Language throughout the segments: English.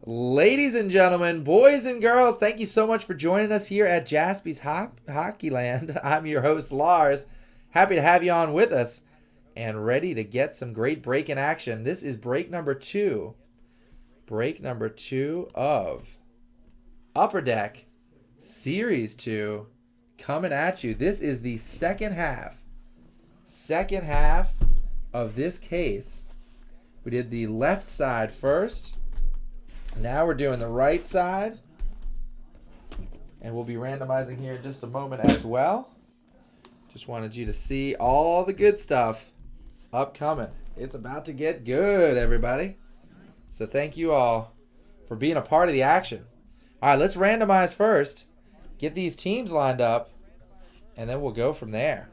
Ladies and gentlemen, boys and girls, thank you so much for joining us here at Jaspy's Hockey Land. I'm your host, Lars. Happy to have you on with us and ready to get some great break-in action. This is break number 2. Break number 2 of Upper Deck Series 2 coming at you. This is the second half of this case. We did the left side first. Now we're doing the right side. And we'll be randomizing here in just a moment as well. Just wanted you to see all the good stuff upcoming. It's about to get good, everybody. So thank you all for being a part of the action. All right, let's randomize first. Get these teams lined up. And then we'll go from there.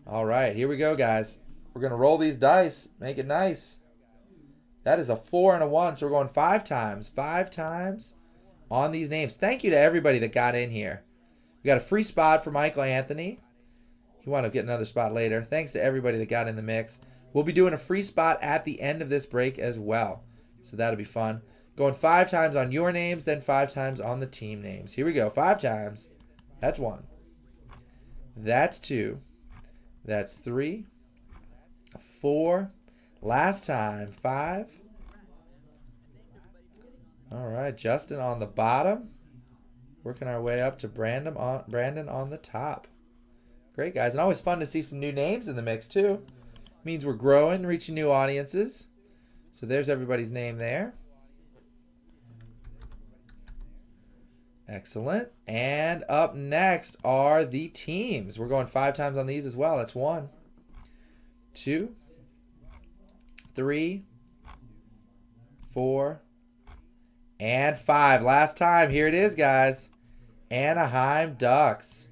All right, here we go, guys. We're going to roll these dice. Make it nice. That is a 4 and a 1, so we're going 5 times. 5 times on these names. Thank you to everybody that got in here. We got a free spot for Michael Anthony. He wound up getting another spot later. Thanks to everybody that got in the mix. We'll be doing a free spot at the end of this break as well. So that'll be fun. Going 5 times on your names, then 5 times on the team names. Here we go. 5 times. That's 1. That's 2. That's 3. 4. Last time, 5. All right, Justin on the bottom. Working our way up to Brandon on the top. Great, guys. And always fun to see some new names in the mix, too. Means we're growing, reaching new audiences. So there's everybody's name there. Excellent. And up next are the teams. We're going 5 times on these as well. That's 1, 2, 3, 4, and 5. Last time. Here it is, guys. Anaheim Ducks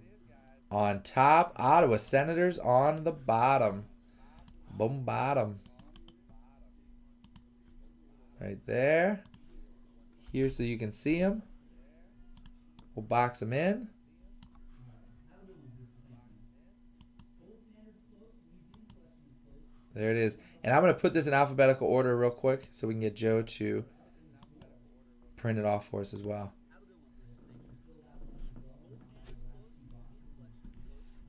on top. Ottawa Senators on the bottom. Boom, bottom. Right there. Here so you can see them. We'll box them in. There it is. And I'm going to put this in alphabetical order real quick so we can get Joe to print it off for us as well.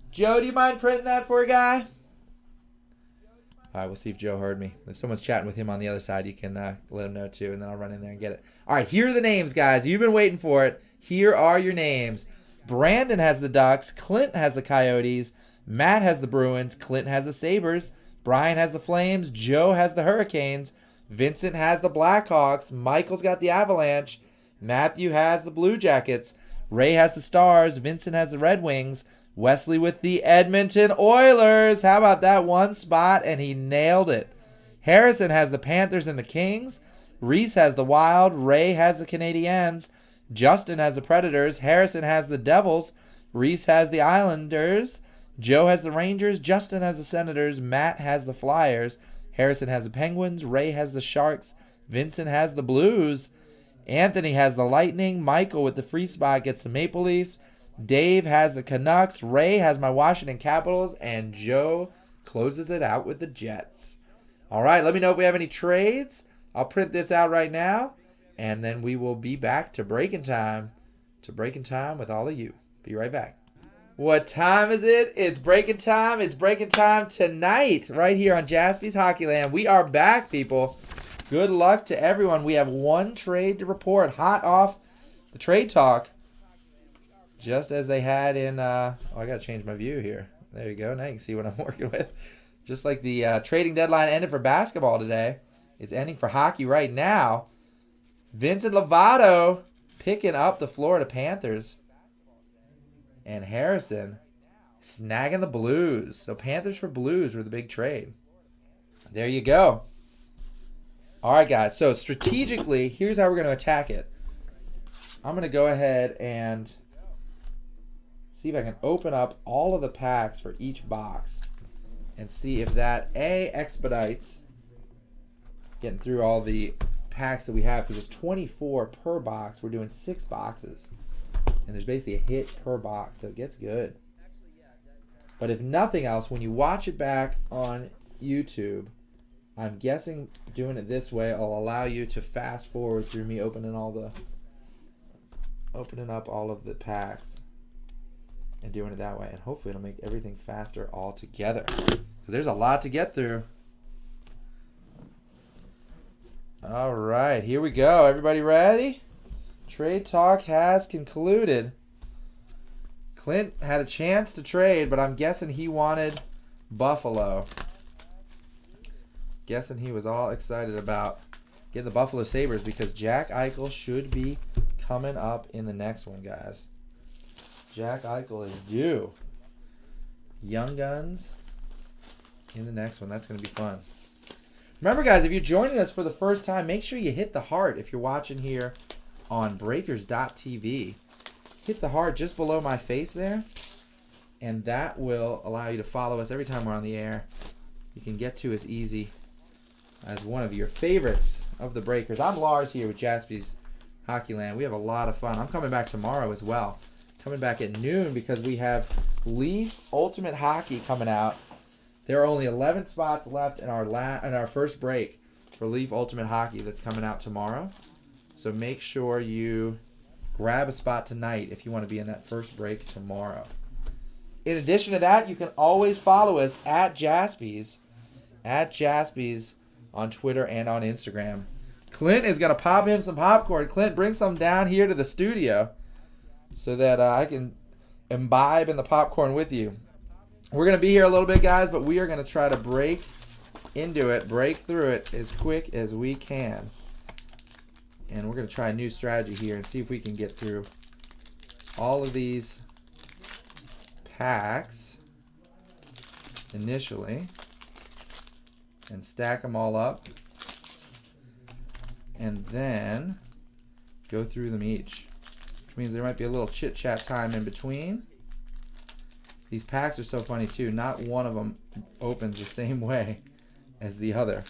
Joe, do you mind printing that for a guy? All right, we'll see if Joe heard me. If someone's chatting with him on the other side, you can let him know too, and then I'll run in there and get it. All right, here are the names, guys. You've been waiting for it. Here are your names. Brandon has the Ducks. Clint has the Coyotes. Matt has the Bruins. Clint has the Sabres. Brian has the Flames. Joe has the Hurricanes. Vincent has the Blackhawks. Michael's got the Avalanche. Matthew has the Blue Jackets. Ray has the Stars. Vincent has the Red Wings. Wesley with the Edmonton Oilers. How about that one spot? And he nailed it. Harrison has the Panthers and the Kings. Reese has the Wild. Ray has the Canadiens. Justin has the Predators. Harrison has the Devils. Reese has the Islanders. Joe has the Rangers. Justin has the Senators. Matt has the Flyers. Harrison has the Penguins. Ray has the Sharks. Vincent has the Blues. Anthony has the Lightning. Michael with the free spot gets the Maple Leafs. Dave has the Canucks. Ray has my Washington Capitals. And Joe closes it out with the Jets. All right, let me know if we have any trades. I'll print this out right now. And then we will be back to breaking time. With all of you. Be right back. What time is it? It's breaking time. It's breaking time tonight right here on Jaspy's Hockey Land. We are back, people. Good luck to everyone. We have one trade to report hot off the trade talk. Just as they had in, I got to change my view here. There you go. Now you can see what I'm working with. Just like the trading deadline ended for basketball today, it's ending for hockey right now. Vincent Lovato picking up the Florida Panthers. And Harrison snagging the Blues. So Panthers for Blues were the big trade. There you go. All right, guys. So strategically, here's how we're going to attack it. I'm going to go ahead and see if I can open up all of the packs for each box and see if that expedites getting through all the packs that we have, because it's 24 per box. We're doing 6 boxes. And there's basically a hit per box, so it gets good. But if nothing else, when you watch it back on YouTube, I'm guessing doing it this way will allow you to fast forward through me opening up all of the packs and doing it that way. And hopefully it'll make everything faster all together. Because there's a lot to get through. All right, here we go. Everybody ready? Trade talk has concluded. Clint had a chance to trade, but I'm guessing he wanted Buffalo. Guessing he was all excited about getting the Buffalo Sabres because Jack Eichel should be coming up in the next one, guys. Jack Eichel is due. Young Guns in the next one. That's going to be fun. Remember, guys, if you're joining us for the first time, make sure you hit the heart if you're watching here on breakers.tv. Hit the heart just below my face there, and that will allow you to follow us every time we're on the air. You can get to as easy as one of your favorites of the Breakers. I'm Lars here with Jaspy's Hockeyland. We have a lot of fun. I'm coming back tomorrow as well. Coming back at noon because we have Leaf Ultimate Hockey coming out. There are only 11 spots left in our first break for Leaf Ultimate Hockey that's coming out tomorrow. So make sure you grab a spot tonight if you want to be in that first break tomorrow. In addition to that, you can always follow us at Jaspy's on Twitter and on Instagram. Clint is going to pop him some popcorn. Clint, bring some down here to the studio so that I can imbibe in the popcorn with you. We're going to be here a little bit, guys, but we are going to try to break into it, break through it as quick as we can. And we're going to try a new strategy here and see if we can get through all of these packs initially and stack them all up and then go through them each, which means there might be a little chit chat time in between. These packs are so funny too. Not one of them opens the same way as the other.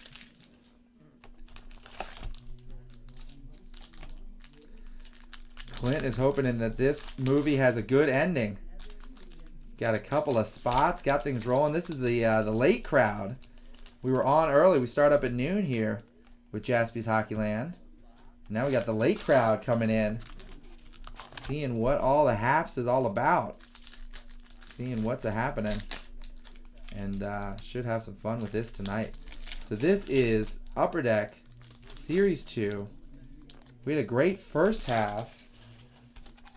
Clint is hoping that this movie has a good ending. Got a couple of spots, got things rolling. This is the late crowd. We were on early. We start up at noon here with Jaspy's Hockeyland. Now we got the late crowd coming in, seeing what all the haps is all about, seeing what's happening, and should have some fun with this tonight. So this is Upper Deck Series 2. We had a great first half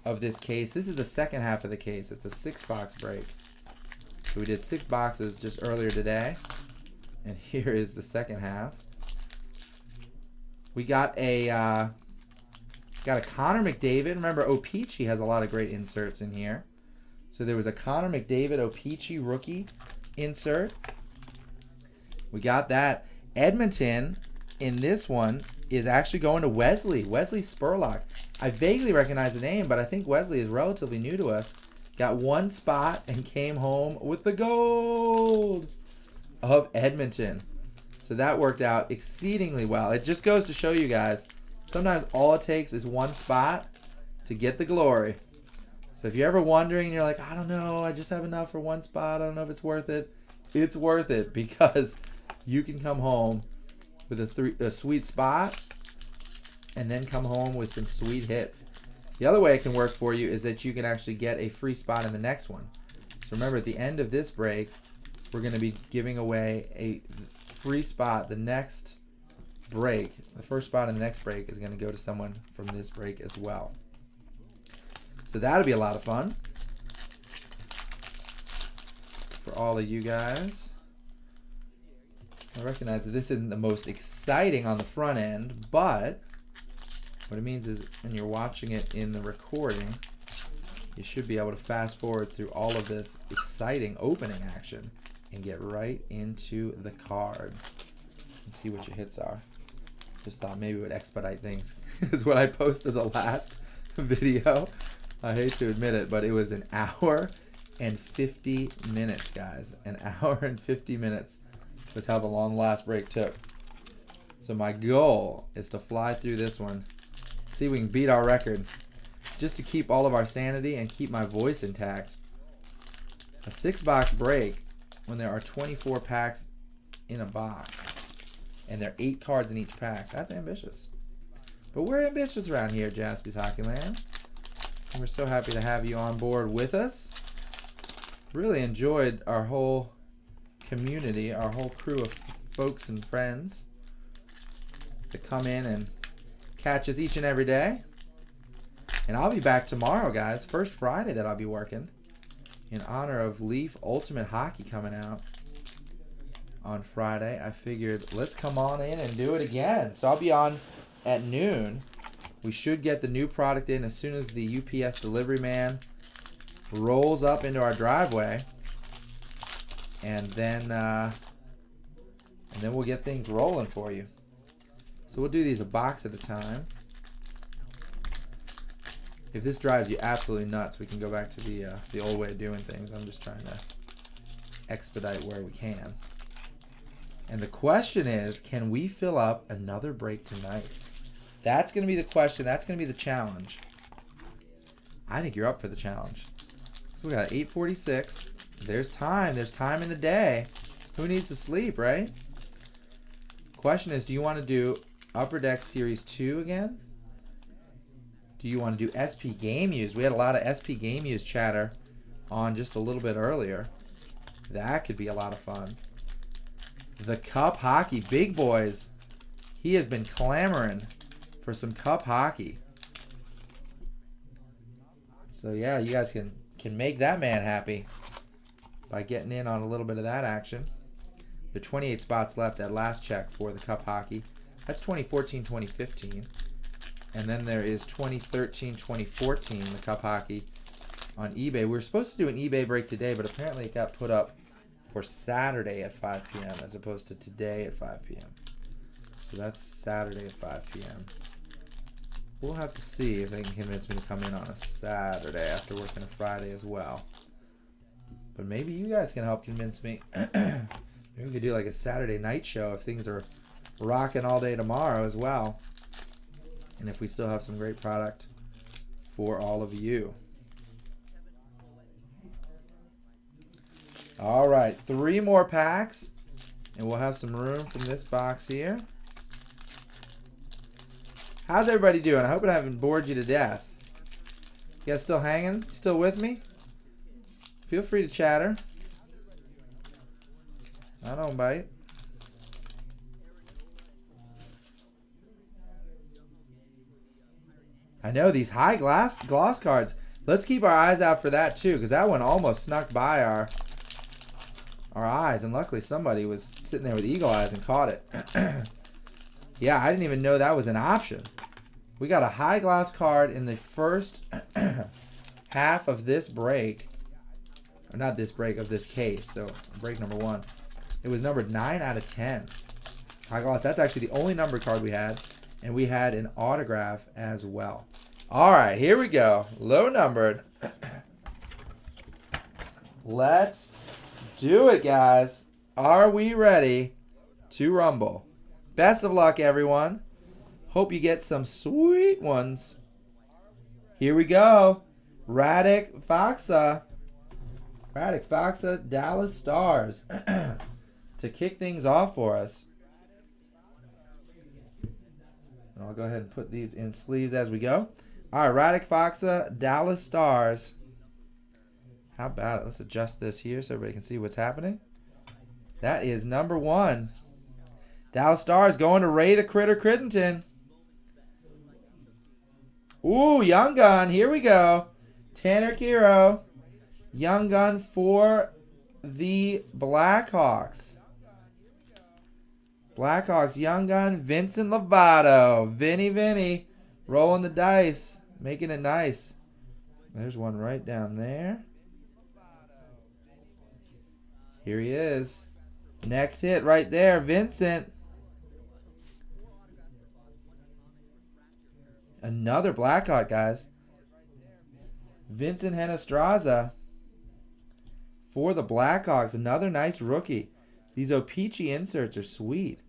of this case. This is the second half of the case. It's a 6-box break. So we did 6 boxes just earlier today, and here is the second half. We got a Connor McDavid. Remember, O-Pee-Chee has a lot of great inserts in here. So there was a Connor McDavid O-Pee-Chee rookie insert. We got that. Edmonton in this one is actually going to Wesley Spurlock. I vaguely recognize the name, but I think Wesley is relatively new to us. Got one spot and came home with the gold of Edmonton. So that worked out exceedingly well. It just goes to show you guys, sometimes all it takes is one spot to get the glory. So if you're ever wondering and you're like, I don't know, I just have enough for one spot, I don't know if it's worth it. It's worth it because you can come home with a sweet spot and then come home with some sweet hits. The other way it can work for you is that you can actually get a free spot in the next one. So remember, at the end of this break, we're going to be giving away a free spot the next break. The first spot in the next break is going to go to someone from this break as well. So that'll be a lot of fun for all of you guys. I recognize that this isn't the most exciting on the front end, but what it means is when you're watching it in the recording, you should be able to fast forward through all of this exciting opening action and get right into the cards and see what your hits are. Just thought maybe it would expedite things. Is what I posted the last video. I hate to admit it, but it was an hour and 50 minutes, guys. An hour and 50 minutes was how the long last break took. So my goal is to fly through this one, see if we can beat our record, just to keep all of our sanity and keep my voice intact. A 6-box break when there are 24 packs in a box And there are 8 cards in each pack. That's ambitious. But we're ambitious around here, Jaspy's Hockey Land. And we're so happy to have you on board with us. Really enjoyed our whole community, our whole crew of folks and friends that come in and catch us each and every day. And I'll be back tomorrow, guys. First Friday that I'll be working in honor of Leaf Ultimate Hockey coming out on Friday. I figured let's come on in and do it again. So I'll be on at noon. We should get the new product in as soon as the UPS delivery man rolls up into our driveway. And then we'll get things rolling for you. So we'll do these a box at a time. If this drives you absolutely nuts, we can go back to the old way of doing things. I'm just trying to expedite where we can. And the question is, can we fill up another break tonight? That's going to be the question. That's going to be the challenge. I think you're up for the challenge. So we got 8:46. There's time. There's time in the day. Who needs to sleep, right? Question is, do you want to do Upper Deck Series 2 again? Do you want to do SP Game Use? We had a lot of SP Game Use chatter on just a little bit earlier. That could be a lot of fun. The Cup Hockey. Big Boys. He has been clamoring for some Cup Hockey. So yeah, you guys can make that man happy by getting in on a little bit of that action. There are 28 spots left at last check for the Cup Hockey. That's 2014, 2015. And then there is 2013, 2014, the Cup Hockey on eBay. We were supposed to do an eBay break today, but apparently it got put up for Saturday at 5 p.m. as opposed to today at 5 p.m. So that's Saturday at 5 p.m. We'll have to see if they can convince me to come in on a Saturday after working a Friday as well. But maybe you guys can help convince me. Maybe we could do like a Saturday night show if things are rocking all day tomorrow as well. And if we still have some great product for all of you. All right, 3 more packs. And we'll have some room from this box here. How's everybody doing? I hope I haven't bored you to death. You guys still hanging? Still with me? Feel free to chatter. I don't bite. I know these high gloss cards. Let's keep our eyes out for that too, because that one almost snuck by our eyes, and luckily somebody was sitting there with eagle eyes and caught it. Yeah, I didn't even know that was an option. We got a high gloss card in the first half of this break. Or not this break, of this case. So break number 1. It was numbered 9 out of 10. High gloss. That's actually the only number card we had. And we had an autograph as well. All right, here we go. Low numbered. Let's do it, guys. Are we ready to rumble? Best of luck, everyone. Hope you get some sweet ones. Here we go. Radek Faksa. Radek Faksa, Dallas Stars. To kick things off for us. And I'll go ahead and put these in sleeves as we go. All right, Radek Faksa, Dallas Stars. How about it? Let's adjust this here so everybody can see what's happening. That is number 1. Dallas Stars going to Ray the Critter Crittenton. Ooh, Young Gun. Here we go. Tanner Kiro. Young Gun for the Blackhawks. Blackhawks, Young Gun, Vincent Lovato. Vinny. Rolling the dice. Making it nice. There's one right down there. Here he is. Next hit right there, Vincent. Another Blackhawk, guys. Vincent Henestraza for the Blackhawks. Another nice rookie. These O-Pee-Chee inserts are sweet.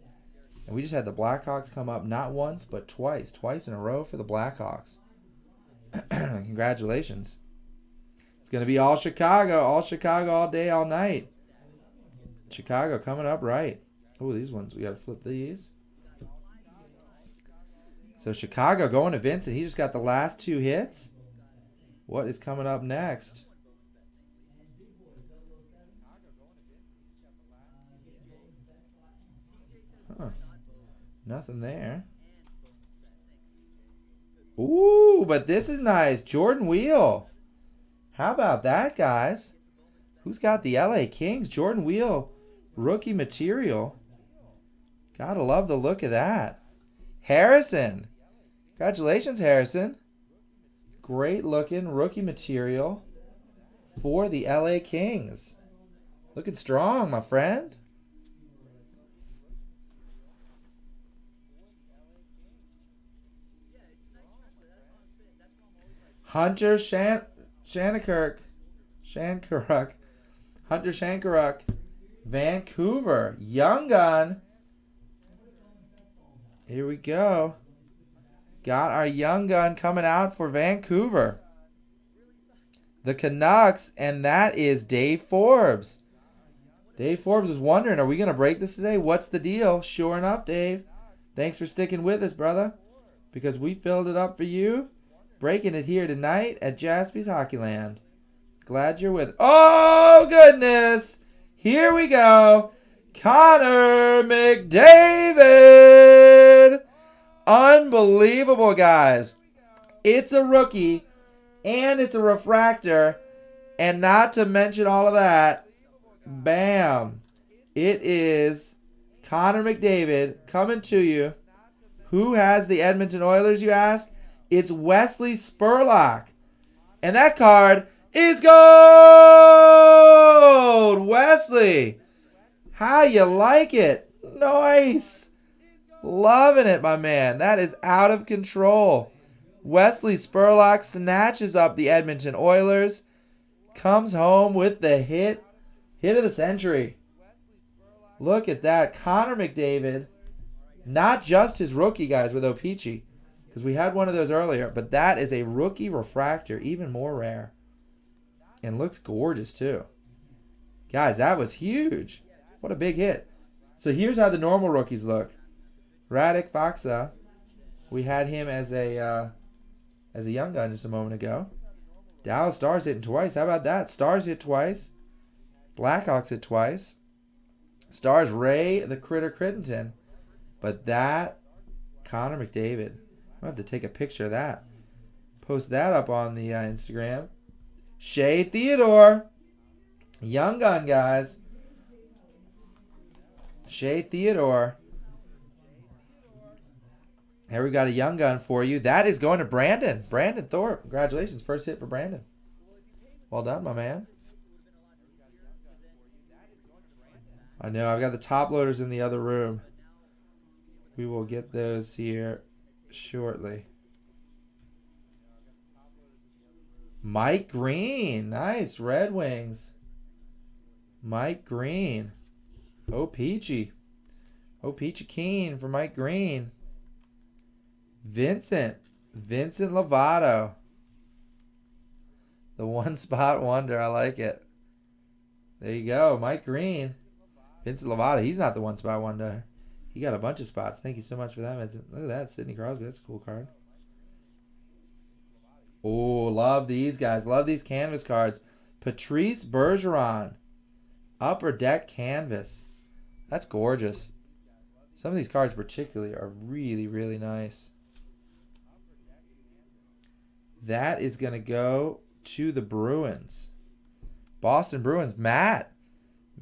And we just had the Blackhawks come up not once, but twice. Twice in a row for the Blackhawks. Congratulations. It's going to be all Chicago. All Chicago all day, all night. Chicago coming up right. Oh, these ones, we got to flip these. So Chicago going to Vincent. He just got the last 2 hits. What is coming up next? Huh. Nothing there. Ooh, but this is nice. Jordan Wheel. How about that, guys? Who's got the LA Kings? Jordan Wheel, rookie material. Gotta love the look of that. Harrison. Congratulations, Harrison. Great looking rookie material for the LA Kings. Looking strong, my friend. Hunter Shankaruk. Hunter Shankaruk. Vancouver. Young gun. Here we go. Got our young gun coming out for Vancouver. The Canucks, and that is Dave Forbes. Dave Forbes is wondering, are we going to break this today? What's the deal? Sure enough, Dave. Thanks for sticking with us, brother. Because we filled it up for you. Breaking it here tonight at Jaspy's Hockeyland. Glad you're with us. Oh, goodness. Here we go. Connor McDavid. Unbelievable, guys. It's a rookie, and it's a refractor, and not to mention all of that, bam. It is Connor McDavid coming to you. Who has the Edmonton Oilers, you ask? It's Wesley Spurlock. And that card is gold! Wesley, how you like it? Nice. Loving it, my man. That is out of control. Wesley Spurlock snatches up the Edmonton Oilers. Comes home with the hit of the century. Look at that. Connor McDavid. Not just his rookie, guys, with O-Pee-Chee. Because we had one of those earlier. But that is a rookie refractor. Even more rare. And looks gorgeous, too. Guys, that was huge. What a big hit. So here's how the normal rookies look. Radek Faksa. We had him as a young gun just a moment ago. Dallas Stars hitting twice. How about that? Stars hit twice. Blackhawks hit twice. Stars Ray the Critter Crittenton. But that, Connor McDavid. I'm going to have to take a picture of that. Post that up on the Instagram. Shea Theodore. Young gun, guys. Shea Theodore. Here we got a young gun for you. That is going to Brandon. Brandon Thorpe. Congratulations. First hit for Brandon. Well done, my man. I know. I've got the top loaders in the other room. We will get those here shortly. Mike Green. Nice. Red Wings. Mike Green. O-Pee-Chee. O-Pee-Chee Keen for Mike Green. Vincent Lovato. The one spot wonder. I like it. There you go. Mike Green. Vincent Lovato. He's not the one spot wonder. He got a bunch of spots. Thank you so much for that, Vincent. Look at that. Sidney Crosby. That's a cool card. Oh, love these guys. Love these canvas cards. Patrice Bergeron. Upper Deck Canvas. That's gorgeous. Some of these cards particularly are really, really nice. That is going to go to the Bruins. Boston Bruins. Matt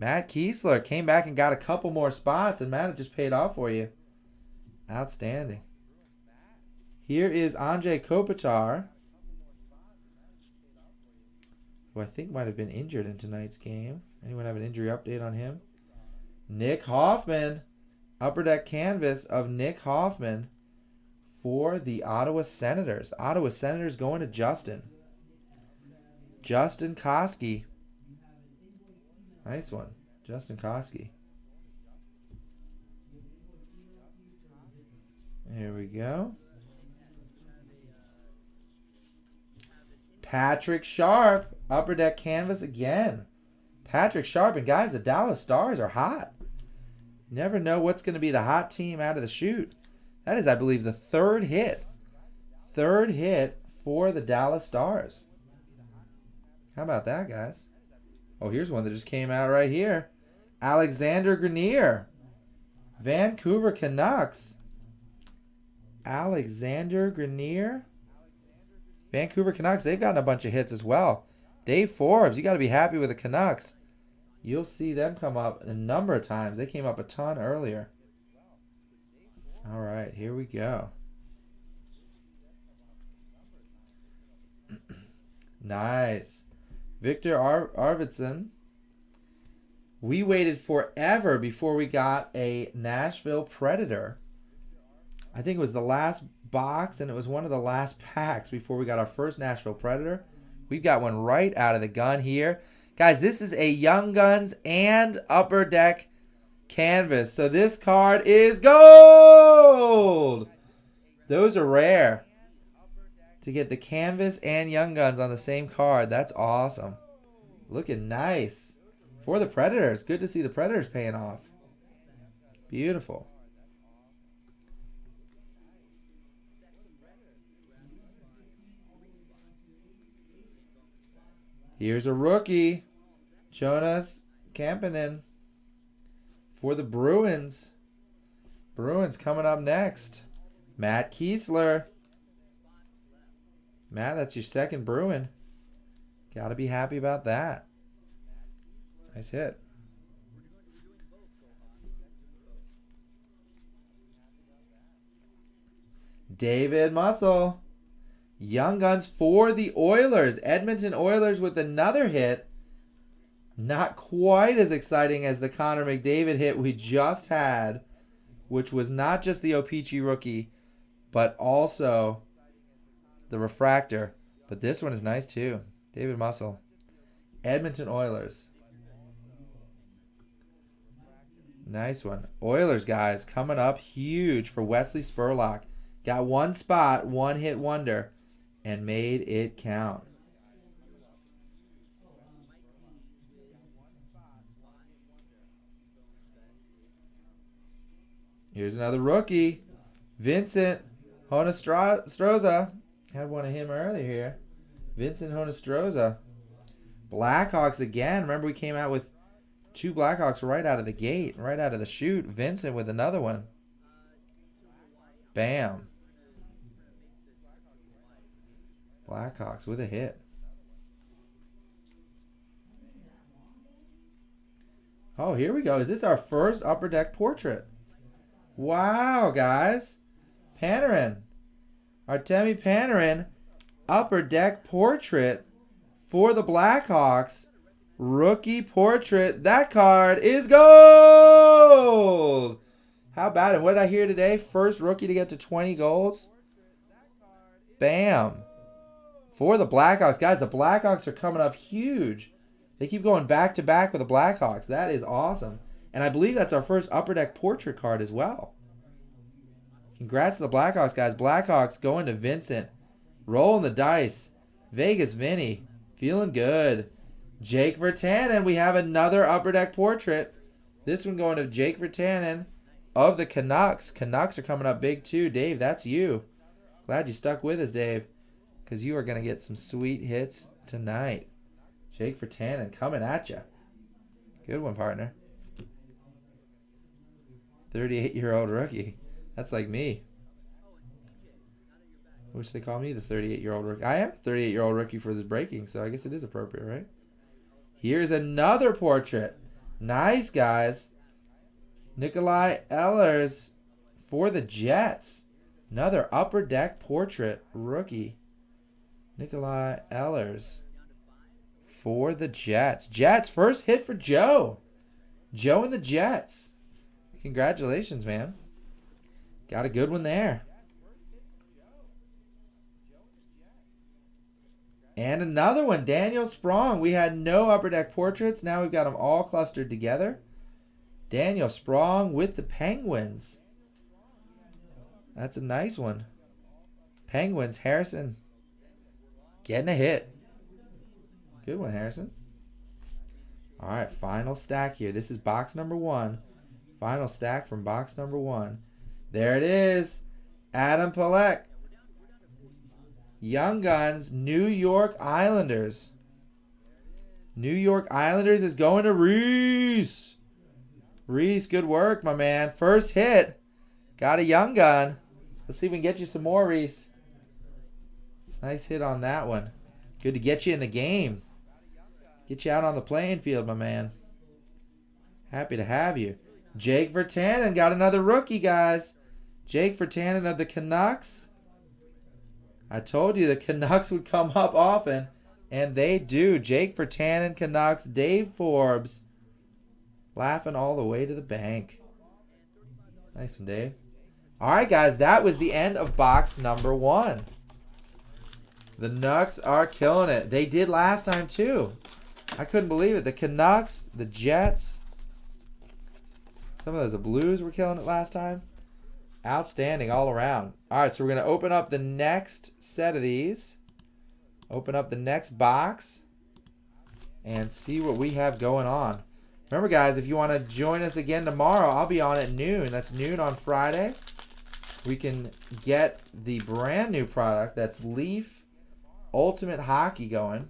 Kiesler came back and got a couple more spots, and Matt, it just paid off for you. Outstanding. Here is Andrei Kopitar, who I think might have been injured in tonight's game. Anyone have an injury update on him? Nick Hoffman. Upper Deck Canvas of Nick Hoffman for the Ottawa Senators. Ottawa Senators going to Justin. Justin Koski. Nice one. Justin Koski. Here we go. Patrick Sharp. Upper Deck Canvas again. Patrick Sharp. And guys, the Dallas Stars are hot. You never know what's going to be the hot team out of the chute. That is, I believe, the third hit. Third hit for the Dallas Stars. How about that, guys? Oh, here's one that just came out right here. Alexander Grenier. Vancouver Canucks. Alexander Grenier. Vancouver Canucks, they've gotten a bunch of hits as well. Dave Forbes, you got to be happy with the Canucks. You'll see them come up a number of times. They came up a ton earlier. All right, here we go. Nice. Victor Arvidsson. We waited forever before we got a Nashville Predator. I think it was the last box, and it was one of the last packs before we got our first Nashville Predator. We've got one right out of the gun here. Guys, this is a Young Guns and Upper Deck canvas. So this card is gold. Those are rare. To get the canvas and Young Guns on the same card. That's awesome. Looking nice. For the Predators. Good to see the Predators paying off. Beautiful. Here's a rookie. Jonas Kampanen for the Bruins. Bruins coming up next. Matt Kiesler. Matt, that's your second Bruin. Got to be happy about that. Nice hit. David Muscle. Young Guns for the Oilers. Edmonton Oilers with another hit. Not quite as exciting as the Connor McDavid hit we just had, which was not just the O-Pee-Chee rookie, but also the refractor. But this one is nice too. David Muscle. Edmonton Oilers. Nice one. Oilers, guys, coming up huge for Wesley Spurlock. Got one spot, one hit wonder, and made it count. Here's another rookie. Vincent Honostroza. Had one of him earlier here. Vincent Honostroza. Blackhawks again. Remember we came out with two Blackhawks right out of the gate, right out of the chute. Vincent with another one. Bam. Blackhawks with a hit. Oh, here we go. Is this our first Upper Deck portrait? Wow, guys. Panarin. Artemi Panarin. Upper Deck portrait for the Blackhawks. Rookie portrait. That card is gold. How about it? What did I hear today? First rookie to get to 20 golds. Bam. For the Blackhawks. Guys, the Blackhawks are coming up huge. They keep going back to back with the Blackhawks. That is awesome. And I believe that's our first Upper Deck portrait card as well. Congrats to the Blackhawks, guys. Blackhawks going to Vincent. Rolling the dice. Vegas Vinny. Feeling good. Jake Virtanen. We have another Upper Deck portrait. This one going to Jake Virtanen of the Canucks. Canucks are coming up big too. Dave, that's you. Glad you stuck with us, Dave, because you are going to get some sweet hits tonight. Jake Virtanen coming at you. Good one, partner. 38-year-old rookie. That's like me. I wish they call me the 38-year-old rookie. I am a 38-year-old rookie for this breaking, so I guess it is appropriate, right? Here's another portrait. Nice, guys. Nikolai Ehlers for the Jets. Another Upper Deck portrait rookie. Nikolai Ehlers for the Jets. Jets, first hit for Joe. Joe and the Jets. Congratulations, man. Got a good one there. And another one, Daniel Sprong. We had no Upper Deck portraits. Now we've got them all clustered together. Daniel Sprong with the Penguins. That's a nice one. Penguins, Harrison. Getting a hit. Good one, Harrison. All right, final stack here. This is box number 1 Final stack from box number 1. There it is. Adam Palek. Young Guns, New York Islanders. New York Islanders is going to Reese. Reese, good work, my man. First hit. Got a Young Gun. Let's see if we can get you some more, Reese. Nice hit on that one. Good to get you in the game. Get you out on the playing field, my man. Happy to have you. Jake Virtanen got another rookie, guys. Jake Virtanen of the Canucks. I told you the Canucks would come up often, and they do. Jake Virtanen, Canucks, Dave Forbes. Laughing all the way to the bank. Nice one, Dave. All right, guys, that was the end of box number 1. The Nucks are killing it. They did last time, too. I couldn't believe it. The Canucks, the Jets. Some of those Blues were killing it last time. Outstanding all around. All right, so we're going to open up the next set of these. Open up the next box. And see what we have going on. Remember, guys, if you want to join us again tomorrow, I'll be on at noon. That's noon on Friday. We can get the brand new product. That's Leaf Ultimate Hockey going.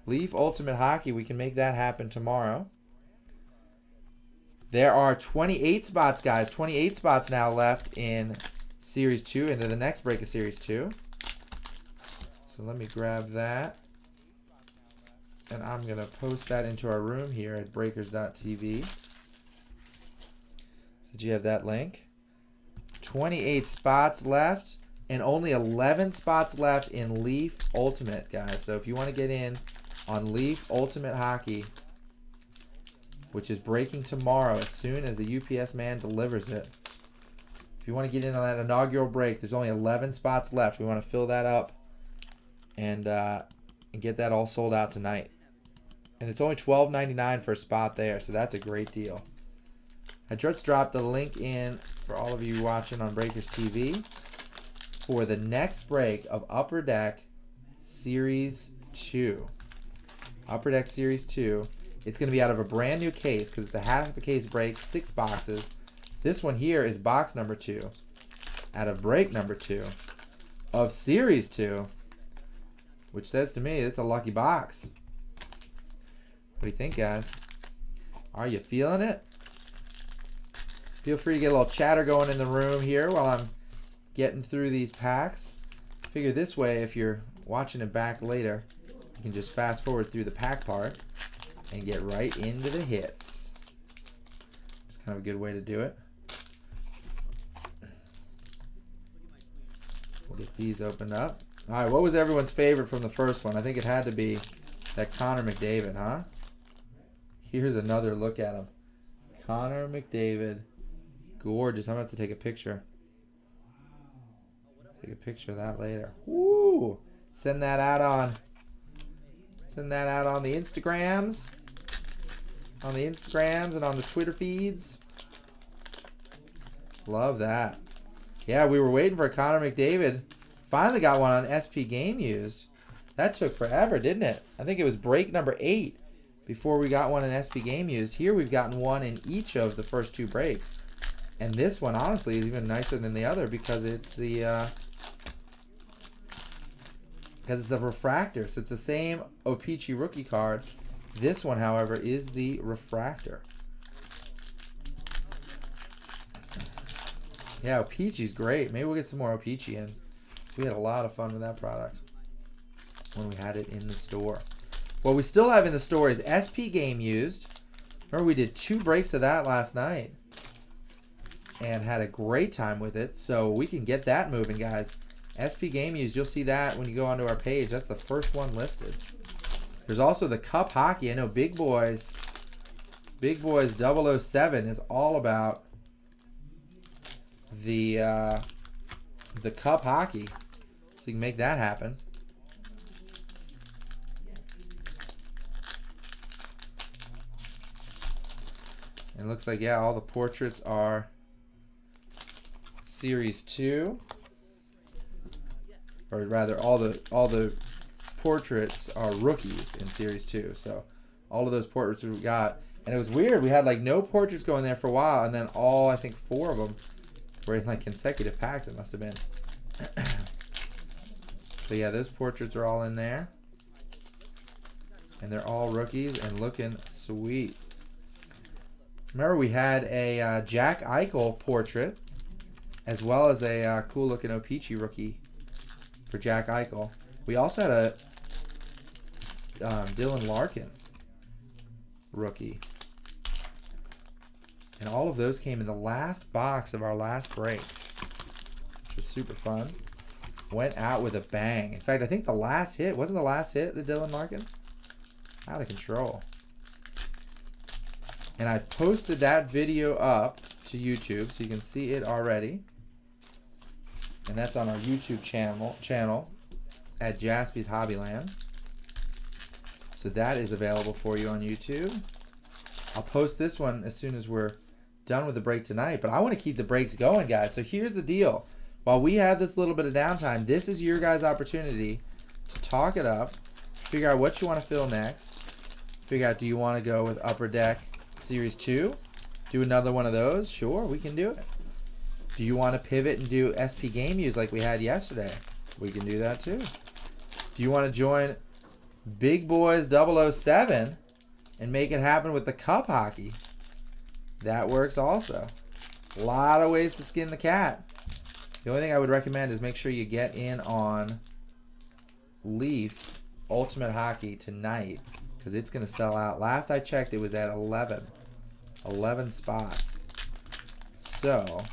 Leaf Ultimate Hockey. We can make that happen tomorrow. There are 28 spots, guys. 28 spots now left in Series 2 into the next break of Series 2. So let me grab that. And I'm going to post that into our room here at breakers.tv. So did you have that link? 28 spots left and only 11 spots left in Leaf Ultimate, guys. So if you want to get in on Leaf Ultimate Hockey, which is breaking tomorrow as soon as the UPS man delivers it. If you want to get in on that inaugural break, there's only 11 spots left. We want to fill that up and get that all sold out tonight. And it's only $12.99 for a spot there, so that's a great deal. I just dropped the link in for all of you watching on Breakers TV for the next break of Upper Deck Series 2. Upper Deck Series 2. It's going to be out of a brand new case because it's a half a case break, 6 boxes. This one here is box number 2 out of break number 2 of Series 2, which says to me it's a lucky box. What do you think, guys? Are you feeling it? Feel free to get a little chatter going in the room here while I'm getting through these packs. Figure this way, if you're watching it back later, you can just fast forward through the pack part and get right into the hits. It's kind of a good way to do it. We'll get these opened up. All right, what was everyone's favorite from the first one? I think it had to be that Connor McDavid, huh? Here's another look at him. Connor McDavid. Gorgeous. I'm going to have to take a picture. Take a picture of that later. Woo! Send that out on the Instagrams. On the Instagrams and on the Twitter feeds. Love that. Yeah, we were waiting for a Connor McDavid. Finally got one on SP Game Used. That took forever, didn't it? I think it was break number 8 before we got one in SP Game Used. Here we've gotten one in each of the first 2 breaks. And this one, honestly, is even nicer than the other because it's the refractor. So it's the same O-Pee-Chee rookie card. This one, however, is the refractor. Yeah, O-Pee-Chee's great. Maybe we'll get some more O-Pee-Chee in. We had a lot of fun with that product when we had it in the store. What we still have in the store is SP Game Used. Remember, we did 2 breaks of that last night and had a great time with it. So we can get that moving, guys. SP Game Used, you'll see that when you go onto our page. That's the first one listed. There's also the Cup Hockey. I know Big Boys 007 is all about the Cup Hockey. So you can make that happen. And it looks like, yeah, all the portraits are Series 2. Or rather, all the portraits are rookies in Series 2. So all of those portraits we got. And it was weird. We had like no portraits going there for a while, and then all, I think 4 of them were in like consecutive packs, it must have been. So yeah, those portraits are all in there. And they're all rookies and looking sweet. Remember, we had a Jack Eichel portrait, as well as a cool looking O-Pee-Chee rookie for Jack Eichel. We also had a Dylan Larkin rookie. And all of those came in the last box of our last break, which was super fun. Went out with a bang. In fact, I think the last hit, wasn't the last hit the Dylan Larkin? Out of control. And I've posted that video up to YouTube, so you can see it already. And that's on our YouTube channel at Jaspy's Hobbyland. So that is available for you on YouTube. I'll post this one as soon as we're done with the break tonight, but I want to keep the breaks going, guys. So here's the deal. While we have this little bit of downtime, this is your guys' opportunity to talk it up, figure out what you want to fill next, figure out, do you want to go with Upper Deck Series 2, do another one of those? Sure, we can do it. Do you want to pivot and do SP Game Use like we had yesterday? We can do that too. Do you want to join Big Boys 007 and make it happen with the Cup Hockey? That works also. A lot of ways to skin the cat. The only thing I would recommend is make sure you get in on Leaf Ultimate Hockey tonight, because it's going to sell out. Last I checked, it was at 11 spots. So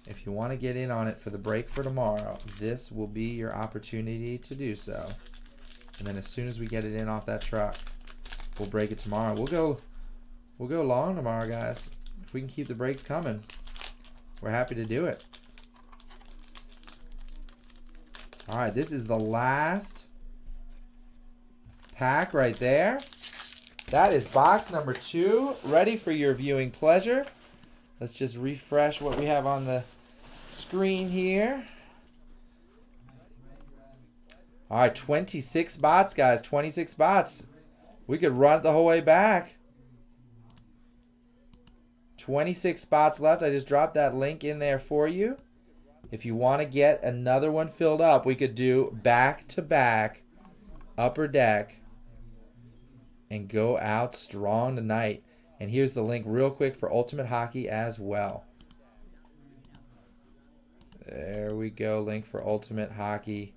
if you want to get in on it for the break for tomorrow, this will be your opportunity to do so. And then as soon as we get it in off that truck, we'll break it tomorrow. We'll go long tomorrow, guys. If we can keep the breaks coming, we're happy to do it. All right, this is the last pack right there. That is box number 2, ready for your viewing pleasure. Let's just refresh what we have on the screen here. All right, 26 spots, guys. 26 spots. We could run it the whole way back. 26 spots left. I just dropped that link in there for you. If you want to get another one filled up, we could do back-to-back Upper Deck and go out strong tonight. And here's the link real quick for Ultimate Hockey as well. There we go. Link for Ultimate Hockey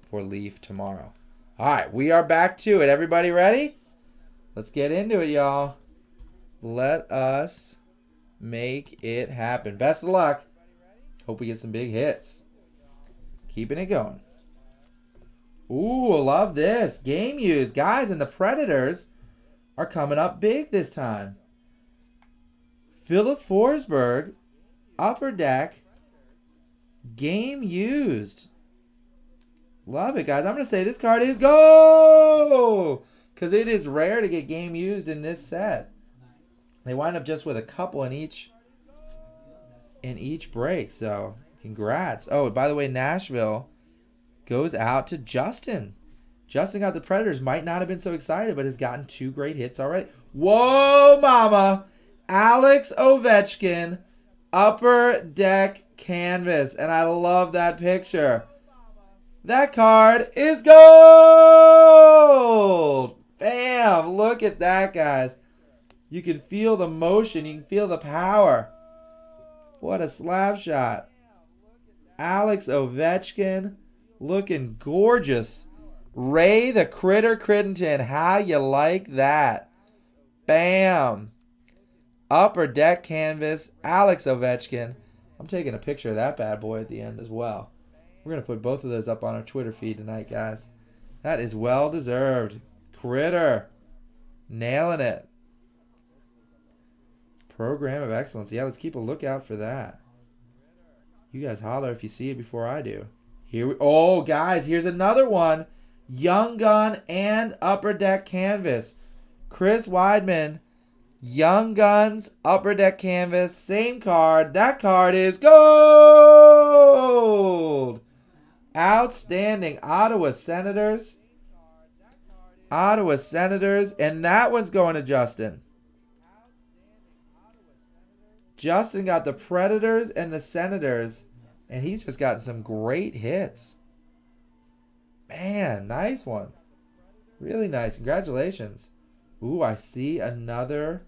for Leaf tomorrow. All right, we are back to it. Everybody ready? Let's get into it, y'all. Let us make it happen. Best of luck. Hope we get some big hits. Keeping it going. Ooh, love this. Game Use. Guys, and the Predators are coming up big this time. Philip Forsberg, Upper Deck, Game Used. Love it, guys. I'm going to say this card is gold, because it is rare to get Game Used in this set. They wind up just with a couple in each break, so congrats. Oh, by the way, Nashville goes out to Justin. Justin got the Predators. Might not have been so excited, but has gotten 2 great hits already. Whoa, mama. Alex Ovechkin, Upper Deck canvas. And I love that picture. That card is gold. Bam. Look at that, guys. You can feel the motion. You can feel the power. What a slap shot. Alex Ovechkin looking gorgeous. Ray the Critter Crittenton. How you like that? Bam. Upper Deck canvas. Alex Ovechkin. I'm taking a picture of that bad boy at the end as well. We're going to put both of those up on our Twitter feed tonight, guys. That is well deserved. Critter. Nailing it. Program of excellence. Yeah, let's keep a lookout for that. You guys holler if you see it before I do. Oh, guys, here's another one. Young Gun and Upper Deck canvas. Chris Weidman. Young Guns, Upper Deck canvas. Same card. That card is gold. Outstanding. Ottawa Senators. Ottawa Senators. And that one's going to Justin. Justin got the Predators and the Senators. And he's just gotten some great hits. Man, nice one. Really nice. Congratulations. Ooh, I see another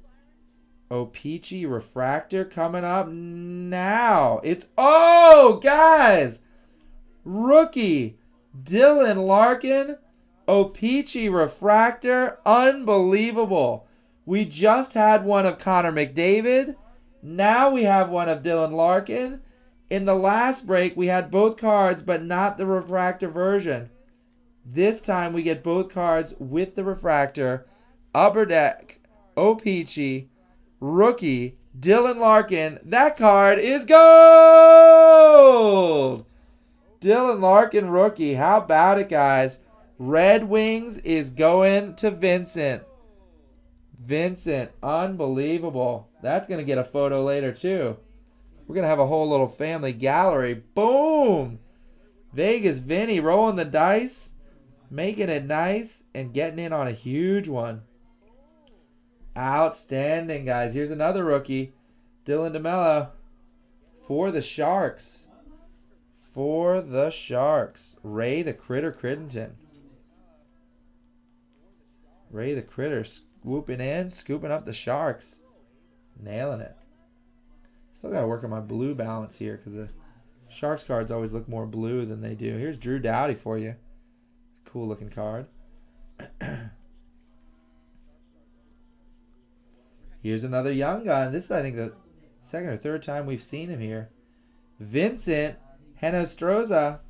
O-Pee-Chee refractor coming up now. It's, oh, guys. Rookie Dylan Larkin. O-Pee-Chee refractor. Unbelievable. We just had one of Connor McDavid. Now we have one of Dylan Larkin. In the last break, we had both cards, but not the refractor version. This time, we get both cards with the refractor. Upper Deck, O-Pee-Chee, rookie, Dylan Larkin. That card is gold! Dylan Larkin, rookie. How about it, guys? Red Wings is going to Vincent. Vincent, unbelievable. That's going to get a photo later, too. We're going to have a whole little family gallery. Boom! Vegas Vinny rolling the dice, making it nice, and getting in on a huge one. Outstanding, guys. Here's another rookie, Dylan DeMello, for the Sharks. For the Sharks. Ray the Critter Crittenton. Ray the Critter swooping in, scooping up the Sharks. Nailing it. Still got to work on my blue balance here because the Sharks cards always look more blue than they do. Here's Drew Doughty for you. Cool looking card. Here's another young gun. This is, I think, the second or third time we've seen him here. Vincent Henostroza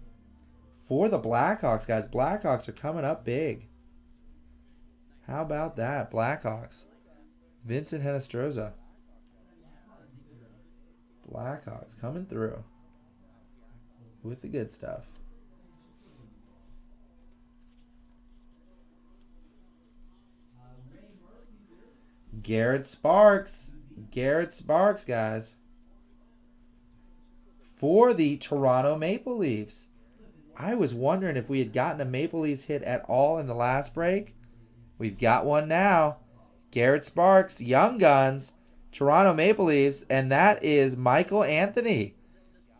for the Blackhawks, guys. Blackhawks are coming up big. How about that? Blackhawks. Vincent Henostroza. Blackhawks coming through with the good stuff. Garrett Sparks. Garrett Sparks, guys. For the Toronto Maple Leafs. I was wondering if we had gotten a Maple Leafs hit at all in the last break. We've got one now. Garrett Sparks, Young Guns, Toronto Maple Leafs, and that is Michael Anthony.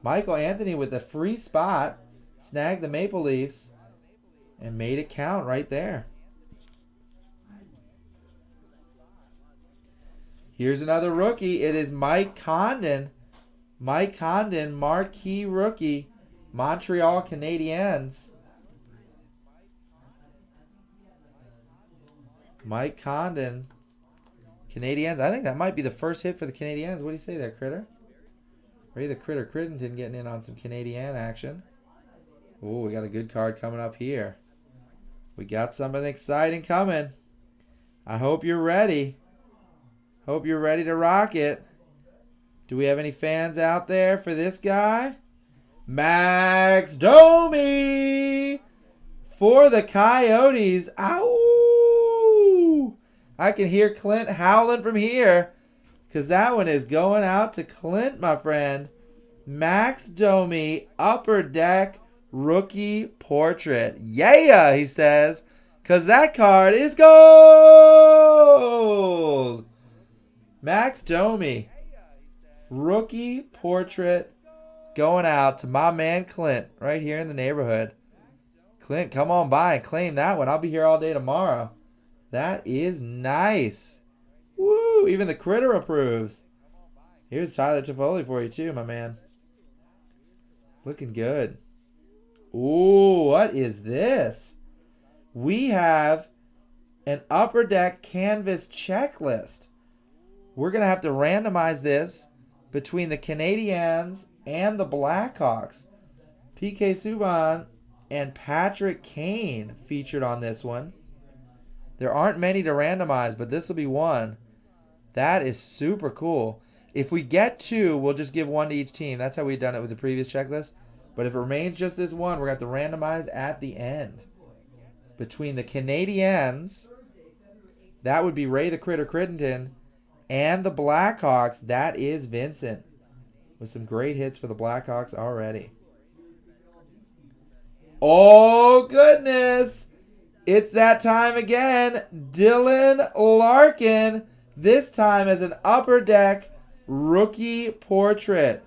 Michael Anthony with a free spot. Snagged the Maple Leafs and made it count right there. Here's another rookie. It is Mike Condon. Mike Condon, marquee rookie, Montreal Canadiens. Mike Condon, Canadiens. I think that might be the first hit for the Canadiens. What do you say there, Critter? Ray the Critter Crittenton getting in on some Canadian action. Oh, we got a good card coming up here. We got something exciting coming. I hope you're ready. Hope you're ready to rock it. Do we have any fans out there for this guy? Max Domi for the Coyotes. Ow! I can hear Clint howling from here because that one is going out to Clint, my friend. Max Domi, Upper Deck, rookie portrait. Yeah, he says, because that card is gold. Max Domi, rookie portrait, going out to my man Clint right here in the neighborhood. Clint, come on by and claim that one. I'll be here all day tomorrow. That is nice. Woo! Even the Critter approves. Here's Tyler Toffoli for you too, my man. Looking good. Ooh, what is this? We have an Upper Deck canvas checklist. We're going to have to randomize this between the Canadiens and the Blackhawks. PK Subban and Patrick Kane featured on this one. There aren't many to randomize, but this will be one. That is super cool. If we get two, we'll just give one to each team. That's how we've done it with the previous checklist. But if it remains just this one, we're going to have to randomize at the end. Between the Canadiens, that would be Ray the Critter Crittenton, and the Blackhawks, that is Vincent. With some great hits for the Blackhawks already. Oh, goodness. It's that time again. Dylan Larkin. This time as an Upper Deck rookie portrait.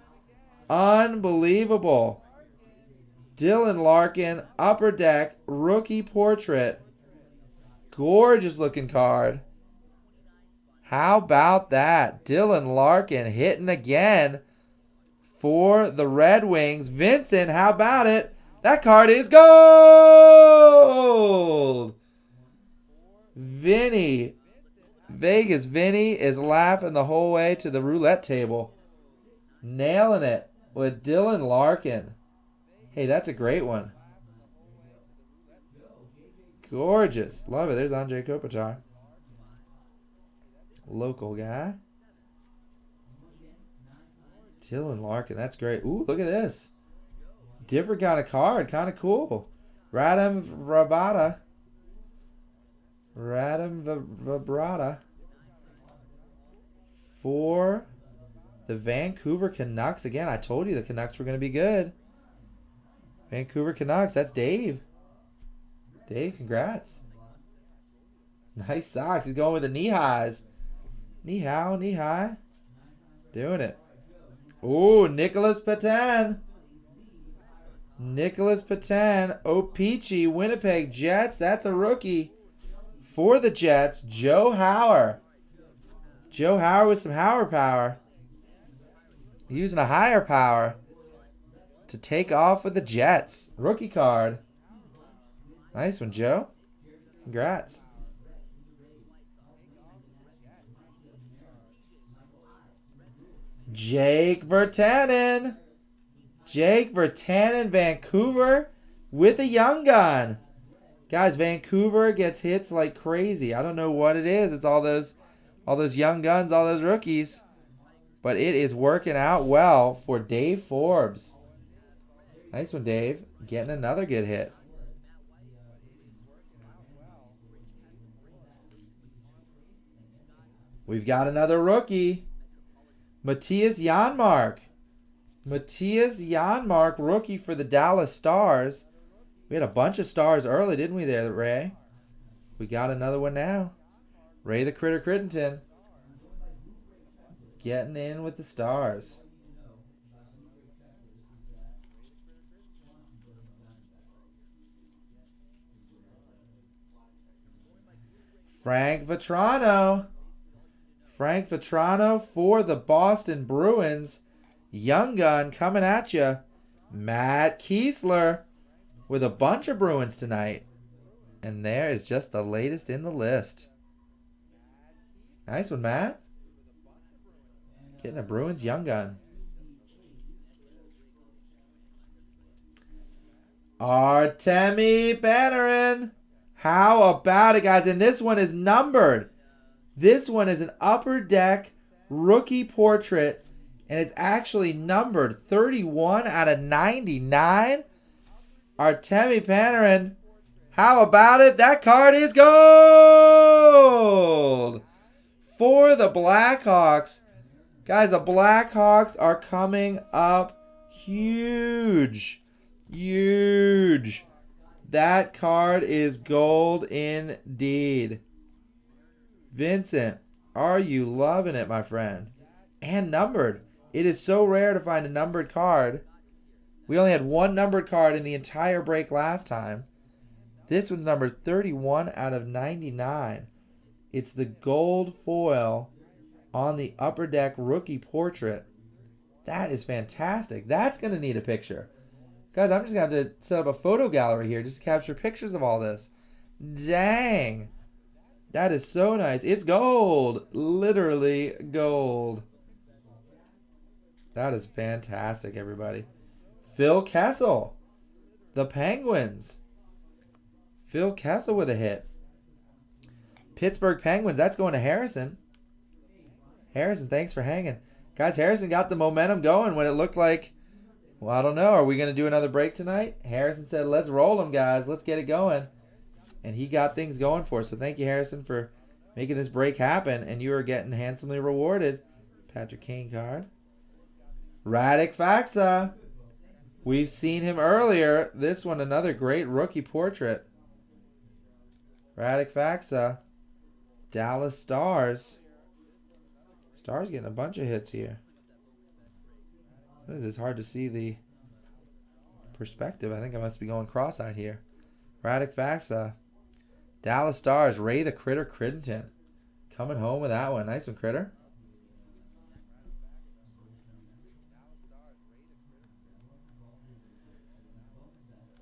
Unbelievable. Dylan Larkin, Upper Deck rookie portrait. Gorgeous looking card. How about that? Dylan Larkin hitting again for the Red Wings. Vincent, how about it? That card is gold! Vinny. Vegas Vinny is laughing the whole way to the roulette table. Nailing it with Dylan Larkin. Hey, that's a great one. Gorgeous. Love it. There's Andre Kopitar. Local guy. Dylan Larkin. That's great. Ooh, look at this. Different kind of card. Kind of cool. Radim Vibrata. For the Vancouver Canucks. Again, I told you the Canucks were going to be good. Vancouver Canucks. That's Dave. Dave, congrats. Nice socks. He's going with the knee highs. Knee how, knee high. Doing it. Ooh, Nicholas Patan. Nicholas Patan. O-Pee-Chee, Winnipeg Jets. That's a rookie. For the Jets, Joe Hauer. Joe Hauer with some Hauer power. Using a higher power to take off with the Jets. Rookie card. Nice one, Joe. Congrats. Jake Virtanen. Jake Virtanen, Vancouver with a young gun. Guys, Vancouver gets hits like crazy. I don't know what it is. It's all those young guns, all those rookies. But it is working out well for Dave Forbes. Nice one, Dave. Getting another good hit. We've got another rookie. Matthias Janmark. Matthias Janmark, rookie for the Dallas Stars. We had a bunch of stars early, didn't we there, Ray? We got another one now. Ray the Critter Crittenton. Getting in with the Stars. Frank Vetrano. Frank Vetrano for the Boston Bruins. Young gun coming at you. Matt Kiesler with a bunch of Bruins tonight. And there is just the latest in the list. Nice one, Matt. Getting a Bruins young gun. Artemi Panarin. How about it, guys? And this one is numbered. This one is an Upper Deck rookie portrait, and it's actually numbered 31 out of 99. Artemi Panarin. How about it? That card is gold for the Blackhawks. Guys, the Blackhawks are coming up huge. Huge. That card is gold indeed. Vincent, are you loving it, my friend? And numbered. It is so rare to find a numbered card. We only had one numbered card in the entire break last time. This one's numbered 31 out of 99. It's the gold foil on the Upper Deck rookie portrait. That is fantastic. That's going to need a picture. Guys, I'm just going to have to set up a photo gallery here just to capture pictures of all this. Dang. That is so nice. It's gold. Literally gold. That is fantastic, everybody. Phil Kessel. The Penguins. Phil Kessel with a hit. Pittsburgh Penguins. That's going to Harrison. Harrison, thanks for hanging. Guys, Harrison got the momentum going when it looked like, well, I don't know. Are we going to do another break tonight? Harrison said, let's roll them, guys. Let's get it going. And he got things going for us. So thank you, Harrison, for making this break happen. And you are getting handsomely rewarded. Patrick Kane card. Radek Faksa. We've seen him earlier. This one, another great rookie portrait. Radic Faxa. Dallas Stars. Stars getting a bunch of hits here. What is this? It's hard to see the perspective. I think I must be going cross-eyed here. Radic Faxa. Dallas Stars. Ray the Critter Crittenton. Coming home with that one. Nice one, Critter.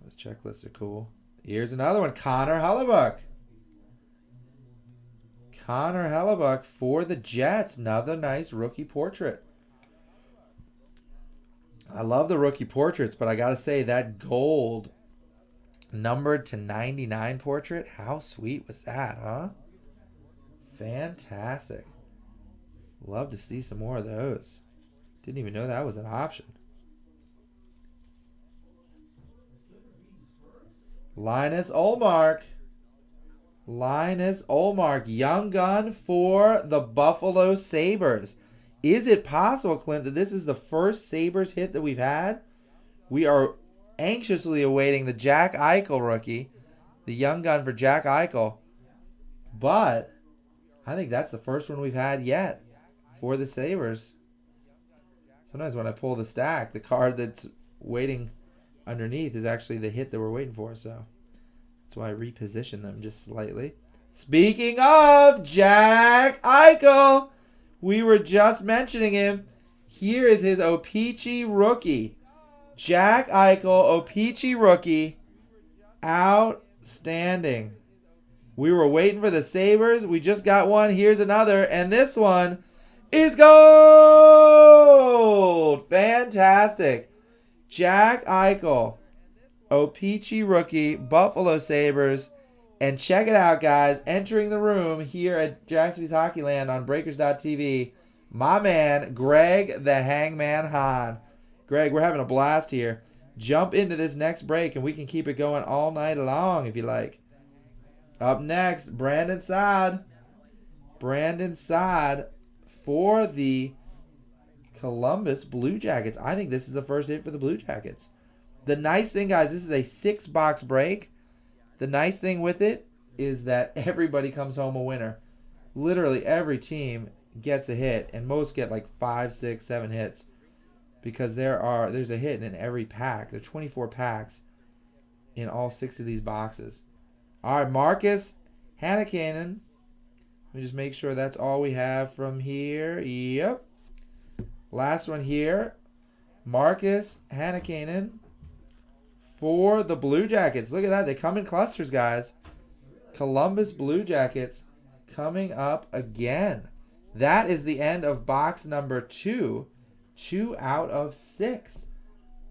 Those checklists are cool. Here's another one. Connor Hellebuck. Connor Hellebuck for the Jets. Another nice rookie portrait. I love the rookie portraits, but I got to say that gold numbered to 99 portrait, how sweet was that, huh? Fantastic. Love to see some more of those. Didn't even know that was an option. Linus Olmark. Linus Olmark. Young gun for the Buffalo Sabres. Is it possible, Clint, that this is the first Sabres hit that we've had? We are anxiously awaiting the Jack Eichel rookie. The young gun for Jack Eichel. But I think that's the first one we've had yet for the Sabres. Sometimes when I pull the stack, the card that's waiting underneath is actually the hit that we're waiting for. So that's why I reposition them just slightly. Speaking of Jack Eichel, we were just mentioning him. Here is his O-Pee-Chee rookie. Jack Eichel, O-Pee-Chee rookie. Outstanding. We were waiting for the Sabres. We just got one. Here's another. And this one is gold. Fantastic. Jack Eichel, O-Pee-Chee rookie, Buffalo Sabres. And check it out, guys. Entering the room here at Jaxby's Hockeyland on Breakers.tv, my man, Greg the Hangman Hahn. Greg, we're having a blast here. Jump into this next break, and we can keep it going all night long if you like. Up next, Brandon Saad. Brandon Saad for the Columbus Blue Jackets. I think this is the first hit for the Blue Jackets. The nice thing, guys, this is a 6-box break. The nice thing with it is that everybody comes home a winner. Literally every team gets a hit, and most get like 5, 6, 7 hits because there's a hit in every pack. There are 24 packs in all 6 of these boxes. All right, Marcus Hannikainen. Let me just make sure that's all we have from here. Yep. Last one here. Marcus Hannikainen for the Blue Jackets. Look at that. They come in clusters, guys. Columbus Blue Jackets coming up again. That is the end of box number 2. 2 out of 6.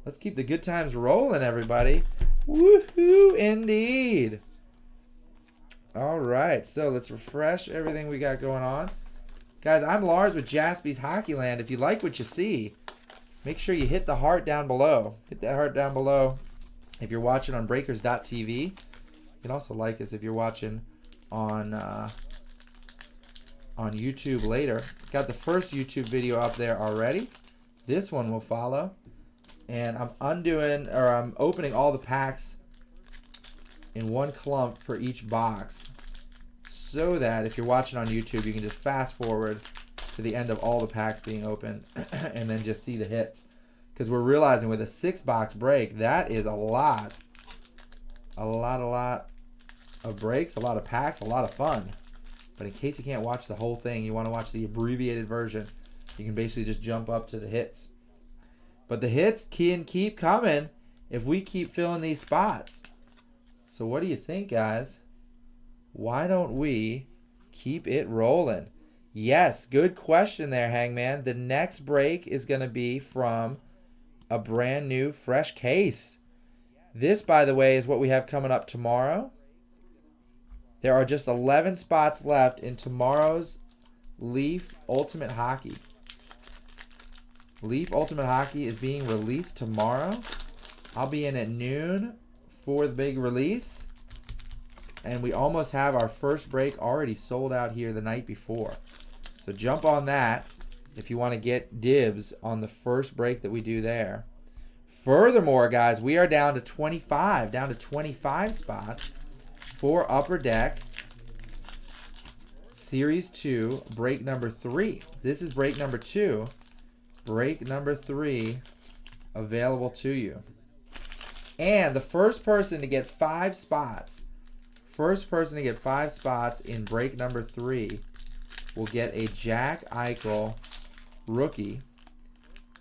Let's keep the good times rolling, everybody. Woohoo, indeed. All right, so let's refresh everything we got going on. Guys, I'm Lars with Jaspy's Hockeyland. If you like what you see, make sure you hit the heart down below. Hit that heart down below. If you're watching on Breakers.tv, you can also like us if you're watching on YouTube later. Got the first YouTube video up there already. This one will follow. And I'm opening all the packs in one clump for each box so that if you're watching on YouTube, you can just fast forward to the end of all the packs being opened and then just see the hits. Because we're realizing with a 6-box break, that is a lot of breaks, a lot of packs, a lot of fun. But in case you can't watch the whole thing, you want to watch the abbreviated version, you can basically just jump up to the hits. But the hits can keep coming if we keep filling these spots. So what do you think, guys? Why don't we keep it rolling? Yes, good question there, Hangman. The next break is going to be from a brand new fresh case. This, by the way, is what we have coming up tomorrow. There are just 11 spots left in tomorrow's Leaf Ultimate Hockey. Leaf Ultimate Hockey is being released tomorrow. I'll be in at noon for the big release. And we almost have our first break already sold out here the night before. So jump on that if you want to get dibs on the first break that we do there. Furthermore, guys, we are down to 25 spots for Upper Deck Series 2, break number 3. This is break number 2. Break number 3 available to you. And the first person to get 5 spots, in break number 3 will get a Jack Eichel rookie.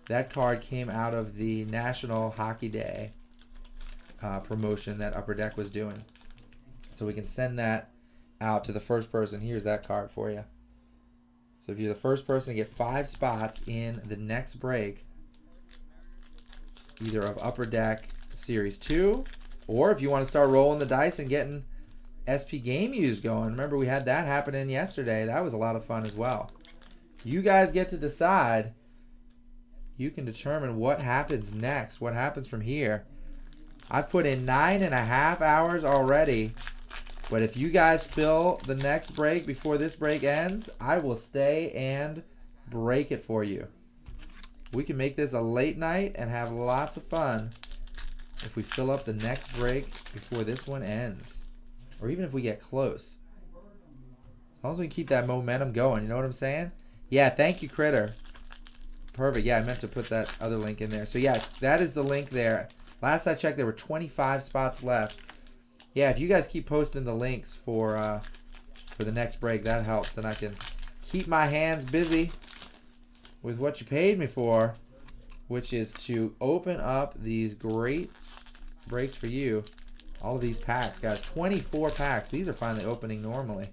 That card came out of the National Hockey Day promotion that Upper Deck was doing. So we can send that out to the first person. Here's that card for you. So if you're the first person to get 5 spots in the next break, either of Upper Deck Series 2, or if you want to start rolling the dice and getting SP Game Used going. Remember, we had that happening yesterday. That was a lot of fun as well. You guys get to decide. You can determine what happens next, what happens from here. I've put in 9.5 hours already. But if you guys fill the next break before this break ends, I will stay and break it for you. We can make this a late night and have lots of fun if we fill up the next break before this one ends. Or even if we get close. As long as we can keep that momentum going, you know what I'm saying? Yeah, thank you, Critter. Perfect. Yeah, I meant to put that other link in there. So yeah, that is the link there. Last I checked, there were 25 spots left. Yeah, if you guys keep posting the links for the next break, that helps. And I can keep my hands busy with what you paid me for, which is to open up these great breaks for you. All of these packs, guys. 24 packs. These are finally opening normally.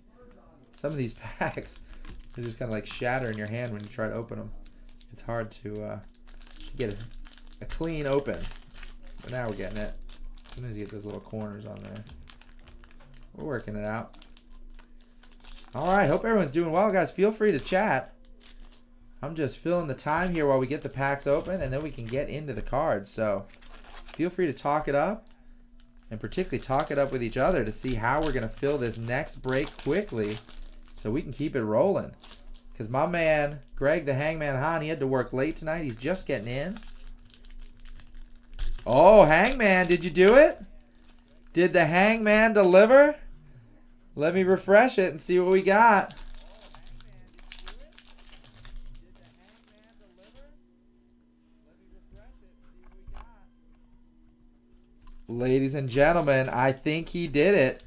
Some of these packs, they just kind of like shatter in your hand when you try to open them. It's hard to get a clean open. But now we're getting it. Sometimes you get those little corners on there. We're working it out. Alright, hope everyone's doing well, guys. Feel free to chat. I'm just filling the time here while we get the packs open, and then we can get into the cards. So feel free to talk it up, and particularly talk it up with each other to see how we're going to fill this next break quickly so we can keep it rolling. Because my man, Greg the Hangman Hahn, he had to work late tonight. He's just getting in. Oh, Hangman, did you do it? Did the Hangman deliver? Let me refresh it and see what we got. Ladies and gentlemen, I think he did it.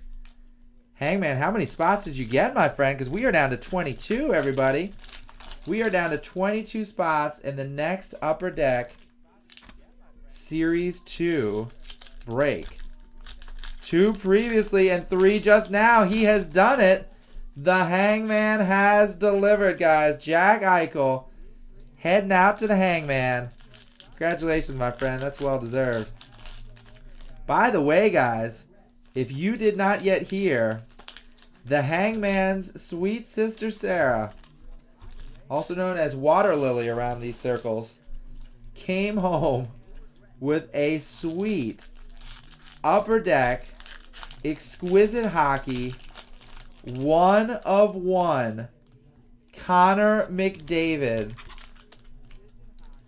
Hangman, how many spots did you get, my friend? Because we are down to 22, everybody. We are down to 22 spots in the next Upper Deck Series 2 break. 2 previously and 3 just now. He has done it. The Hangman has delivered, guys. Jack Eichel heading out to the Hangman. Congratulations, my friend. That's well deserved. By the way, guys, if you did not yet hear, the Hangman's sweet sister Sarah, also known as Water Lily around these circles, came home with a sweet Upper Deck exquisite hockey 1/1 Connor McDavid.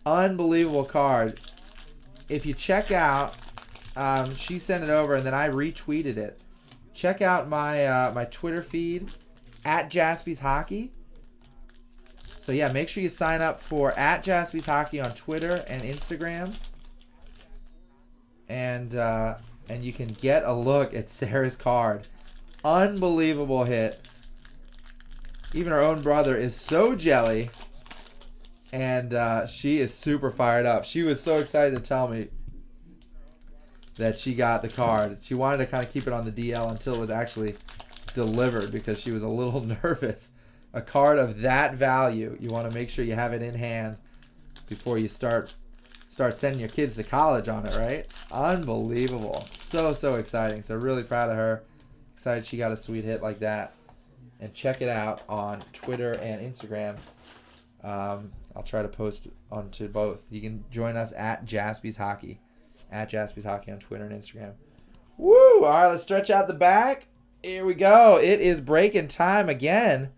Unbelievable card. If you check out, she sent it over and then I retweeted it. Check out my my Twitter feed at Jaspy's Hockey. So yeah, make sure you sign up for at Jaspy's Hockey on Twitter and Instagram, and you can get a look at Sarah's card. Unbelievable hit. Even her own brother is so jelly, and she is super fired up. She was so excited to tell me that she got the card. She wanted to kind of keep it on the DL until it was actually delivered because she was a little nervous. A card of that value, you want to make sure you have it in hand before you start sending your kids to college on it, right? Unbelievable. So exciting. So really proud of her. Excited she got a sweet hit like that. And check it out on Twitter and Instagram. I'll try to post onto both. You can join us at Jaspy's Hockey. At Jaspy's Hockey on Twitter and Instagram. Woo! All right, let's stretch out the back. Here we go. It is breaking time again.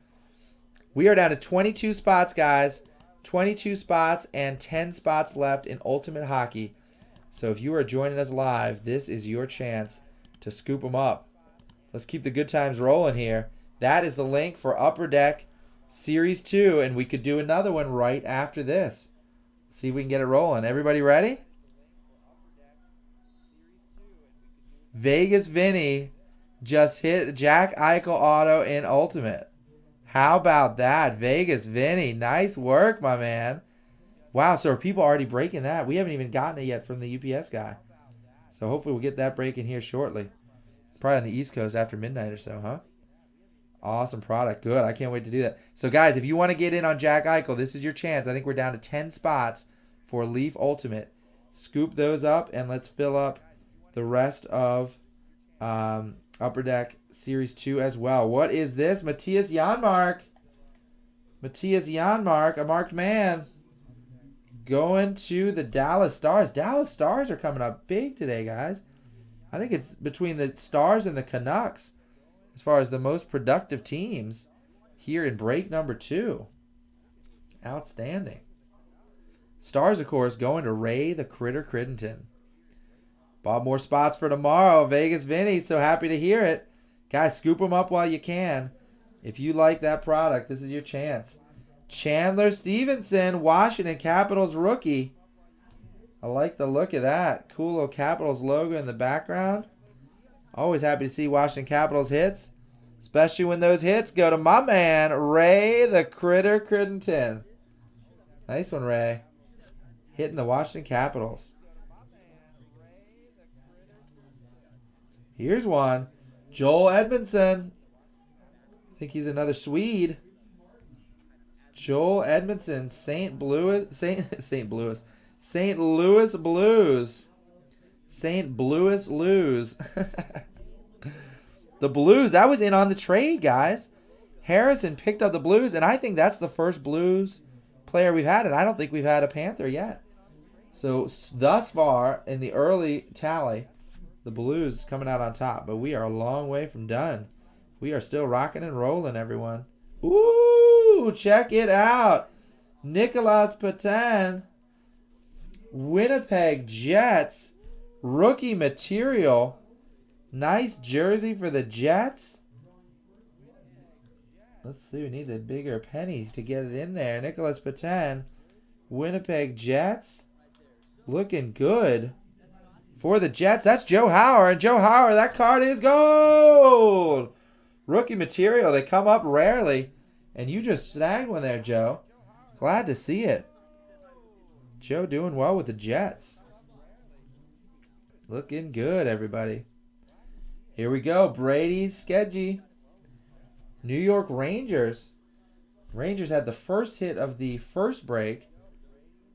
We are down to 22 spots, guys. 22 spots and 10 spots left in Ultimate Hockey. So if you are joining us live, this is your chance to scoop them up. Let's keep the good times rolling here. That is the link for Upper Deck Series 2, and we could do another one right after this. See if we can get it rolling. Everybody ready? Vegas Vinny just hit Jack Eichel auto in Ultimate. How about that? Vegas Vinny. Nice work, my man. Wow, so are people already breaking that? We haven't even gotten it yet from the UPS guy. So hopefully we'll get that breaking here shortly. Probably on the East Coast after midnight or so, huh? Awesome product. Good. I can't wait to do that. So, guys, if you want to get in on Jack Eichel, this is your chance. I think we're down to 10 spots for Leaf Ultimate. Scoop those up, and let's fill up the rest of Upper Deck Series 2 as well. What is this? Matthias Janmark. Matthias Janmark, a marked man. Going to the Dallas Stars. Dallas Stars are coming up big today, guys. I think it's between the Stars and the Canucks as far as the most productive teams here in break number 2. Outstanding. Stars, of course, going to Ray the Critter Crittenton. Bought more spots for tomorrow. Vegas Vinny, so happy to hear it. Guys, scoop them up while you can. If you like that product, this is your chance. Chandler Stevenson, Washington Capitals rookie. I like the look of that. Cool little Capitals logo in the background. Always happy to see Washington Capitals hits, especially when those hits go to my man, Ray the Critter Crittenton. Nice one, Ray. Hitting the Washington Capitals. Here's one. Joel Edmondson. I think he's another Swede. Joel Edmondson, St. Louis Blues. St. Louis lose. The Blues, that was in on the trade, guys. Harrison picked up the Blues, and I think that's the first Blues player we've had, and I don't think we've had a Panther yet. So, thus far, in the early tally, the Blues coming out on top, but we are a long way from done. We are still rocking and rolling, everyone. Ooh, check it out. Nicolas Patin, Winnipeg Jets, rookie material. Nice jersey for the Jets. Let's see, we need the bigger penny to get it in there. Nicolas Patin, Winnipeg Jets. Looking good for the Jets. That's Joe Hauer. And Joe Hauer, that card is gold. Rookie material. They come up rarely. And you just snagged one there, Joe. Glad to see it. Joe doing well with the Jets. Looking good, everybody. Here we go. Brady's Skeggy. New York Rangers. Rangers had the first hit of the first break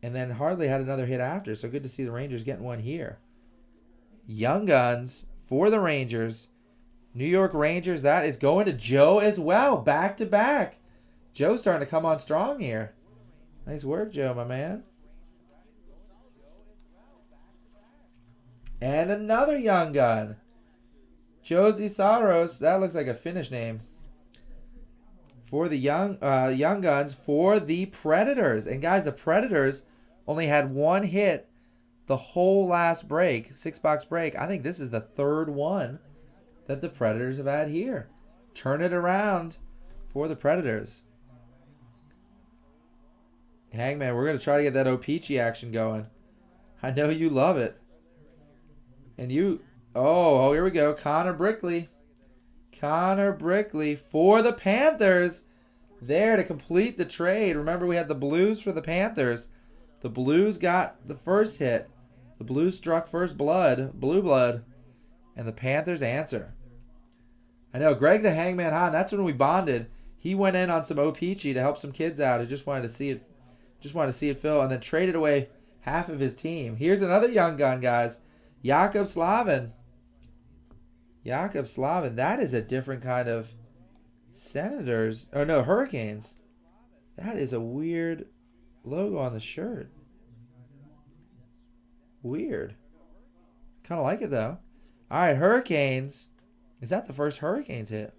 and then hardly had another hit after. So good to see the Rangers getting one here. Young Guns for the Rangers. New York Rangers. That is going to Joe as well. Back to back. Joe's starting to come on strong here. Nice work, Joe, my man. And another Young Gun. Josie Saros. That looks like a Finnish name. For the Young Guns for the Predators. And guys, the Predators only had one hit the whole last break, 6-box break. I think this is the third one that the Predators have had here. Turn it around for the Predators. Hangman, we're going to try to get that O-Pee-Chee action going. I know you love it. And you... Oh, here we go. Connor Brickley. Connor Brickley for the Panthers. There to complete the trade. Remember, we had the Blues for the Panthers. The Blues got the first hit. The Blues struck first blood, blue blood. And the Panthers answer. I know, Greg the Hangman Hahn, that's when we bonded. He went in on some O-Pee-Chee to help some kids out who just wanted to see it fill, and then traded away half of his team. Here's another Young Gun, guys. Jakob Slavin. Jakob Slavin. That is a different kind of Senators. Oh, no, Hurricanes. That is a weird logo on the shirt. Weird. Kind of like it, though. All right, Hurricanes. Is that the first Hurricanes hit?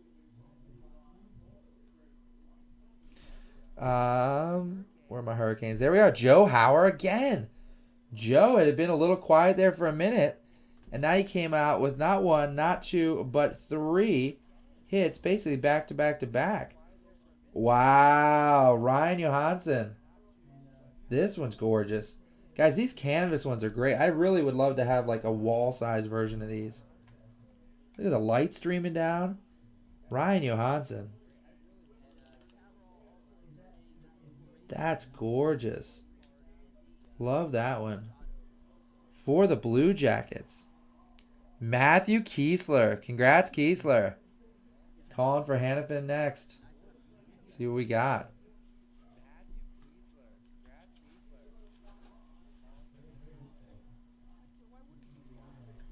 Where are my Hurricanes? There we are. Joe Hauer again. Joe, it had been a little quiet there for a minute, and now he came out with not one, not two, but 3 hits basically back to back to back. Wow, Ryan Johansson. This one's gorgeous. Guys, these canvas ones are great. I really would love to have like a wall size version of these. Look at the light streaming down. Ryan Johansson. That's gorgeous. Love that one. For the Blue Jackets. Matthew Kiesler. Congrats, Kiesler. Calling for Hannafin next. See what we got.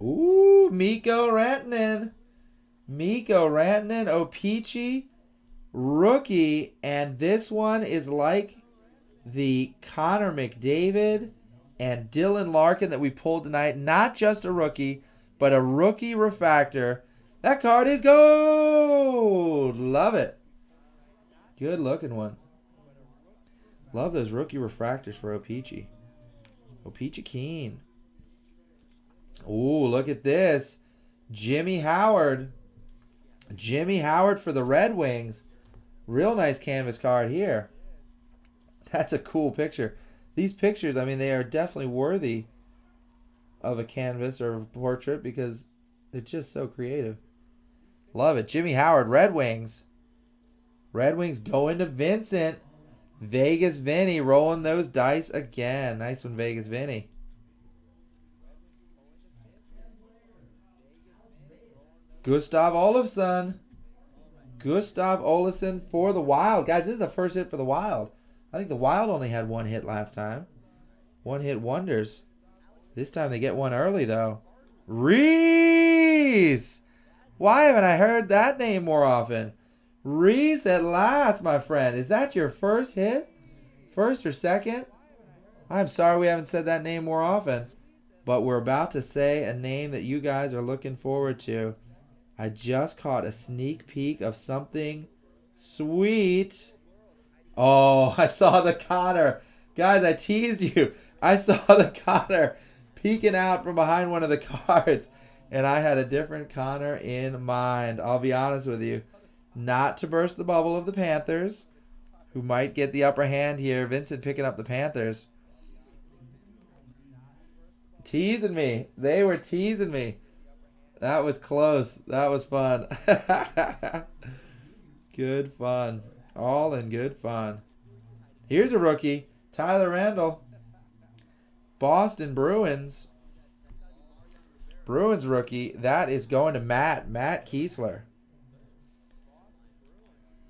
Ooh, Mikko Rantanen. Mikko Rantanen, O-Pee-Chee, rookie. And this one is like the Connor McDavid and Dylan Larkin that we pulled tonight. Not just a rookie, but a rookie refractor. That card is gold. Love it. Good looking one. Love those rookie refractors for O-Pee-Chee. O-Pee-Chee Keen. Ooh, look at this. Jimmy Howard. Jimmy Howard for the Red Wings. Real nice canvas card here. That's a cool picture. These pictures, I mean, they are definitely worthy of a canvas or a portrait because they're just so creative. Love it. Jimmy Howard, Red Wings. Red Wings going to Vincent. Vegas Vinny rolling those dice again. Nice one, Vegas Vinny. Gustav Olofsson. Gustav Olofsson for the Wild. Guys, this is the first hit for the Wild. I think the Wild only had one hit last time. One hit wonders. This time they get one early, though. Reese! Why haven't I heard that name more often? Reese at last, my friend. Is that your first hit? First or second? I'm sorry we haven't said that name more often. But we're about to say a name that you guys are looking forward to. I just caught a sneak peek of something sweet. Oh, I saw the Connor. Guys, I teased you. I saw the Connor peeking out from behind one of the cards. And I had a different Connor in mind. I'll be honest with you. Not to burst the bubble of the Panthers, who might get the upper hand here. Vincent picking up the Panthers. Teasing me. They were teasing me. That was close. That was fun. Good fun. All in good fun. Here's a rookie. Tyler Randall. Boston Bruins. Bruins rookie. That is going to Matt. Matt Kiesler.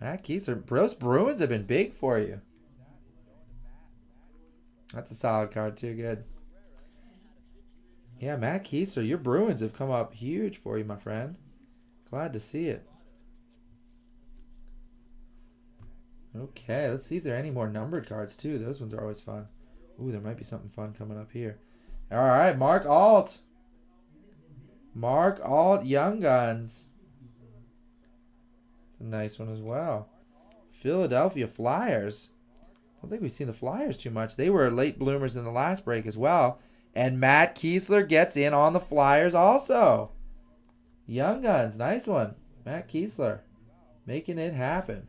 Matt Kiesler. Those Bruins have been big for you. That's a solid card too. Good. Yeah, Matt Kiesler, your Bruins have come up huge for you, my friend. Glad to see it. Okay, let's see if there are any more numbered cards, too. Those ones are always fun. Ooh, there might be something fun coming up here. All right, Mark Alt. Mark Alt, Young Guns. It's a nice one as well. Philadelphia Flyers. I don't think we've seen the Flyers too much. They were late bloomers in the last break as well. And Matt Kiesler gets in on the Flyers also. Young Guns, nice one. Matt Kiesler making it happen.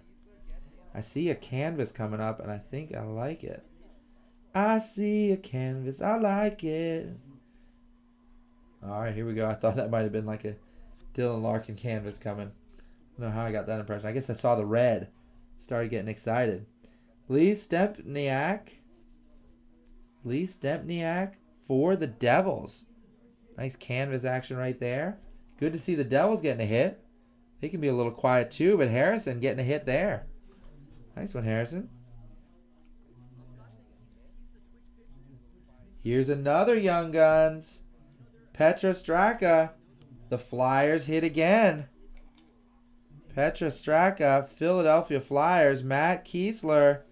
I see a canvas coming up, and I think I like it. I see a canvas, I like it. All right, here we go. I thought that might have been like a Dylan Larkin canvas coming. I don't know how I got that impression. I guess I saw the red. Started getting excited. Lee Stempniak. Lee Stempniak for the Devils. Nice canvas action right there. Good to see the Devils getting a hit. They can be a little quiet too, but Harrison getting a hit there. Nice one, Harrison. Here's another Young Guns. Petra Straka. The Flyers hit again. Petra Straka, Philadelphia Flyers. Matt Kiesler.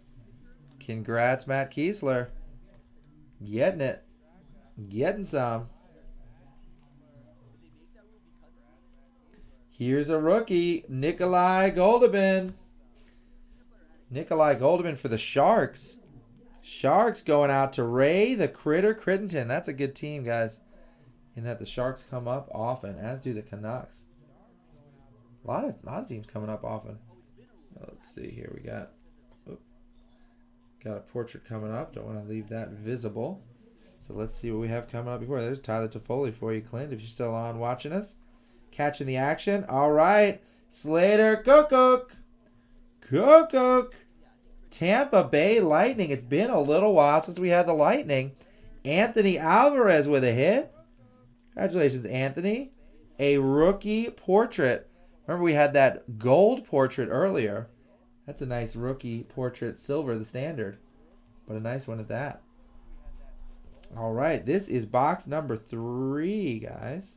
Congrats, Matt Kiesler. Getting it. Getting some. Here's a rookie, Nikolai Goldobin. Nikolai Goldobin for the Sharks. Sharks going out to Ray the Critter Crittenton. That's a good team, guys. In that the Sharks come up often, as do the Canucks. A lot of teams coming up often. Let's see here. We got a portrait coming up. Don't want to leave that visible. So let's see what we have coming up before. There's Tyler Toffoli for you, Clint, if you're still on watching us. Catching the action. All right. Slater Cook. Tampa Bay Lightning. It's been a little while since we had the Lightning. Anthony Alvarez with a hit. Congratulations, Anthony. A rookie portrait. Remember we had that gold portrait earlier. That's a nice rookie portrait, silver, the standard. But a nice one at that. All right, this is box number 3, guys.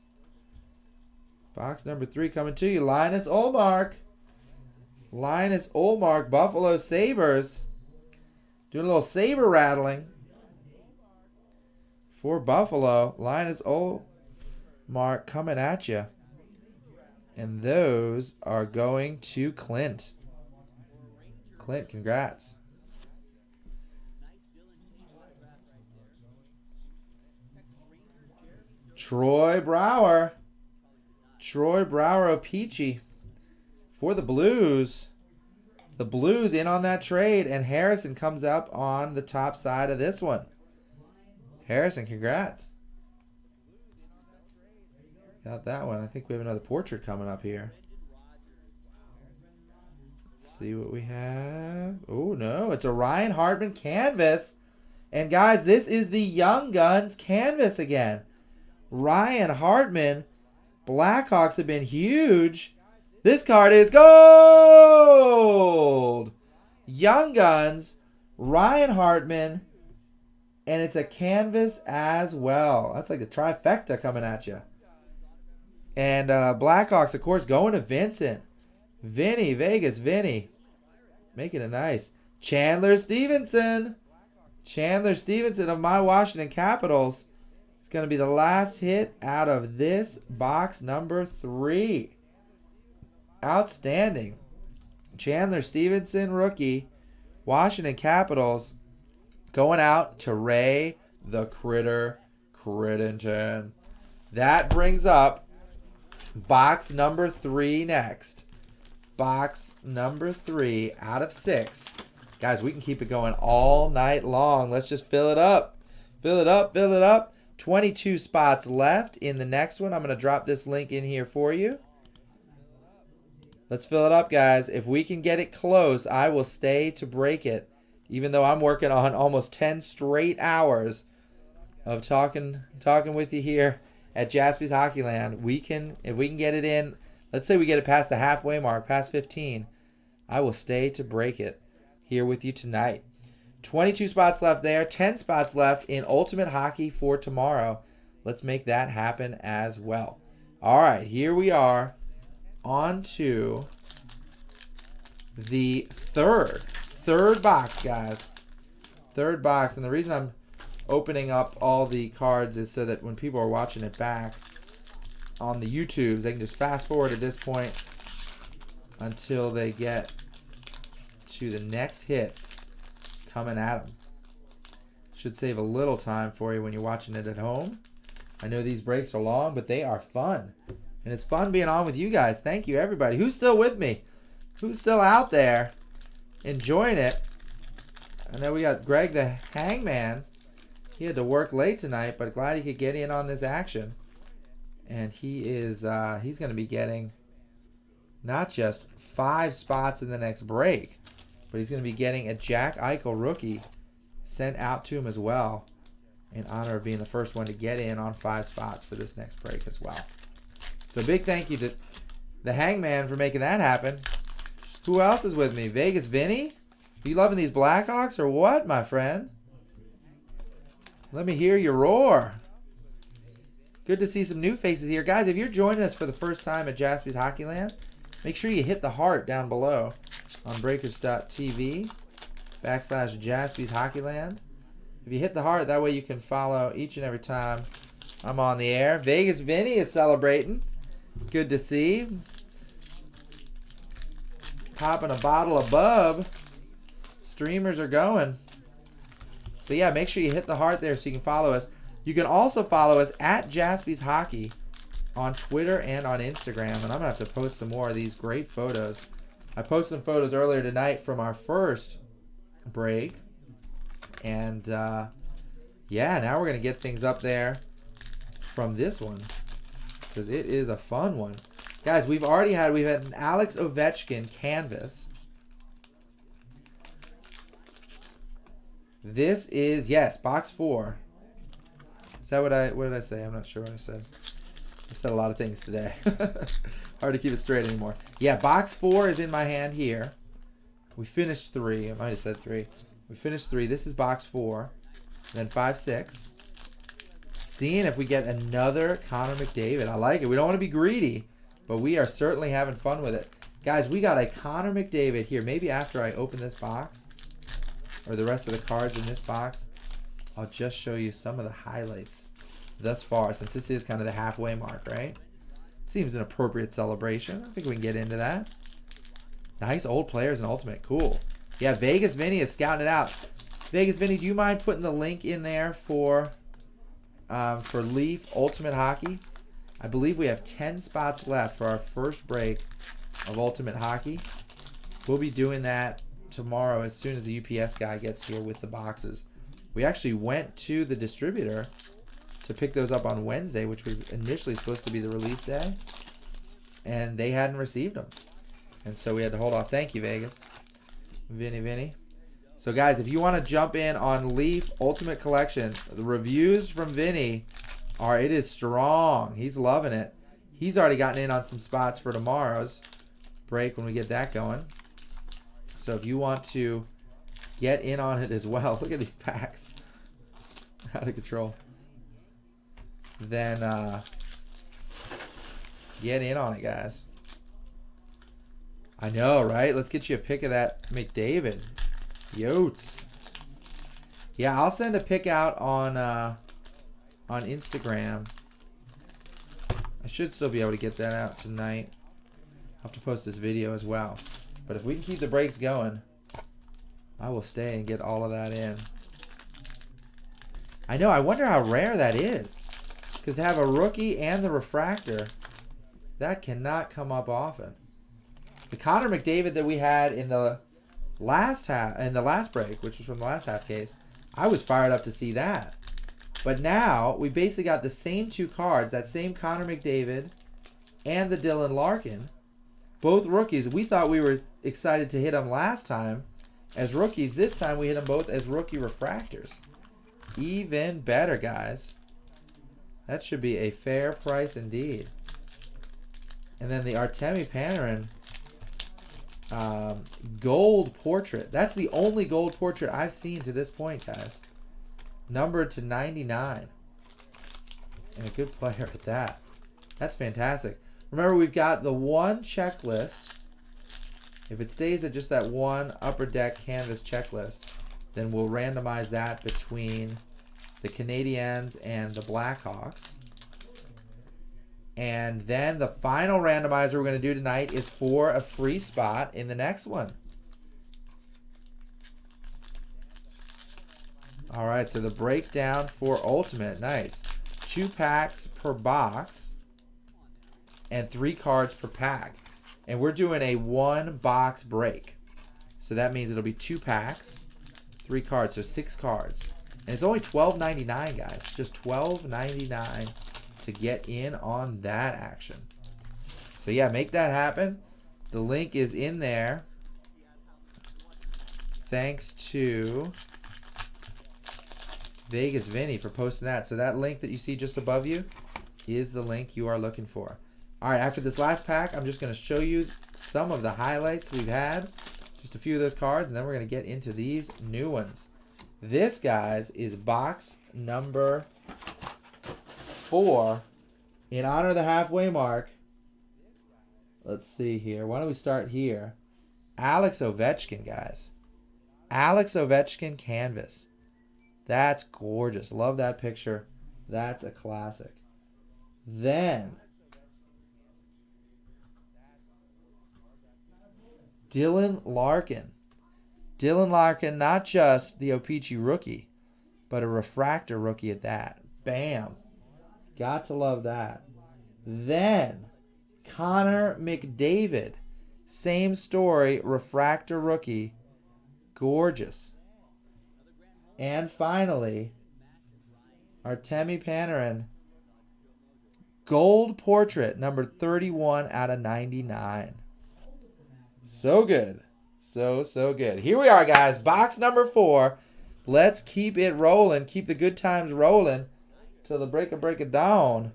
Box number 3 coming to you. Linus Ullmark. Buffalo Sabres. Doing a little saber rattling for Buffalo. Linus Ullmark coming at you. And those are going to Clint. Clint, congrats. Troy Brouwer of Peachy for the Blues. The Blues in on that trade, and Harrison comes up on the top side of this one. Harrison, congrats. Got that one. I think we have another portrait coming up here. Let's see what we have. Oh, no. It's a Ryan Hartman canvas. And, guys, this is the Young Guns canvas again. Ryan Hartman. Blackhawks have been huge. This card is gold. Young Guns. Ryan Hartman. And it's a canvas as well. That's like a trifecta coming at you. And Blackhawks, of course, going to Vincent. Vegas Vinny. Making it nice. Chandler Stevenson of my Washington Capitals. It's going to be the last hit out of this box number 3. Outstanding. Chandler Stevenson, rookie. Washington Capitals. Going out to Ray the Critter Crittington. That brings up box number 3 next. Box number 3 out of 6. Guys, we can keep it going all night long. Let's just fill it up. Fill it up. 22 spots left in the next one. I'm going to drop this link in here for you. Let's fill it up, guys. If we can get it close, I will stay to break it. Even though I'm working on almost 10 straight hours of talking with you here at Jaspy's Hockeyland, if we can get it in, let's say we get it past the halfway mark, past 15, I will stay to break it here with you tonight. 22 spots left there, 10 spots left in Ultimate Hockey for tomorrow. Let's make that happen as well. All right, here we are on to the third box, guys. Third box, and the reason I'm opening up all the cards is so that when people are watching it back on the YouTubes, they can just fast forward at this point until they get to the next hits coming at them. Should save a little time for you when you're watching it at home. I know these breaks are long, but they are fun. And it's fun being on with you guys. Thank you, everybody. Who's still with me? Who's still out there enjoying it? I know we got Greg the Hangman. He had to work late tonight, but glad he could get in on this action. And he's going to be getting not just 5 spots in the next break, but he's going to be getting a Jack Eichel rookie sent out to him as well in honor of being the first one to get in on 5 spots for this next break as well. So big thank you to the Hangman for making that happen. Who else is with me? Vegas Vinny? Are you loving these Blackhawks or what, my friend? Let me hear you roar. Good to see some new faces here. Guys, if you're joining us for the first time at Jaspy's Hockeyland, make sure you hit the heart down below on breakers.tv/Jaspy's Hockeyland. If you hit the heart, that way you can follow each and every time I'm on the air. Vegas Vinny is celebrating. Good to see. Popping a bottle of Bub. Streamers are going. So yeah, make sure you hit the heart there so you can follow us. You can also follow us at Jaspy's Hockey on Twitter and on Instagram, and I'm going to have to post some more of these great photos. I posted some photos earlier tonight from our first break. And, yeah, now we're going to get things up there from this one because it is a fun one. Guys, we've had an Alex Ovechkin canvas. This is, yes, box 4. Is that what did I say? I'm not sure what I said. I said a lot of things today. Hard to keep it straight anymore. Yeah, box 4 is in my hand here. We finished 3. I might have said 3. We finished 3. This is box 4. Then 5, 6. Seeing if we get another Connor McDavid. I like it. We don't want to be greedy, but we are certainly having fun with it. Guys, we got a Connor McDavid here. Maybe after I open this box, or the rest of the cards in this box, I'll just show you some of the highlights thus far, since this is kind of the halfway mark, right? Seems an appropriate celebration. I think we can get into that. Nice old players and Ultimate. Cool. Yeah, Vegas Vinny is scouting it out. Vegas Vinny, do you mind putting the link in there for Leaf Ultimate Hockey? I believe we have 10 spots left for our first break of Ultimate Hockey. We'll be doing that tomorrow as soon as the UPS guy gets here with the boxes. We actually went to the distributor to pick those up on Wednesday, which was initially supposed to be the release day, and they hadn't received them, and so we had to hold off. Thank you, Vegas. Vinny. So guys, if you want to jump in on Leaf Ultimate Collection, the reviews from Vinny are, it is strong. He's loving it. He's already gotten in on some spots for tomorrow's break when we get that going. So if you want to get in on it as well, look at these packs. Out of control. Then get in on it, guys. I know, right? Let's get you a pic of that McDavid. Yotes. Yeah, I'll send a pic out on Instagram. I should still be able to get that out tonight. I'll have to post this video as well. But if we can keep the breaks going, I will stay and get all of that in. I know, I wonder how rare that is. Because to have a rookie and the refractor, that cannot come up often. The Connor McDavid that we had in the last break, which was from the last half case, I was fired up to see that. But now we basically got the same 2 cards, that same Connor McDavid and the Dylan Larkin, both rookies. We thought we were excited to hit them last time as rookies. This time we hit them both as rookie refractors. Even better, guys. That should be a fair price indeed. And then the Artemi Panarin gold portrait. That's the only gold portrait I've seen to this point, guys. Numbered to 99. And a good player at that. That's fantastic. Remember, we've got the one checklist. If it stays at just that one upper deck canvas checklist, then we'll randomize that between the Canadiens and the Blackhawks. And then the final randomizer we're going to do tonight is for a free spot in the next one. All right, so the breakdown for Ultimate, nice. 2 packs per box and 3 cards per pack. And we're doing a 1-box break. So that means it'll be 2 packs, 3 cards, so 6 cards. And it's only $12.99, guys. Just $12.99 to get in on that action. So yeah, make that happen. The link is in there. Thanks to Vegas Vinny for posting that. So that link that you see just above you is the link you are looking for. All right, after this last pack, I'm just going to show you some of the highlights we've had. Just a few of those cards, and then we're going to get into these new ones. This, guys, is box number 4 in honor of the halfway mark. Let's see here. Why don't we start here? Alex Ovechkin, guys. Alex Ovechkin canvas. That's gorgeous. Love that picture. That's a classic. Then Dylan Larkin. Dylan Larkin, not just the O-Pee-Chee rookie, but a refractor rookie at that. Bam. Got to love that. Then, Connor McDavid. Same story, refractor rookie. Gorgeous. And finally, Artemi Panarin. Gold portrait, number 31 out of 99. So good. So good. Here we are, guys. Box number 4. Let's keep it rolling. Keep the good times rolling till the break of dawn.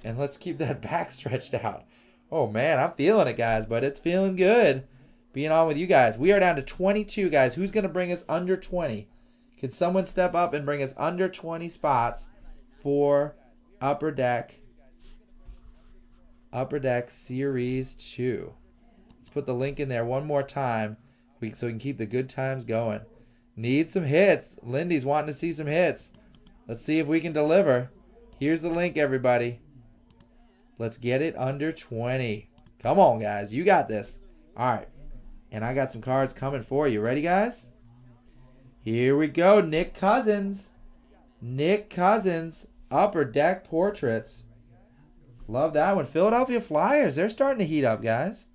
And let's keep that back stretched out. Oh, man, I'm feeling it, guys, but it's feeling good being on with you guys. We are down to 22, guys. Who's going to bring us under 20? Can someone step up and bring us under 20 spots for Upper Deck Series 2? Let's put the link in there one more time so we can keep the good times going. Need some hits. Lindy's wanting to see some hits. Let's see if we can deliver. Here's the link, everybody. Let's get it under 20. Come on, guys. You got this. All right. And I got some cards coming for you. Ready, guys? Here we go. Nick Cousins. Nick Cousins. Upper Deck Portraits. Love that one. Philadelphia Flyers. They're starting to heat up, guys.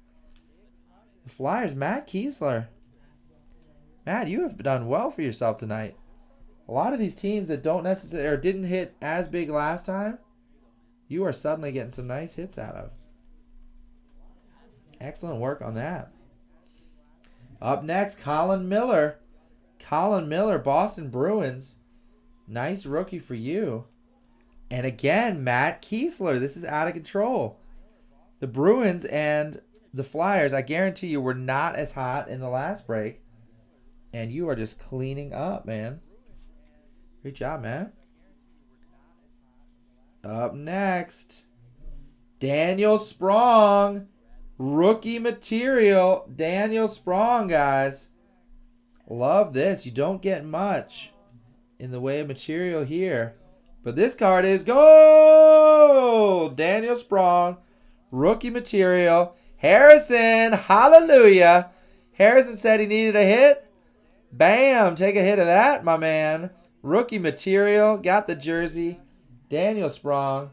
The Flyers. Matt Kiesler. Matt, you have done well for yourself tonight. A lot of these teams that don't necessarily or didn't hit as big last time, you are suddenly getting some nice hits out of. Excellent work on that. Up next, Colin Miller. Colin Miller, Boston Bruins. Nice rookie for you. And again, Matt Kiesler. This is out of control. The Bruins and the Flyers, I guarantee you, were not as hot in the last break. And you are just cleaning up, man. Great job, man. Up next, Daniel Sprong. Rookie material. Daniel Sprong, guys. Love this. You don't get much in the way of material here. But this card is gold. Daniel Sprong. Rookie material. Harrison. Hallelujah. Harrison said he needed a hit. Bam. Take a hit of that, my man. Rookie material. Got the jersey. Daniel Sprong.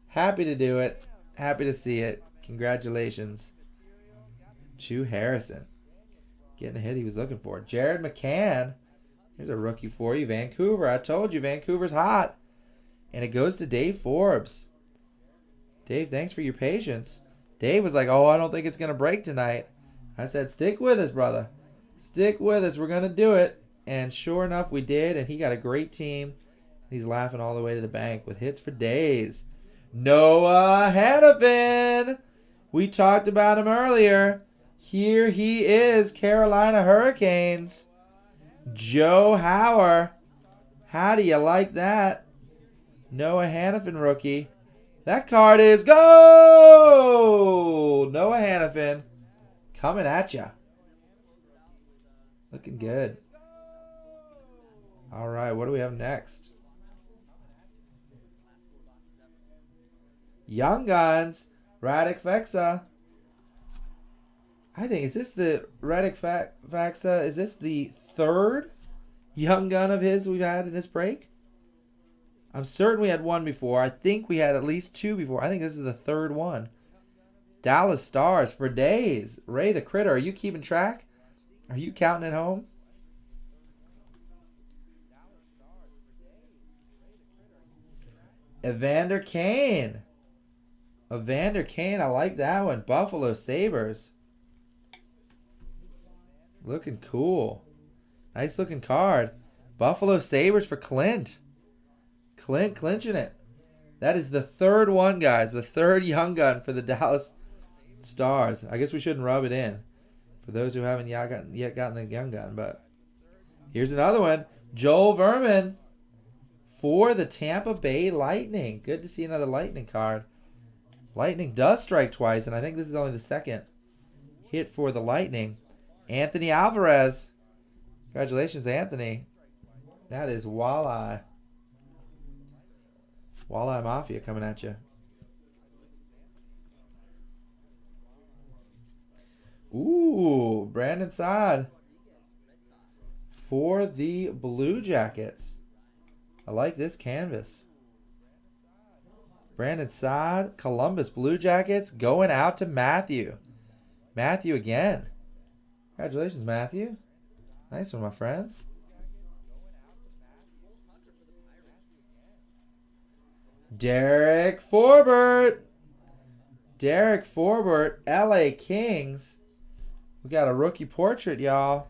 Happy to do it. Happy to see it. Congratulations to Harrison. Getting a hit he was looking for. Jared McCann. Here's a rookie for you. Vancouver. I told you Vancouver's hot. And it goes to Dave Forbes. Dave, thanks for your patience. Dave was like, oh, I don't think it's going to break tonight. I said, stick with us, brother. Stick with us. We're going to do it. And sure enough, we did. And he got a great team. He's laughing all the way to the bank with hits for days. Noah Hannafin. We talked about him earlier. Here he is, Carolina Hurricanes. Joe Hauer. How do you like that? Noah Hannafin rookie. That card is gold. Noah Hannafin coming at ya. Looking good. All right, what do we have next? Young Guns, Radek Feksa. I think, is this the Radek Feksa? Is this the third Young Gun of his we've had in this break? I'm certain we had one before. I think we had at least two before. I think this is the third one. Dallas Stars for days. Ray the Critter, are you keeping track? Are you counting at home? Evander Kane. Evander Kane, I like that one. Buffalo Sabres. Looking cool. Nice looking card. Buffalo Sabres for Clint. Clint clinching it. That is the third one, guys. The third Young Gun for the Dallas Stars. I guess we shouldn't rub it in for those who haven't yet gotten the Young Gun. But here's another one. Joel Vermin for the Tampa Bay Lightning. Good to see another Lightning card. Lightning does strike twice, and I think this is only the second hit for the Lightning. Anthony Alvarez. Congratulations, Anthony. That is Walleye. Walleye Mafia coming at you. Ooh, Brandon Saad for the Blue Jackets. I like this canvas. Brandon Saad, Columbus Blue Jackets, going out to Matthew. Matthew again. Congratulations, Matthew. Nice one, my friend. Derek Forbert. Derek Forbert, LA Kings. We got a rookie portrait, y'all.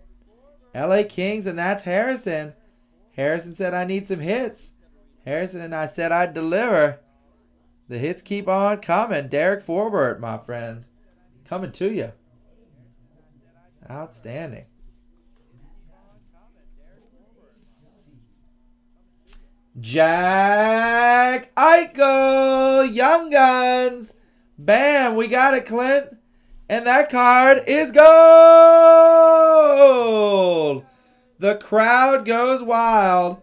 LA Kings, and that's Harrison. Harrison said, I need some hits. Harrison and I said I'd deliver. The hits keep on coming. Derek Forbert, my friend. Coming to you. Outstanding. Jack Eichel, Young Guns. Bam, we got it, Clint. And that card is gold. The crowd goes wild.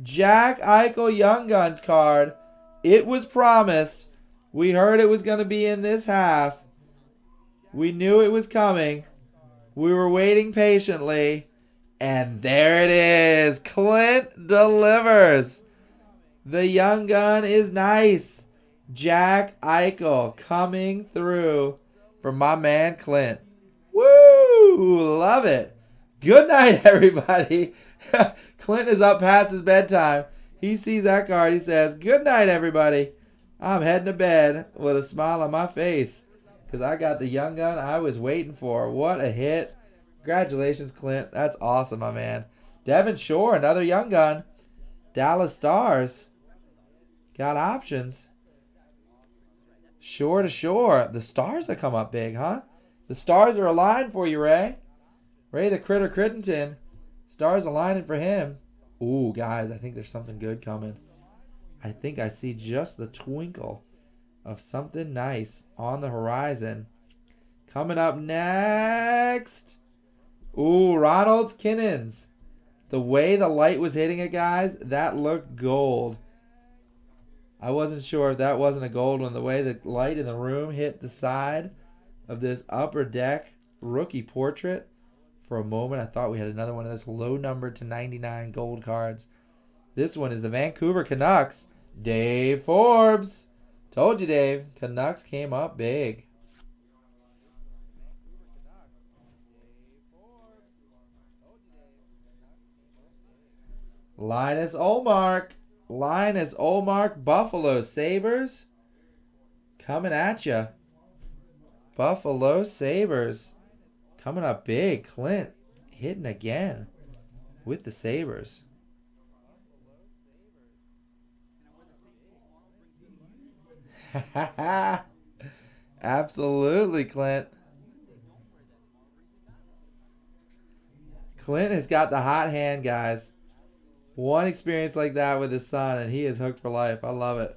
Jack Eichel, Young Guns card. It was promised. We heard it was going to be in this half. We knew it was coming. We were waiting patiently. And there it is. Clint delivers. The Young Gun is nice. Jack Eichel coming through for my man Clint. Woo! Love it. Good night, everybody. Clint is up past his bedtime. He sees that card. He says, good night, everybody. I'm heading to bed with a smile on my face because I got the Young Gun I was waiting for. What a hit. Congratulations, Clint. That's awesome, my man. Devin Shore, another Young Gun. Dallas Stars. Got options. Shore to shore. The Stars have come up big, huh? The Stars are aligned for you, Ray. Ray the Critter Crittenton. Stars aligning for him. Ooh, guys, I think there's something good coming. I think I see just the twinkle of something nice on the horizon. Coming up next. Ooh, Ronald's Kinnons. The way the light was hitting it, guys, that looked gold. I wasn't sure if that wasn't a gold one. The way the light in the room hit the side of this upper deck rookie portrait. For a moment, I thought we had another one of those low numbered to 99 gold cards. This one is the Vancouver Canucks. Dave Forbes. Told you, Dave. Canucks came up big. Linus Olmark. Linus Olmark. Buffalo Sabres. Coming at ya. Buffalo Sabres. Coming up big. Clint hitting again with the Sabres. Absolutely, Clint. Clint has got the hot hand, guys. One experience like that with his son, and he is hooked for life. I love it.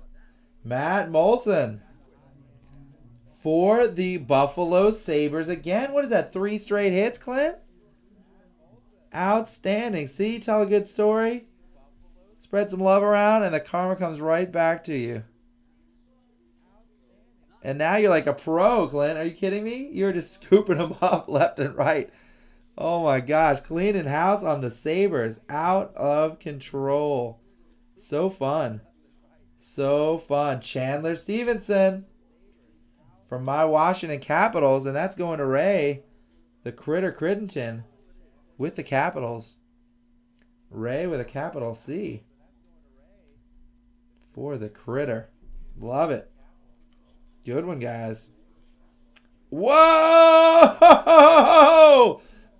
Matt Molson. For the Buffalo Sabres again. What is that? 3 straight hits, Clint? Outstanding. See, tell a good story. Spread some love around, and the karma comes right back to you. And now you're like a pro, Clint. Are you kidding me? You're just scooping them up left and right. Oh my gosh. Cleaning house on the Sabres. Out of control. So fun. So fun. Chandler Stevenson. From my Washington Capitals, and that's going to Ray, the Critter Crittenton, with the Capitals. Ray with a capital C. For the Critter. Love it. Good one, guys. Whoa!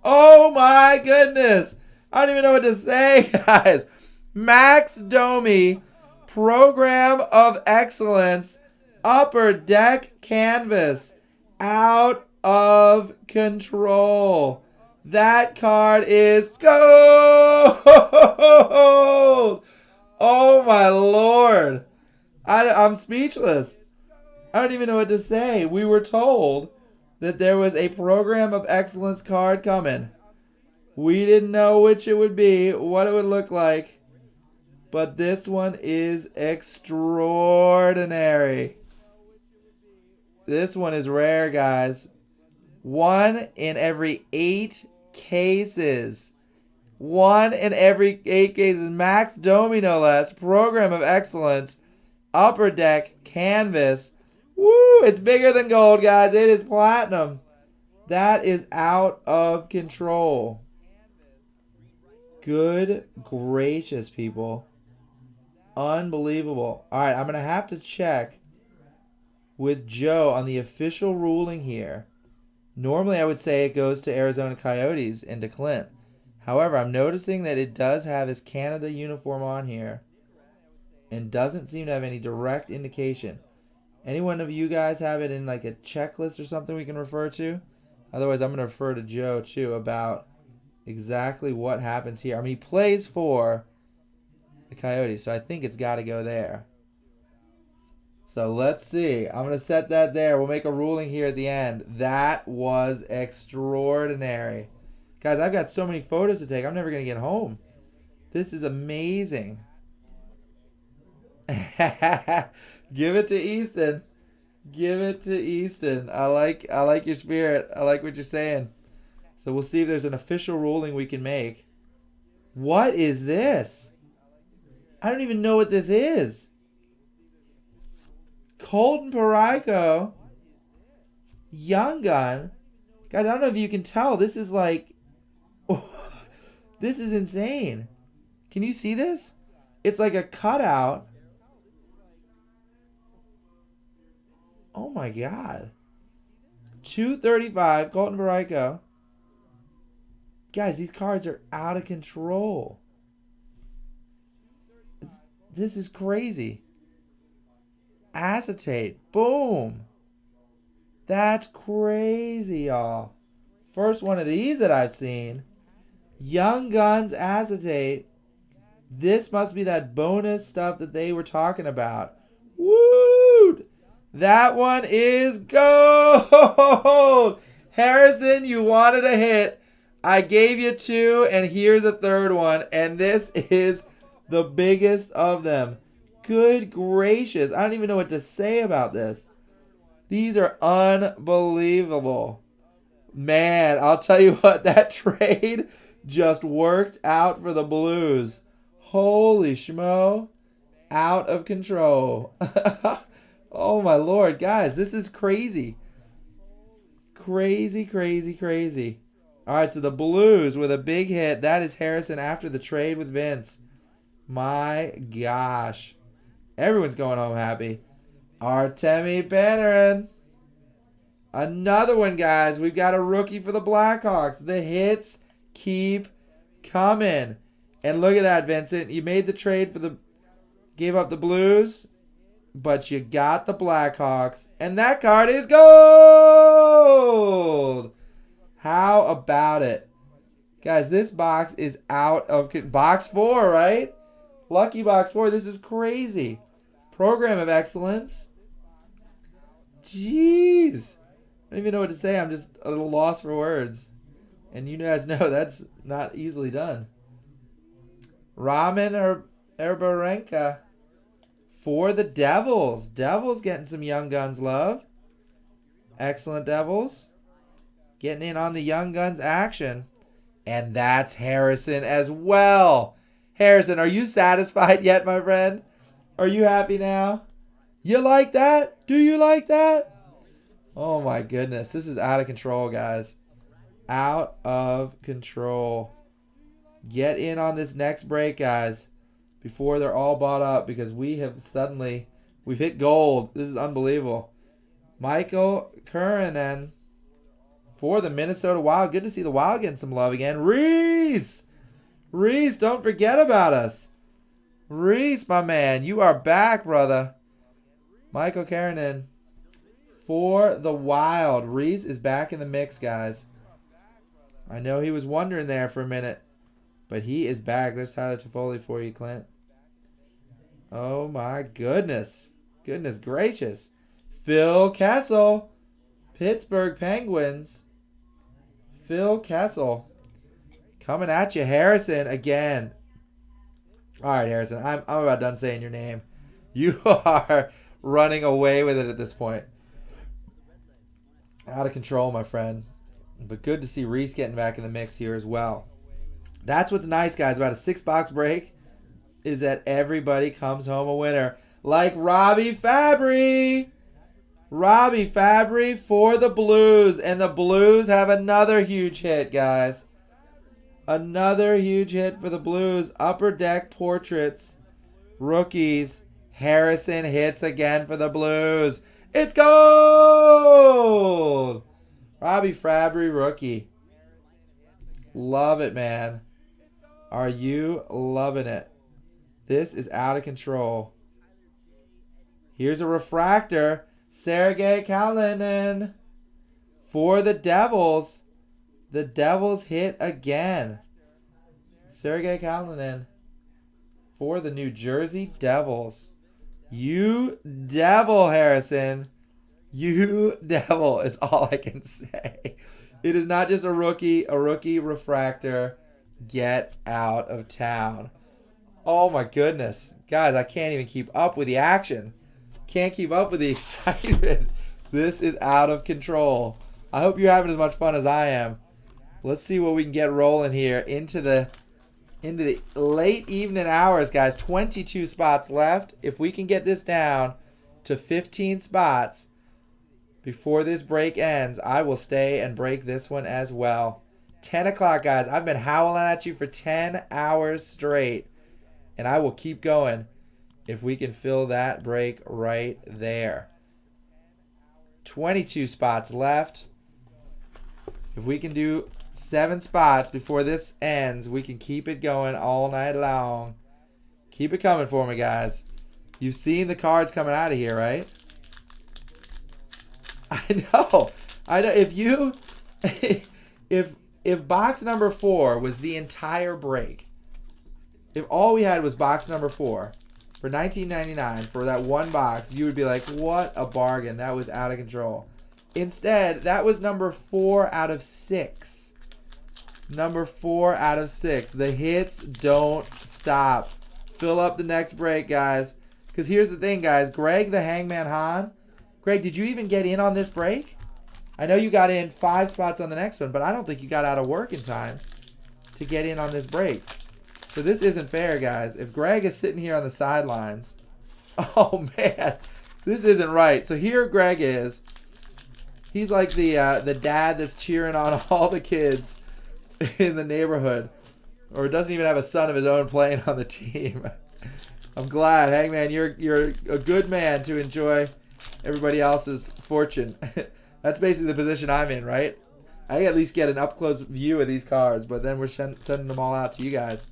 Oh my goodness. I don't even know what to say, guys. Max Domi, Program of Excellence, Upper Deck Canvas. Out of control. That card is gold. Oh my Lord. I'm speechless. I don't even know what to say. We were told that there was a Program of Excellence card coming. We didn't know which it would be, what it would look like. But this one is extraordinary. This one is rare, guys. 1 in every 8 cases. 1 in every 8 cases. Max Domi, no less. Program of Excellence. Upper Deck canvas. Woo! It's bigger than gold, guys. It is platinum. That is out of control. Good gracious, people. Unbelievable. All right, I'm going to have to check with Joe on the official ruling here. Normally, I would say it goes to Arizona Coyotes and to Clint. However, I'm noticing that it does have his Canada uniform on here and doesn't seem to have any direct indication. Any one of you guys have it in like a checklist or something we can refer to? Otherwise, I'm going to refer to Joe, too, about exactly what happens here. I mean, he plays for the Coyotes, so I think it's got to go there. So let's see. I'm going to set that there. We'll make a ruling here at the end. That was extraordinary. Guys, I've got so many photos to take. I'm never going to get home. This is amazing. Give it to Easton. Give it to Easton. I like your spirit. I like what you're saying. So we'll see if there's an official ruling we can make. What is this? I don't even know what this is. Colton Parayko. Young Gun. Guys, I don't know if you can tell. This is like... this is insane. Can you see this? It's like a cutout. Oh my God. 235, Colton Parayko. Guys, these cards are out of control. This is crazy. Acetate. Boom. That's crazy, y'all. First one of these that I've seen. Young Guns Acetate. This must be that bonus stuff that they were talking about. Woo! That one is gold. Harrison, you wanted a hit. I gave you two, and here's a third one. And this is the biggest of them. Good gracious. I don't even know what to say about this. These are unbelievable. Man, I'll tell you what, that trade just worked out for the Blues. Holy schmo. Out of control. Oh my Lord, guys, this is crazy. Crazy, crazy, crazy. All right, so the Blues with a big hit. That is Harrison after the trade with Vince. My gosh. Everyone's going home happy. Artemi Panarin. Another one, guys. We've got a rookie for the Blackhawks. The hits keep coming. And look at that, Vincent. You made the trade for the... Gave up the Blues. But you got the Blackhawks. And that card is gold! How about it? Guys, this box is out of... Box 4, right? Lucky box 4. This is crazy. Program of excellence. Jeez. I don't even know what to say. I'm just a little lost for words. And you guys know that's not easily done. Ramen Erbarenka for the Devils. Devils getting some Young Guns love. Excellent, Devils. Getting in on the Young Guns action. And that's Harrison as well. Harrison, are you satisfied yet, my friend? Are you happy now? You like that? Do you like that? Oh my goodness. This is out of control, guys. Out of control. Get in on this next break, guys, before they're all bought up, because we've hit gold. This is unbelievable. Michael Curran for the Minnesota Wild. Good to see the Wild getting some love again. Reese, don't forget about us. Reese, my man, you are back, brother. Michael Curran for the Wild. Reese is back in the mix, guys. I know he was wondering there for a minute, but he is back. There's Tyler Toffoli for you, Clint. Oh, my goodness. Goodness gracious. Phil Kessel. Pittsburgh Penguins. Phil Kessel. Coming at you, Harrison, again. All right, Harrison, I'm about done saying your name. You are running away with it at this point. Out of control, my friend. But good to see Reese getting back in the mix here as well. That's what's nice, guys, about a 6-box break, is that everybody comes home a winner. like Robbie Fabry. Robbie Fabry for the Blues. And the Blues have another huge hit, guys. Another huge hit for the Blues. Upper Deck Portraits. Rookies. Harrison hits again for the Blues. It's gold! Robbie Fabry, rookie. Love it, man. Are you loving it? This is out of control. Here's a refractor. Sergei Kalinin for the Devils. The Devils hit again. Sergei Kalinin for the New Jersey Devils. You devil, Harrison. You devil is all I can say. It is not just a rookie refractor. Get out of town. Oh my goodness. Guys, I can't even keep up with the action. Can't keep up with the excitement. This is out of control. I hope you're having as much fun as I am. Let's see what we can get rolling here into the late evening hours, guys. 22 spots left. If we can get this down to 15 spots before this break ends, I will stay and break this one as well. 10 o'clock, guys. I've been howling at you for 10 hours straight, and I will keep going if we can fill that break right there. 22 spots left. If we can do 7 spots before this ends, we can keep it going all night long. Keep it coming for me, guys. You've seen the cards coming out of here, right? I know. If you, if box number 4 was the entire break, if all we had was box number 4 for $19.99 for that one box, you would be like, what a bargain. That was out of control. Instead, that was number 4 out of 6. Number 4 out of 6. The hits don't stop. Fill up the next break, guys. Because here's the thing, guys. Greg the Hangman Hahn. Greg, did you even get in on this break? I know you got in 5 spots on the next one, but I don't think you got out of work in time to get in on this break. So this isn't fair, guys. If Greg is sitting here on the sidelines, oh man, this isn't right. So here Greg is. He's like the dad that's cheering on all the kids in the neighborhood, or doesn't even have a son of his own playing on the team. I'm glad, Hangman, you're a good man to enjoy everybody else's fortune. That's basically the position I'm in, right? I at least get an up-close view of these cards, but then we're sending them all out to you guys.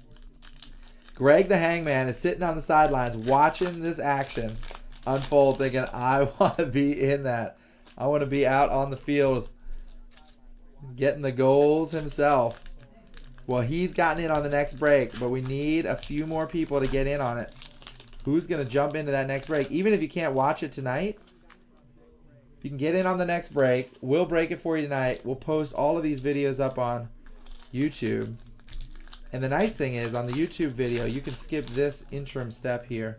Greg the Hangman is sitting on the sidelines watching this action unfold, thinking, I want to be in that. I want to be out on the field getting the goals himself. Well, he's gotten in on the next break, but we need a few more people to get in on it. Who's going to jump into that next break? Even if you can't watch it tonight, you can get in on the next break. We'll break it for you tonight. We'll post all of these videos up on YouTube. And the nice thing is, on the YouTube video, you can skip this interim step here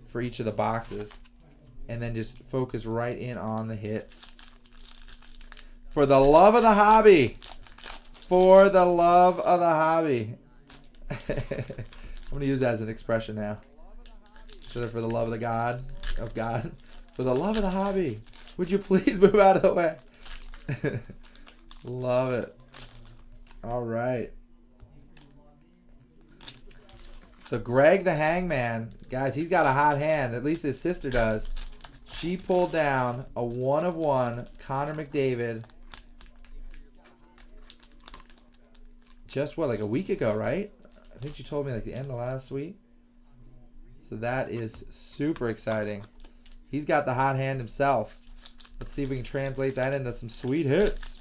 for each of the boxes and then just focus right in on the hits. For the love of the hobby. For the love of the hobby. I'm going to use that as an expression now. Instead of for the love of the God. Of God. For the love of the hobby. Would you please move out of the way? Love it. All right. So Greg the Hangman, guys, he's got a hot hand. At least his sister does. She pulled down a 1/1 Connor McDavid. Just what, like a week ago, right? I think she told me like the end of last week. So that is super exciting. He's got the hot hand himself. Let's see if we can translate that into some sweet hits.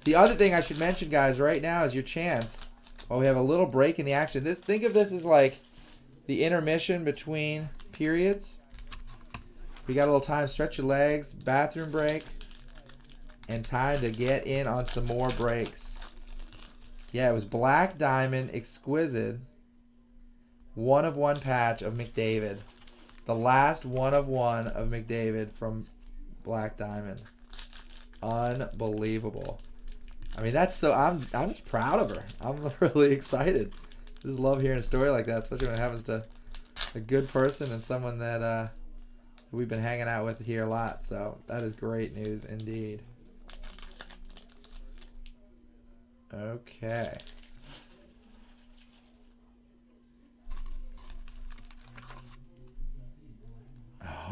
The other thing I should mention, guys, right now is your chance. While we have a little break in the action. Think of this as like the intermission between periods. We got a little time, stretch your legs, bathroom break, and time to get in on some more breaks. Yeah, it was Black Diamond Exquisite 1/1 patch of McDavid. The last 1/1 of McDavid from Black Diamond. Unbelievable. I mean, that's so. I'm just proud of her. I'm really excited. Just love hearing a story like that, especially when it happens to a good person and someone that we've been hanging out with here a lot. So that is great news indeed. Okay.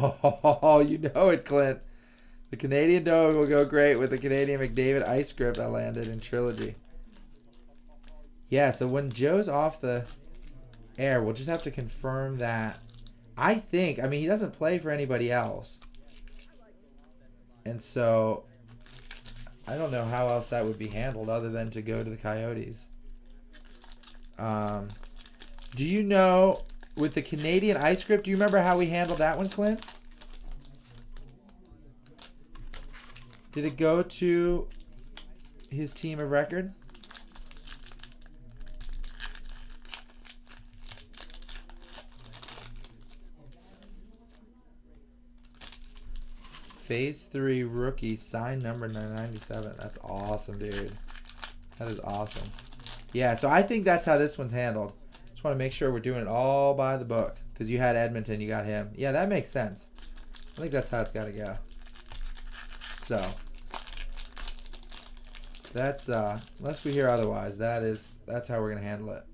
Oh, you know it, Clint. The Canadian DOMI will go great with the Canadian McDavid ice script I landed in Trilogy. Yeah, so when Joe's off the air, we'll just have to confirm that. I mean, he doesn't play for anybody else. And so, I don't know how else that would be handled other than to go to the Coyotes. Do you know, with the Canadian ice script, do you remember how we handled that one, Clint? Did it go to his team of record? Phase 3 rookie, sign number 997. That's awesome, dude. That is awesome. Yeah, so I think that's how this one's handled. Just want to make sure we're doing it all by the book. Because you had Edmonton, you got him. Yeah, that makes sense. I think that's how it's got to go. So, that's, unless we hear otherwise, that's how we're going to handle it.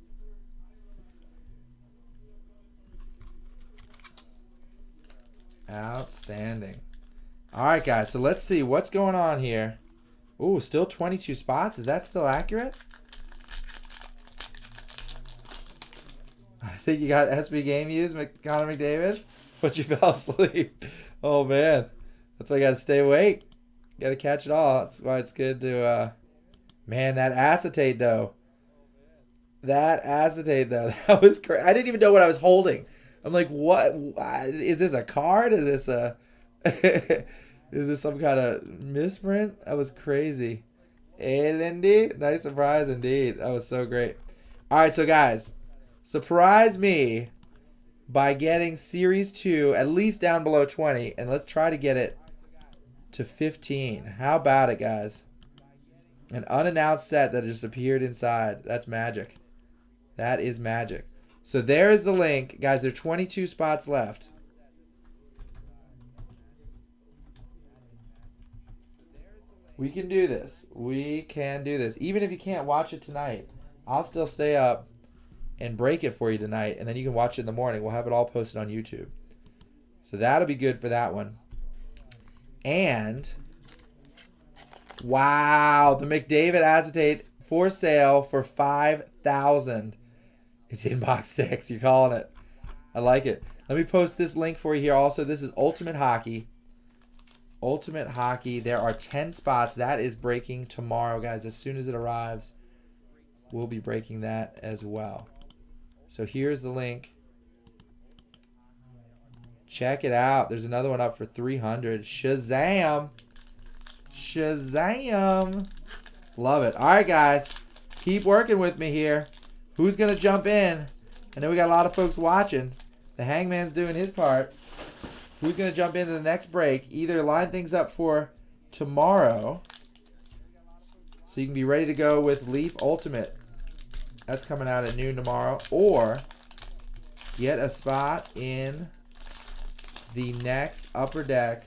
Outstanding. All right, guys, so let's see what's going on here. Ooh, still 22 spots. Is that still accurate? I think you got SB game use, Connor McDavid, but you fell asleep. Oh, man. That's why you got to stay awake. You got to catch it all. That's why it's good to, man, that acetate, though. That was crazy. I didn't even know what I was holding. I'm like, what? Is this a card? Is this a... Is this some kind of misprint? That was crazy. And indeed, nice surprise indeed. That was so great. All right, so guys, surprise me by getting Series 2 at least down below 20, and let's try to get it to 15. How about it, guys? An unannounced set that just appeared inside. That's magic. That is magic. So there is the link. Guys, there are 22 spots left. We can do this. We can do this. Even if you can't watch it tonight, I'll still stay up and break it for you tonight, and then you can watch it in the morning. We'll have it all posted on YouTube. So that'll be good for that one. And, wow, the McDavid acetate for sale for $5,000. It's in box 6. You're calling it. I like it. Let me post this link for you here also. This is Ultimate Hockey. Ultimate Hockey. There are 10 spots. That is breaking tomorrow, guys. As soon as it arrives, we'll be breaking that as well. So here's the link. Check it out. There's another one up for 300. Shazam. Shazam. Love it. All right, guys. Keep working with me here. Who's going to jump in? I know we got a lot of folks watching. The Hangman's doing his part. Who's going to jump into the next break? Either line things up for tomorrow so you can be ready to go with Leaf Ultimate. That's coming out at noon tomorrow. Or get a spot in the next Upper Deck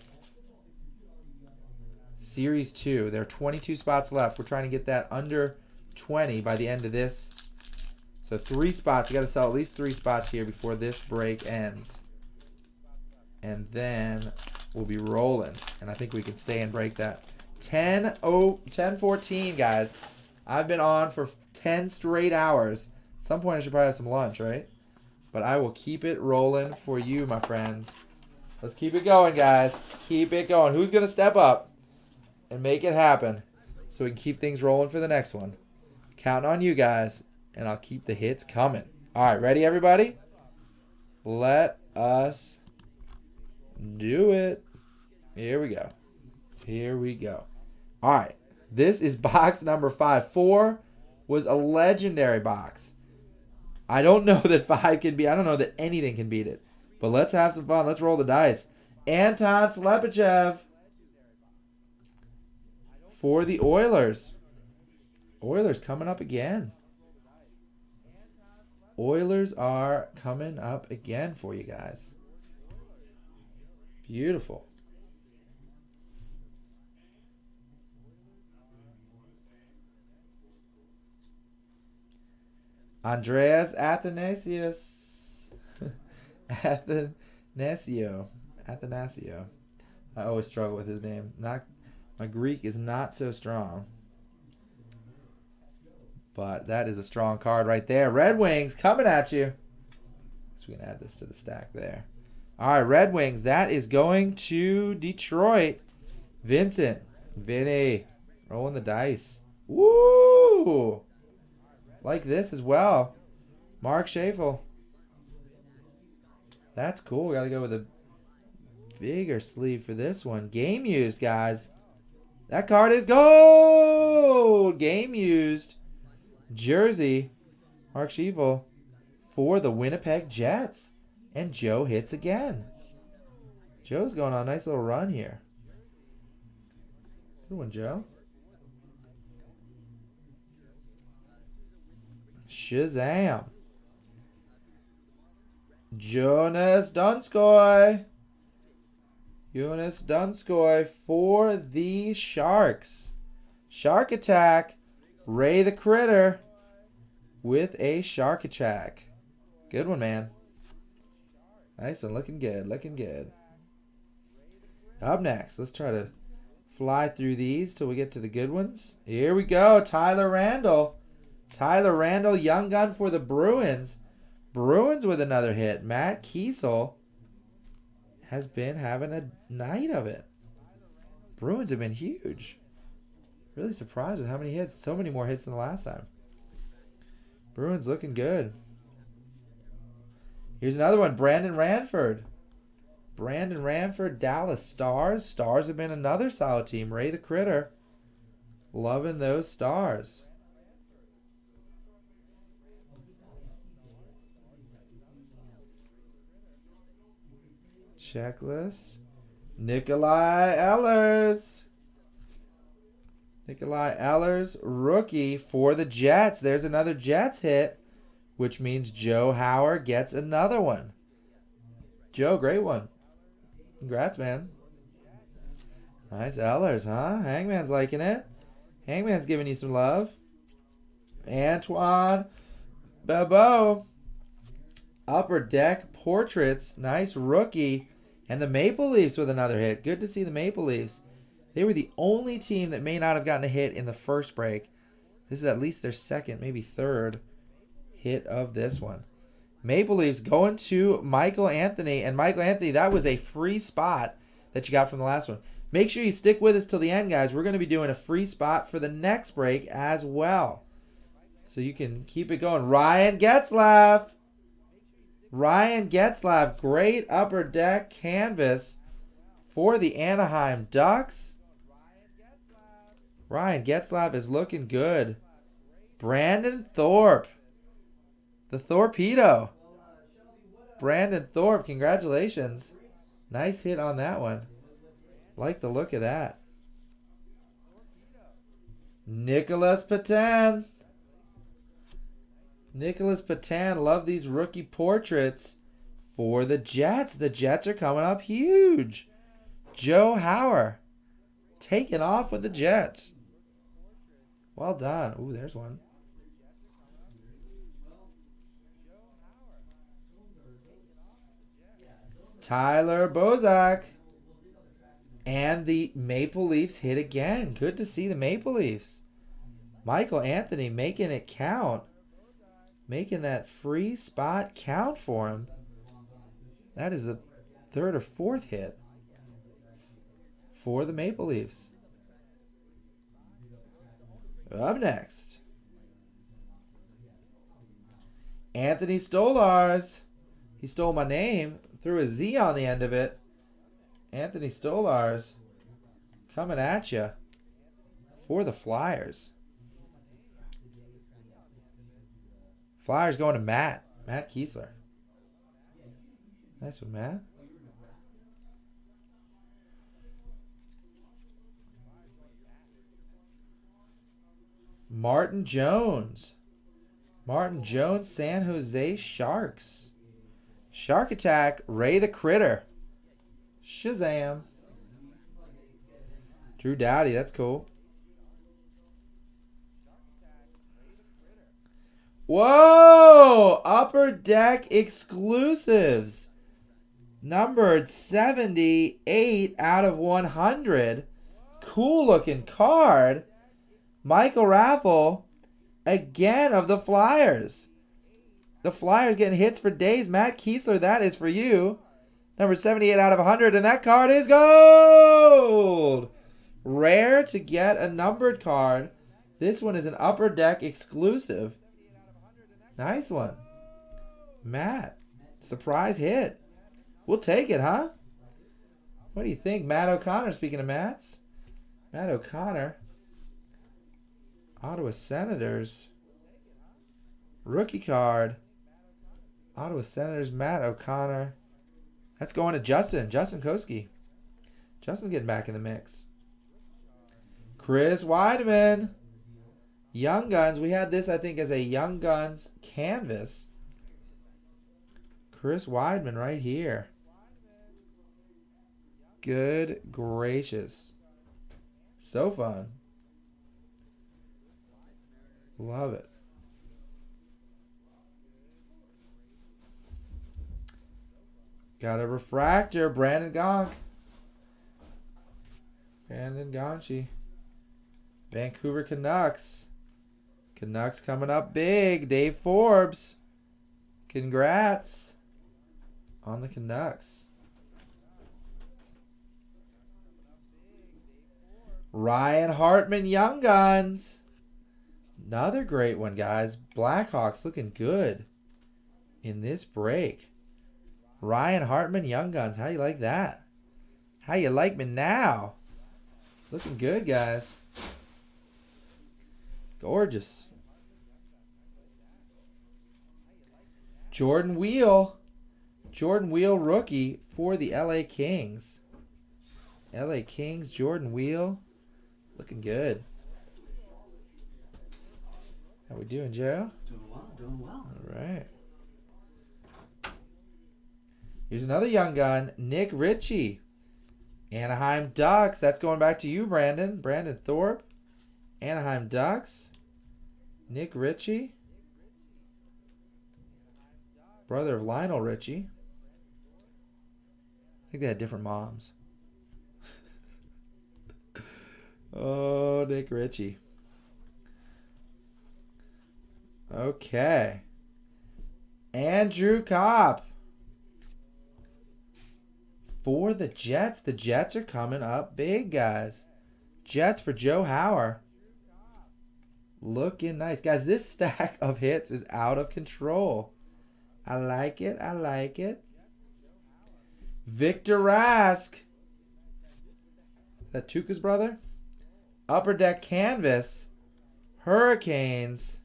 Series 2. There are 22 spots left. We're trying to get that under 20 by the end of this. So 3 spots. You got to sell at least 3 spots here before this break ends. And then we'll be rolling. And I think we can stay and break that. 10:14, guys. I've been on for 10 straight hours. At some point I should probably have some lunch, right? But I will keep it rolling for you, my friends. Let's keep it going, guys. Keep it going. Who's going to step up and make it happen so we can keep things rolling for the next one? Counting on you guys, and I'll keep the hits coming. All right, ready, everybody? Let us do it. Here we go. Here we go. All right. This is box number 5. 4 was a legendary box. I don't know that 5 can be. I don't know that anything can beat it. But let's have some fun. Let's roll the dice. Anton Slepichev for the Oilers. Oilers coming up again. Oilers are coming up again for you guys. Beautiful. Andreas Athanasius. Athanasio. I always struggle with his name. My Greek is not so strong. But that is a strong card right there. Red Wings coming at you. So we can add this to the stack there. All right, Red Wings. That is going to Detroit. Vincent. Vinny. Rolling the dice. Woo! Like this as well. Mark Schafel. That's cool. Got to go with a bigger sleeve for this one. Game used, guys. That card is gold. Game used. Jersey. Mark Schafel for the Winnipeg Jets. And Joe hits again. Joe's going on a nice little run here. Good one, Joe. Shazam. Jonas Donskoy. Jonas Donskoy for the Sharks. Shark Attack. Ray the Critter with a Shark Attack. Good one, man. Nice one. Looking good. Looking good. Up next, let's try to fly through these till we get to the good ones. Here we go. Tyler Randall. Tyler Randall, young gun for the Bruins. Bruins with another hit. Matt Kiesel has been having a night of it. Bruins have been huge. Really surprised with how many hits. So many more hits than the last time. Bruins looking good. Here's another one. Brandon Ranford. Brandon Ranford, Dallas Stars. Stars have been another solid team. Ray the Critter. Loving those Stars. Checklist. Nikolai Ehlers. Nikolai Ehlers, rookie for the Jets. There's another Jets hit, which means Joe Howard gets another one. Joe, great one. Congrats, man. Nice Ehlers, huh? Hangman's liking it. Hangman's giving you some love. Antoine Bebo. Upper Deck Portraits. Nice rookie. And the Maple Leafs with another hit. Good to see the Maple Leafs. They were the only team that may not have gotten a hit in the first break. This is at least their second, maybe third hit of this one. Maple Leafs going to Michael Anthony. And Michael Anthony, that was a free spot that you got from the last one. Make sure you stick with us till the end, guys. We're going to be doing a free spot for the next break as well. So you can keep it going. Ryan Getzlaff. Ryan Getzlaff, great upper deck canvas for the Anaheim Ducks. Ryan Getzlaff is looking good. Brandon Thorpe. The Torpedo. Brandon Thorpe, congratulations. Nice hit on that one. Like the look of that. Nicholas Patan. Nicholas Patan, love these rookie portraits for the Jets. The Jets are coming up huge. Joe Howard taking off with the Jets. Well done. Ooh, there's one. Tyler Bozak. And the Maple Leafs hit again. Good to see the Maple Leafs. Michael Anthony making it count. Making that free spot count for him. That is the third or fourth hit for the Maple Leafs. Up next, Anthony Stolars. He stole my name, threw a Z on the end of it. Anthony Stolars coming at you for the Flyers. Flyers going to Matt Kiesler. Nice one, Matt. Martin Jones. Martin Jones, San Jose Sharks. Shark Attack, Ray the Critter. Shazam. Drew Doughty, that's cool. Whoa! Upper Deck exclusives. Numbered 78 out of 100. Cool looking card. Michael Raffle, again of the Flyers. The Flyers getting hits for days. Matt Kiesler, that is for you. Number 78 out of 100, and that card is gold. Rare to get a numbered card. This one is an Upper Deck exclusive. Nice one. Matt, surprise hit. We'll take it, huh? What do you think? Matt O'Connor, speaking of Matts. Matt O'Connor. Ottawa Senators. Rookie card. Ottawa Senators, Matt O'Connor. That's going to Justin. Justin Koski. Justin's getting back in the mix. Chris Weidman. Young Guns. We had this, I think, as a Young Guns canvas. Chris Weidman right here. Good gracious. So fun. Love it. Got a refractor. Brandon Gonk. Brandon Gonchi. Vancouver Canucks. Canucks coming up big. Dave Forbes. Congrats on the Canucks. Ryan Hartman, Young Guns. Another great one, guys. Blackhawks looking good in this break. Ryan Hartman, Young Guns. How you like that? How you like me now? Looking good, guys. Gorgeous. Jordan Wheel. Jordan Wheel rookie for the LA Kings. LA Kings, Jordan Wheel. Looking good. How we doing, Joe? Doing well, doing well. All right. Here's another Young Gun, Nick Ritchie. Anaheim Ducks. That's going back to you, Brandon. Brandon Thorpe. Anaheim Ducks. Nick Ritchie. Brother of Lionel Ritchie. I think they had different moms. Oh, Nick Ritchie. Okay. Andrew Kopp. For the Jets. The Jets are coming up big, guys. Jets for Joe Hauer. Looking nice. Guys, this stack of hits is out of control. I like it. I like it. Victor Rask. Is that Tuca's brother? Upper Deck Canvas. Hurricanes.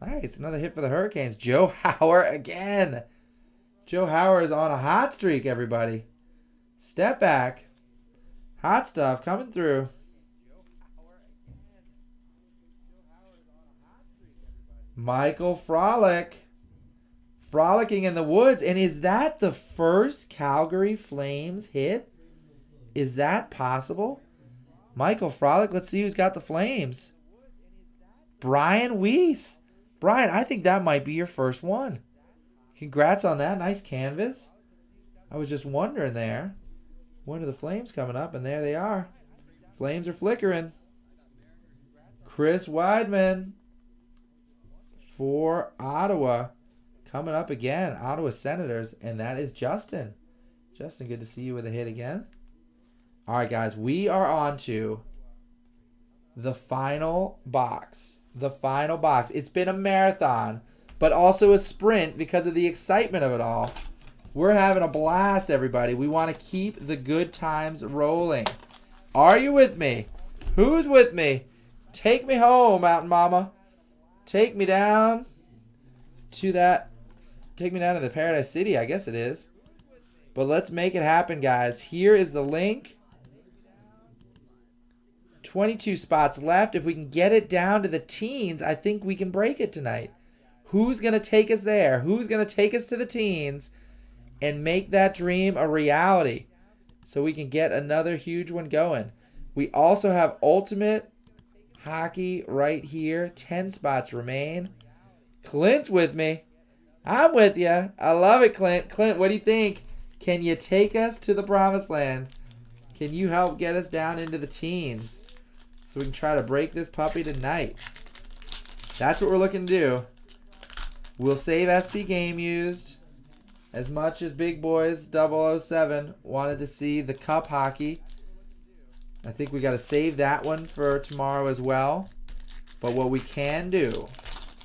Nice. Another hit for the Hurricanes. Joe Hauer again. Joe Hauer is on a hot streak, everybody. Step back. Hot stuff coming through. Michael Frolic. Frolicking in the Woods. And is that the first Calgary Flames hit? Is that possible? Michael Frolic. Let's see who's got the Flames. Brian Weiss. Brian, I think that might be your first one. Congrats on that. Nice canvas. I was just wondering there. When are the Flames coming up? And there they are. Flames are flickering. Chris Weidman for Ottawa. Coming up again. Ottawa Senators. And that is Justin. Justin, good to see you with a hit again. All right, guys. We are on to the final box. The final box. It's been a marathon, but also a sprint because of the excitement of it all. We're having a blast, everybody. We want to keep the good times rolling. Are you with me? Who's with me? Take me home, Mountain Mama. Take me down to that. Take me down to the Paradise City, I guess it is. But let's make it happen, guys. Here is the link. 22 spots left. If we can get it down to the teens, I think we can break it tonight. Who's going to take us there? Who's going to take us to the teens and make that dream a reality so we can get another huge one going? We also have Ultimate Hockey right here. 10 spots remain. Clint's with me. I'm with you. I love it, Clint. Clint, what do you think? Can you take us to the promised land? Can you help get us down into the teens so we can try to break this puppy tonight? That's what we're looking to do. We'll save SP Game Used. As much as Big Boys 007 wanted to see the Cup Hockey, I think we got to save that one for tomorrow as well. But what we can do,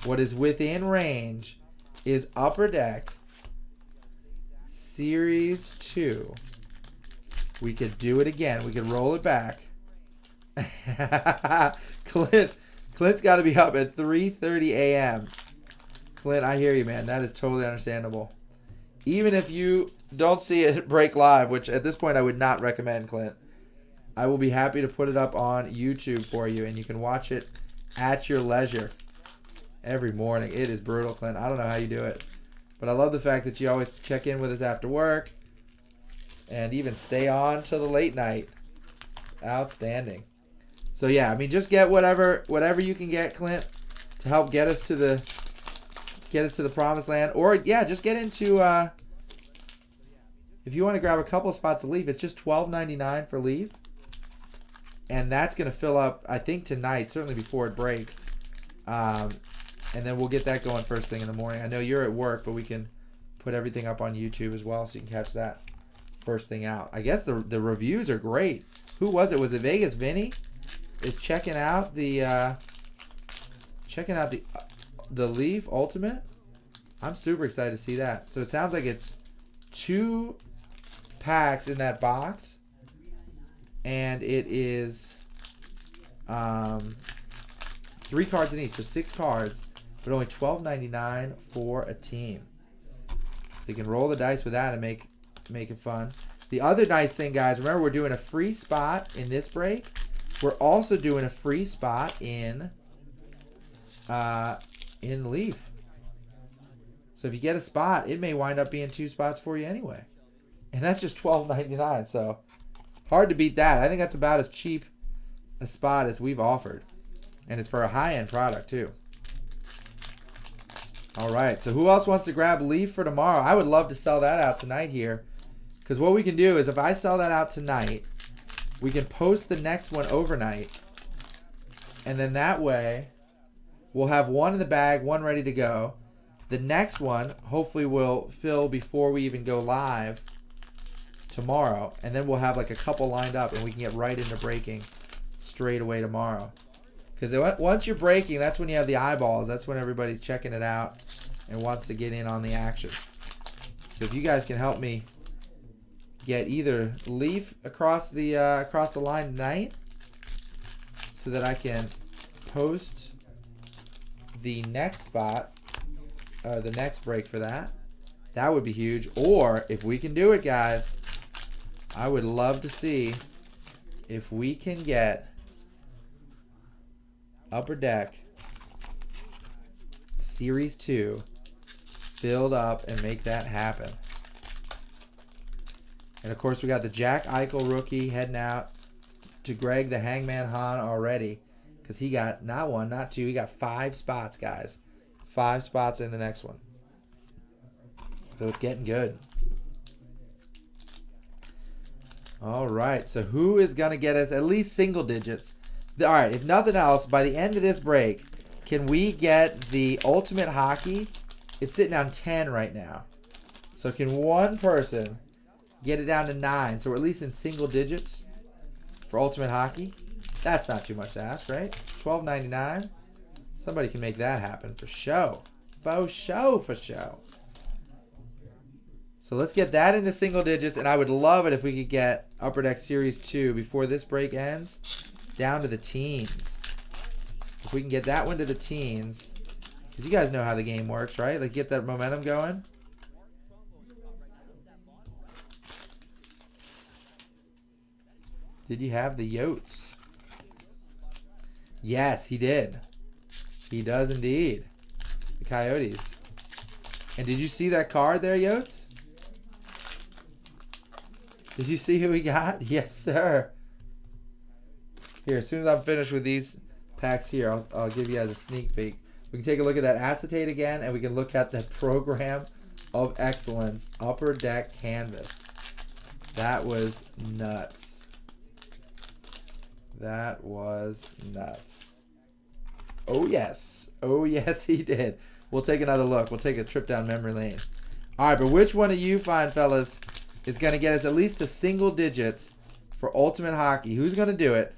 what is within range, is Upper Deck Series 2. We could do it again. We could roll it back. Clint's got to be up at 3:30 a.m. Clint, I hear you, man. That is totally understandable. Even if you don't see it break live, which at this point I would not recommend, Clint, I will be happy to put it up on YouTube for you, and you can watch it at your leisure every morning. It is brutal, Clint. I don't know how you do it. But I love the fact that you always check in with us after work and even stay on till the late night. Outstanding. So yeah, I mean, just get whatever you can get, Clint, to help get us to the promised land. Or yeah, just get into if you want to grab a couple spots of Leaf, it's just $12.99 for Leaf. And that's going to fill up, I think, tonight, certainly before it breaks. And then we'll get that going first thing in the morning. I know you're at work, but we can put everything up on YouTube as well so you can catch that first thing out. I guess the reviews are great. Who was it? Was it Vegas Vinny? Is checking out the Leaf Ultimate. I'm super excited to see that. So it sounds like it's 2 packs in that box, and it is 3 cards in each, so 6 cards, but only $12.99 for a team. So you can roll the dice with that and make it fun. The other nice thing, guys, remember we're doing a free spot in this break. We're also doing a free spot in Leaf. So if you get a spot, it may wind up being 2 spots for you anyway. And that's just $12.99, so hard to beat that. I think that's about as cheap a spot as we've offered. And it's for a high-end product, too. All right, so who else wants to grab Leaf for tomorrow? I would love to sell that out tonight here. Because what we can do is if I sell that out tonight, we can post the next one overnight. And then that way, we'll have one in the bag, one ready to go. The next one, hopefully, will fill before we even go live tomorrow. And then we'll have like a couple lined up and we can get right into breaking straight away tomorrow. Because once you're breaking, that's when you have the eyeballs. That's when everybody's checking it out and wants to get in on the action. So if you guys can help me get either Leaf across the line tonight so that I can post the next spot, the next break for that would be huge. Or if we can do it, guys, I would love to see if we can get Upper Deck Series 2 filled up and make that happen. And of course we got the Jack Eichel rookie heading out to Greg the Hangman Hahn already, because he got not 1, not 2, he got 5 spots, guys. 5 spots in the next one. So it's getting good. All right, so who is going to get us at least single digits? All right, if nothing else, by the end of this break, can we get the Ultimate Hockey? It's sitting on 10 right now. So can one person get it down to 9? So we're at least in single digits for Ultimate Hockey. That's not too much to ask, right? $12.99. Somebody can make that happen for show. For show. So let's get that into single digits, and I would love it if we could get Upper Deck Series 2 before this break ends down to the teens. If we can get that one to the teens, because you guys know how the game works, right? Like, get that momentum going. Did you have the Yotes? Yes, he did. He does indeed. The Coyotes. And did you see that card there, Yotes? Did you see who we got? Yes, sir. Here, as soon as I'm finished with these packs here, I'll give you guys a sneak peek. We can take a look at that acetate again, and we can look at the Program of Excellence Upper Deck Canvas. That was nuts. That was nuts. Oh, yes. Oh, yes, he did. We'll take another look. We'll take a trip down memory lane. All right, but which one of you fine fellas is going to get us at least to single digits for Ultimate Hockey? Who's going to do it?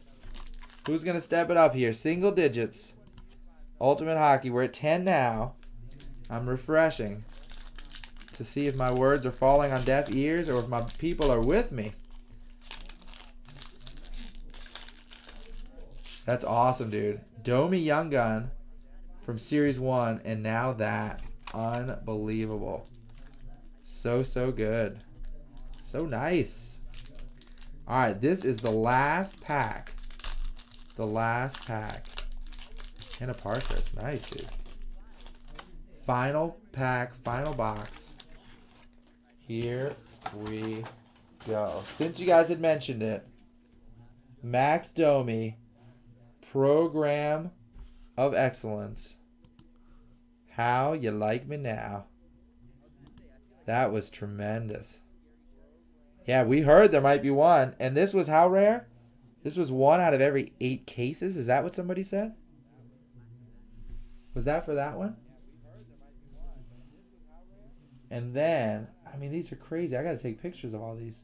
Who's going to step it up here? Single digits. Ultimate Hockey. We're at 10 now. I'm refreshing to see if my words are falling on deaf ears or if my people are with me. That's awesome, dude. Domi Young Gun from Series 1, and now that. Unbelievable. So good. So nice. All right, this is the last pack. The last pack. Hannah Parkhurst. Nice, dude. Final pack, final box. Here we go. Since you guys had mentioned it, Max Domi, Program of Excellence. How you like me now? That was tremendous. Yeah, we heard there might be one. And this was how rare? This was 1 out of every 8 cases. Is that what somebody said? Was that for that one? And then, I mean, these are crazy. I got to take pictures of all these.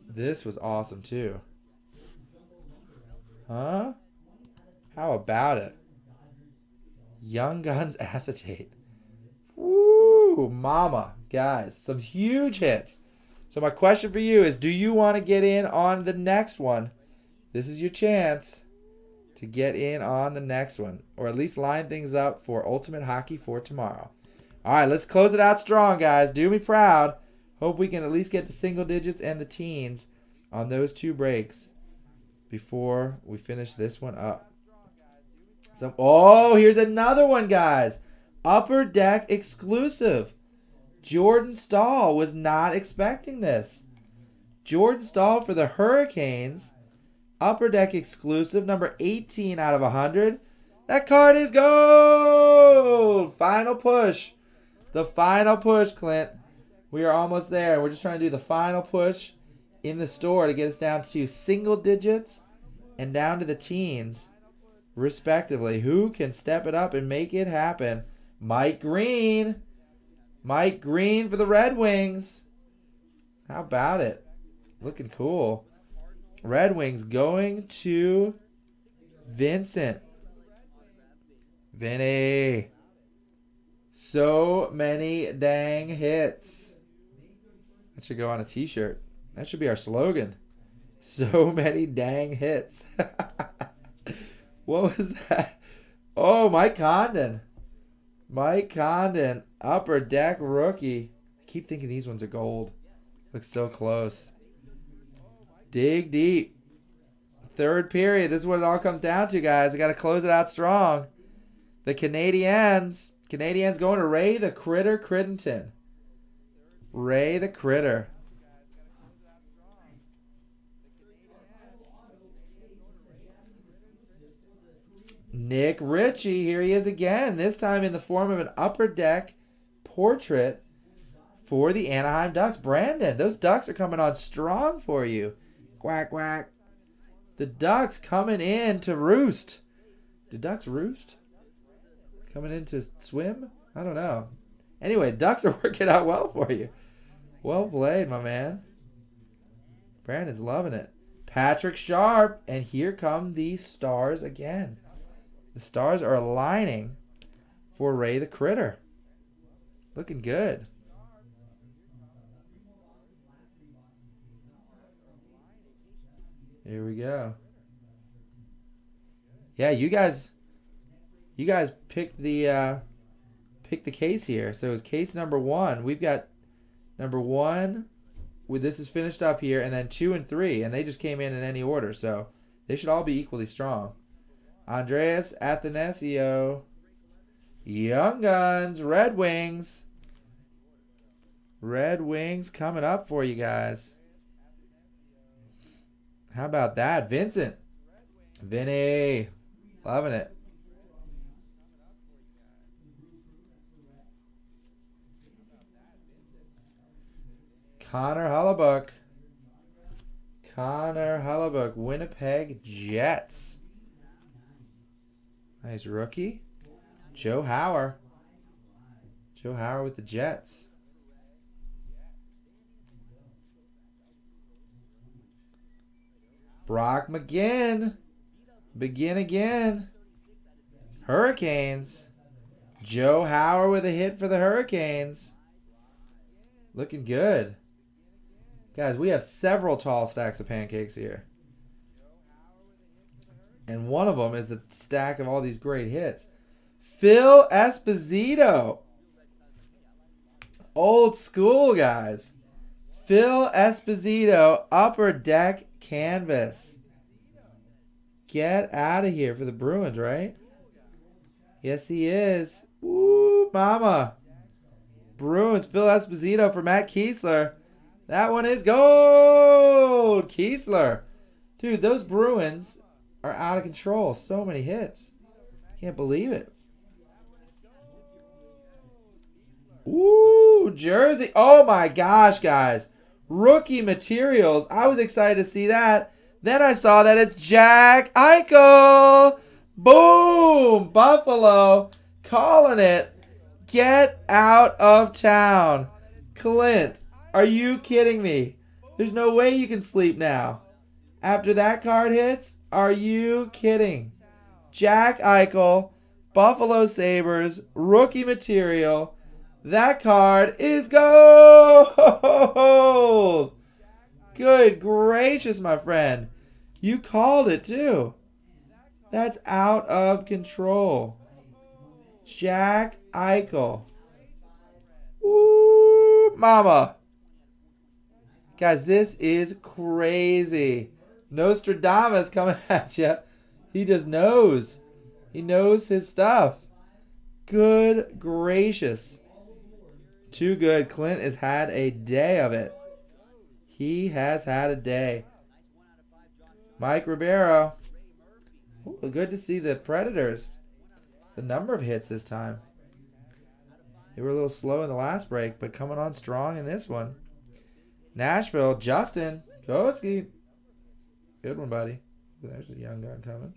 This was awesome, too. Huh? How about it? Young Guns Acetate. Woo, mama. Guys, some huge hits. So my question for you is, do you want to get in on the next one? This is your chance to get in on the next one, or at least line things up for Ultimate Hockey for tomorrow. All right, let's close it out strong, guys. Do me proud. Hope we can at least get the single digits and the teens on those 2 breaks before we finish this one up. So, oh, here's another one, guys. Upper Deck exclusive. Jordan Stahl. Was not expecting this. Jordan Stahl for the Hurricanes. Upper Deck exclusive. Number 18 out of 100. That card is gold. Final push. The final push, Clint. We are almost there. We're just trying to do the final push in the store to get us down to single digits and down to the teens, respectively. Who can step it up and make it happen? Mike Green. Mike Green for the Red Wings. How about it? Looking cool. Red Wings going to Vincent. Vinny. So many dang hits. That should go on a t-shirt. That should be our slogan. So many dang hits. What was that? Oh, Mike Condon. Mike Condon. Upper Deck rookie. I keep thinking these ones are gold. Looks so close. Dig deep. Third period. This is what it all comes down to, guys. I got to close it out strong. The Canadiens. Canadiens going to Ray the Critter Crittenton. Ray the Critter. Nick Ritchie. Here he is again. This time in the form of an Upper Deck portrait for the Anaheim Ducks. Brandon, those Ducks are coming on strong for you. Quack, quack. The Ducks coming in to roost. Do Ducks roost? Coming in to swim? I don't know. Anyway, Ducks are working out well for you. Well played, my man. Brandon's loving it. Patrick Sharp. And here come the Stars again. The Stars are aligning for Ray the Critter. Looking good. Here we go. Yeah, you guys picked the case here. So it's case number 1. We've got number 1. This is finished up here, and then 2 and 3, and they just came in any order. So they should all be equally strong. Andreas Athanasio. Young Guns, Red Wings. Red Wings coming up for you guys. How about that? Vincent. Vinny. Loving it. Connor Hellebuck. Connor Hellebuck. Winnipeg Jets. Nice rookie. Joe Hauer. Joe Hauer with the Jets. Brock McGinn. Begin again. Hurricanes. Joe Hauer with a hit for the Hurricanes. Looking good. Guys, we have several tall stacks of pancakes here. And one of them is the stack of all these great hits. Phil Esposito. Old school, guys. Phil Esposito, Upper Deck canvas. Get out of here for the Bruins, right? Yes, he is. Woo, mama. Bruins, Phil Esposito for Matt Kiesler. That one is gold. Kiesler. Dude, those Bruins are out of control. So many hits. Can't believe it. Ooh, jersey. Oh my gosh, guys. Rookie materials. I was excited to see that. Then I saw that it's Jack Eichel. Boom. Buffalo. Calling it. Get out of town. Clint, are you kidding me? There's no way you can sleep now. After that card hits, are you kidding? Jack Eichel, Buffalo Sabres, rookie material. That card is gold. Good gracious, my friend. You called it too. That's out of control. Jack Eichel. Ooh, mama. Guys, this is crazy. Nostradamus coming at you. He just knows. He knows his stuff. Good gracious. Too good. Clint has had a day of it. He has had a day. Mike Ribeiro. Ooh, good to see the Predators. The number of hits this time. They were a little slow in the last break, but coming on strong in this one. Nashville, Justin Koski. Good one, buddy. There's a young gun coming.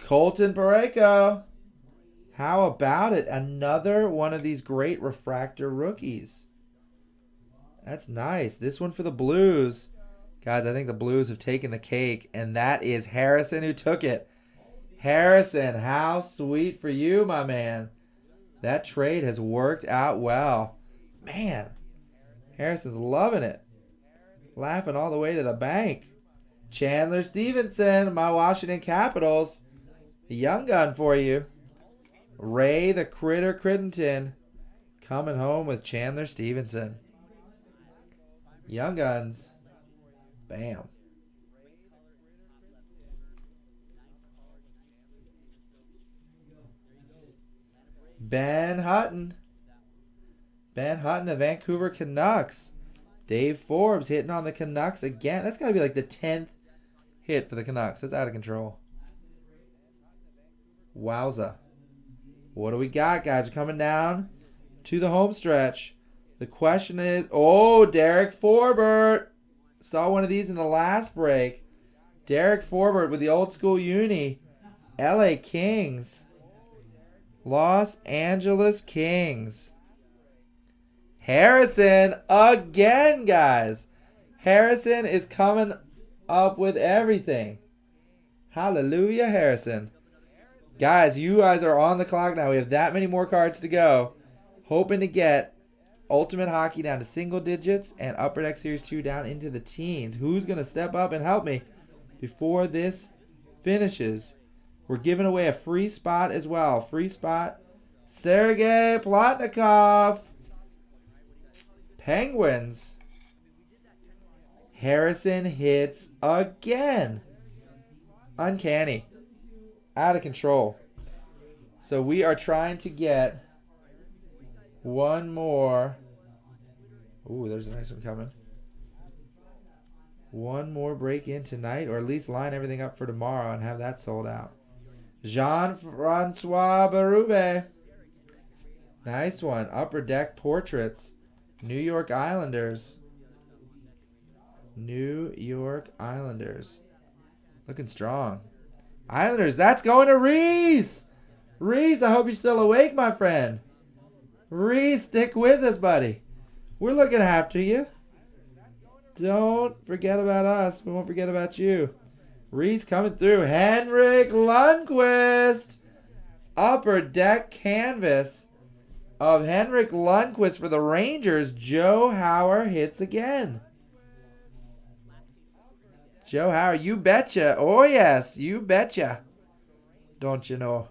Colton Parayko. How about it? Another one of these great refractor rookies. That's nice. This one for the Blues. Guys, I think the Blues have taken the cake, and that is Harrison who took it. Harrison, how sweet for you, my man. That trade has worked out well. Man, Harrison's loving it. Laughing all the way to the bank. Chandler Stevenson, my Washington Capitals. A young gun for you. Ray the Critter Crittenton coming home with Chandler Stevenson. Young Guns. Bam. Ben Hutton. Ben Hutton of Vancouver Canucks. Dave Forbes hitting on the Canucks again. That's got to be like the 10th hit for the Canucks. That's out of control. Wowza. What do we got, guys? We're coming down to the home stretch. The question is, oh, Derek Forbert. Saw one of these in the last break. Derek Forbert with the old school uni. LA Kings. Los Angeles Kings. Harrison again, guys. Harrison is coming up with everything. Hallelujah, Harrison. Guys, you guys are on the clock now. We have that many more cards to go. Hoping to get Ultimate Hockey down to single digits and Upper Deck Series 2 down into the teens. Who's going to step up and help me before this finishes? We're giving away a free spot as well. Free spot. Sergei Plotnikov. Penguins. Harrison hits again. Uncanny. Out of control. So we are trying to get one more. Ooh, there's a nice one coming. One more break in tonight, or at least line everything up for tomorrow and have that sold out. Jean-Francois Berube. Nice one. Upper Deck Portraits. New York Islanders. New York Islanders. Looking strong. Islanders, that's going to Reese. Reese, I hope you're still awake, my friend. Reese, stick with us, buddy. We're looking after you. Don't forget about us. We won't forget about you. Reese coming through. Henrik Lundqvist. Upper Deck canvas of Henrik Lundqvist for the Rangers. Joe Hauer hits again. Joe Hauer, you betcha. Oh, yes, you betcha. Don't you know?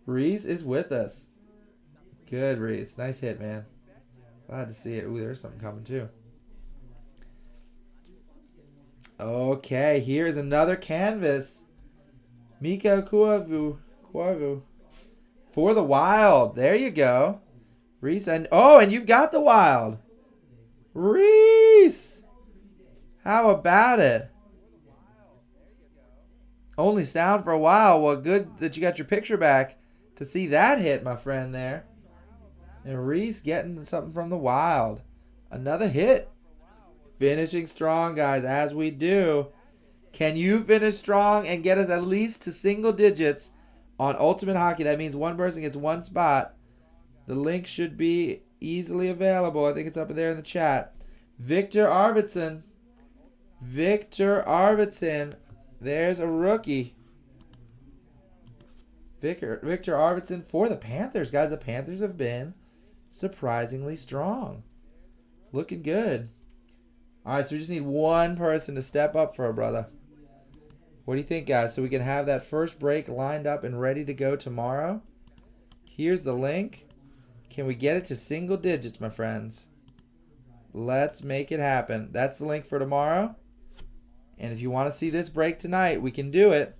Reese is with us. Good, Reese. Nice hit, man. Glad to see it. Ooh, there's something coming, too. Okay, here's another canvas. Mika Kuavu. For the Wild. There you go. Reese. And you've got the Wild. Reese. How about it? Only sound for a while. Well, good that you got your picture back to see that hit, my friend, there. And Reese getting something from the Wild. Another hit. Finishing strong, guys, as we do. Can you finish strong and get us at least to single digits on Ultimate Hockey? That means one person gets one spot. The link should be easily available. I think it's up there in the chat. Victor Arvidsson. There's a rookie. Victor Arvidsson for the Panthers. Guys, the Panthers have been surprisingly strong. Looking good. All right, so we just need one person to step up for our brother. What do you think, guys? So we can have that first break lined up and ready to go tomorrow. Here's the link. Can we get it to single digits, my friends? Let's make it happen. That's the link for tomorrow. And if you want to see this break tonight, we can do it.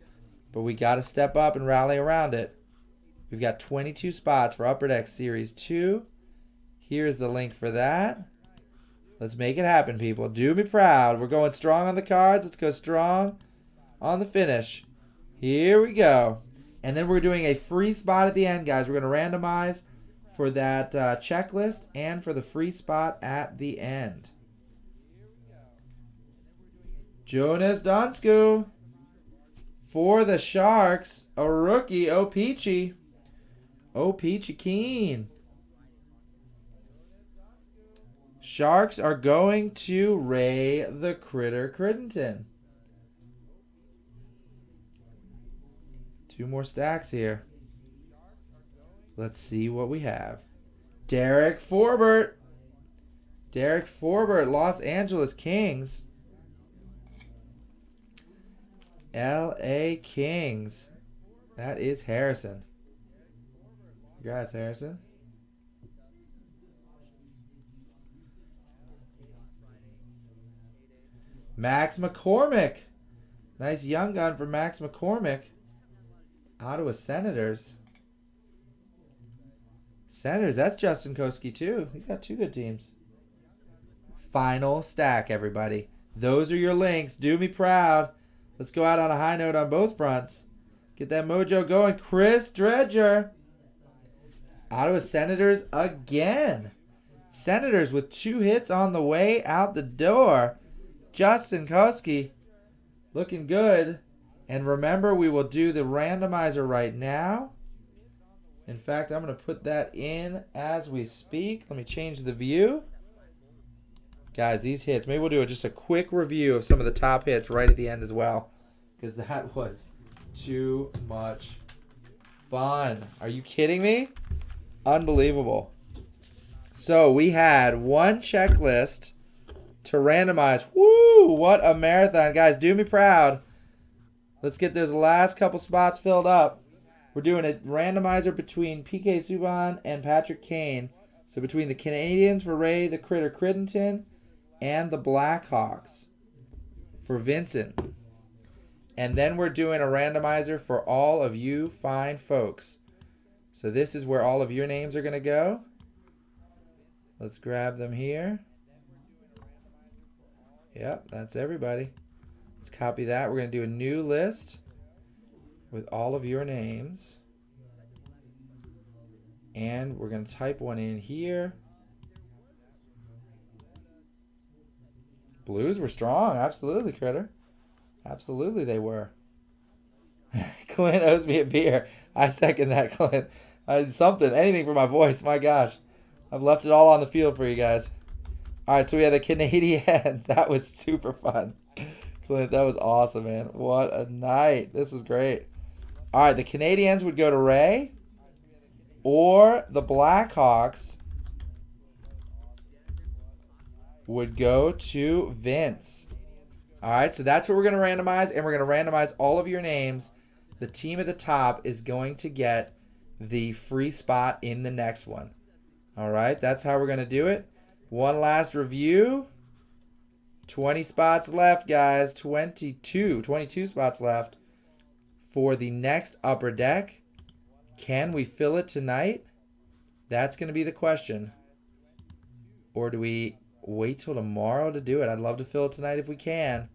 But we got to step up and rally around it. We've got 22 spots for Upper Deck Series 2. Here's the link for that. Let's make it happen, people. Do me proud. We're going strong on the cards. Let's go strong on the finish. Here we go. And then we're doing a free spot at the end, guys. We're going to randomize for that checklist and for the free spot at the end. Jonas Donskoy for the Sharks. A rookie, O-Peachy. O-Peachy Keen. Sharks are going to Ray the Critter Crittenton. Two more stacks here. Let's see what we have. Derek Forbert. Los Angeles Kings. L.A. Kings. That is Harrison. Congrats, Harrison. Max McCormick. Nice young gun for Max McCormick. Ottawa Senators. That's Justin Koski too. He's got two good teams. Final stack, everybody. Those are your links. Do me proud. Let's go out on a high note on both fronts. Get that mojo going. Chris Dredger. Ottawa Senators again. Senators with 2 hits on the way out the door. Justin Koski looking good. And remember, we will do the randomizer right now. In fact, I'm going to put that in as we speak. Let me change the view. Guys, these hits, maybe we'll do just a quick review of some of the top hits right at the end as well, because that was too much fun. Are you kidding me? Unbelievable. So we had one checklist to randomize. Woo! What a marathon. Guys, do me proud. Let's get those last couple spots filled up. We're doing a randomizer between PK Subban and Patrick Kane. So between the Canadians for Ray the Critter Crittenton and the Blackhawks for Vincent. And then we're doing a randomizer for all of you fine folks. So this is where all of your names are going to go. Let's grab them here. Yep, that's everybody. Let's copy that. We're going to do a new list with all of your names. And we're going to type one in here. Blues were strong. Absolutely, Critter. Absolutely they were. Clint owes me a beer. I second that, Clint. Anything for my voice. My gosh. I've left it all on the field for you guys. All right, so we have the Canadiens. That was super fun. Clint, that was awesome, man. What a night. This was great. All right, the Canadiens would go to Ray, or the Blackhawks would go to Vince. All right, so that's what we're going to randomize, and we're going to randomize all of your names. The team at the top is going to get the free spot in the next one. All right, that's how we're going to do it. One last review. 20 spots left, guys. 22 spots left for the next Upper Deck. Can we fill it tonight? That's going to be the question. Or do we wait till tomorrow to do it? I'd love to fill it tonight if we can.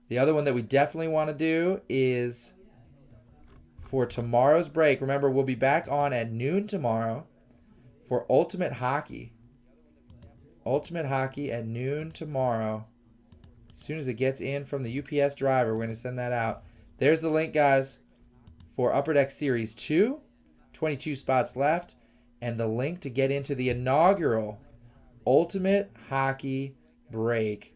The other one that we definitely want to do is for tomorrow's break. Remember, we'll be back on at noon tomorrow for Ultimate Hockey. Ultimate Hockey at noon tomorrow. As soon as it gets in from the UPS driver, we're going to send that out. There's the link, guys, for Upper Deck Series 2. 22 spots left. And the link to get into the inaugural Ultimate Hockey break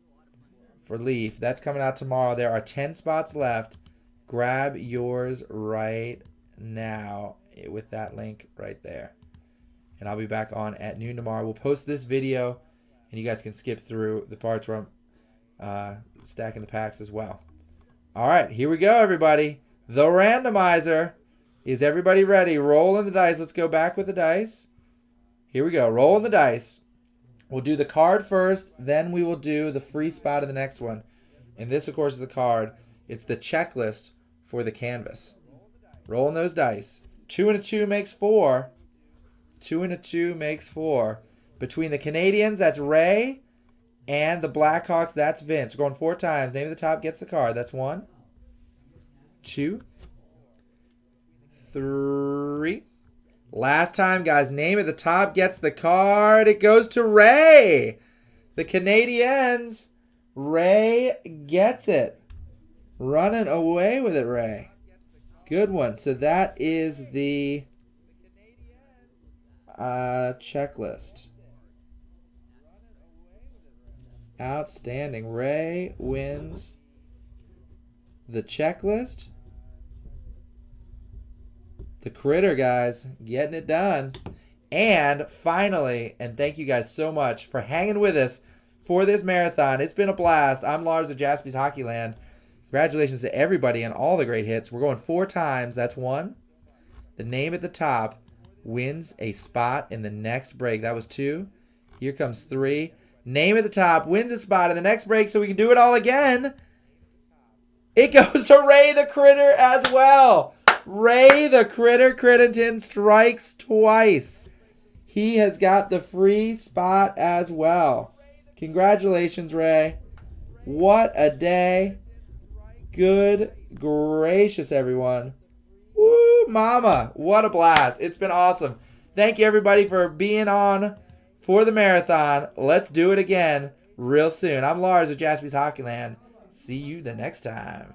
for Leaf. That's coming out tomorrow. There are 10 spots left. Grab yours right now with that link right there. And I'll be back on at noon tomorrow. We'll post this video, and you guys can skip through the parts where I'm stacking the packs as well. All right, here we go, everybody. The randomizer. Is everybody ready? Rolling the dice. Let's go back with the dice. Here we go. Rolling the dice. We'll do the card first, then we will do the free spot of the next one. And this, of course, is the card. It's the checklist for the canvas. Rolling those dice. 2 and a 2 makes 4. 2 and a 2 makes 4. Between the Canadiens, that's Ray, and the Blackhawks, that's Vince. We're going 4 times. Name of the top gets the card. That's 1, 2, 3. Last time, guys. Name at the top gets the card. It goes to Ray. The Canadiens. Ray gets it. Running away with it, Ray. Good one. So that is the checklist. Outstanding. Ray wins the checklist. The Critter, guys, getting it done. And finally, and thank you guys so much for hanging with us for this marathon. It's been a blast. I'm Lars of Jaspy's Hockeyland. Congratulations to everybody and all the great hits. We're going 4 times. That's 1. The name at the top wins a spot in the next break. That was 2. Here comes 3. Name at the top wins a spot in the next break, so we can do it all again. It goes to Ray the Critter as well. Ray the Critter Crittenton strikes twice. He has got the free spot as well. Congratulations, Ray. What a day. Good gracious, everyone. Woo, mama. What a blast. It's been awesome. Thank you, everybody, for being on for the marathon. Let's do it again real soon. I'm Lars with Jaspy's Hockeyland. See you the next time.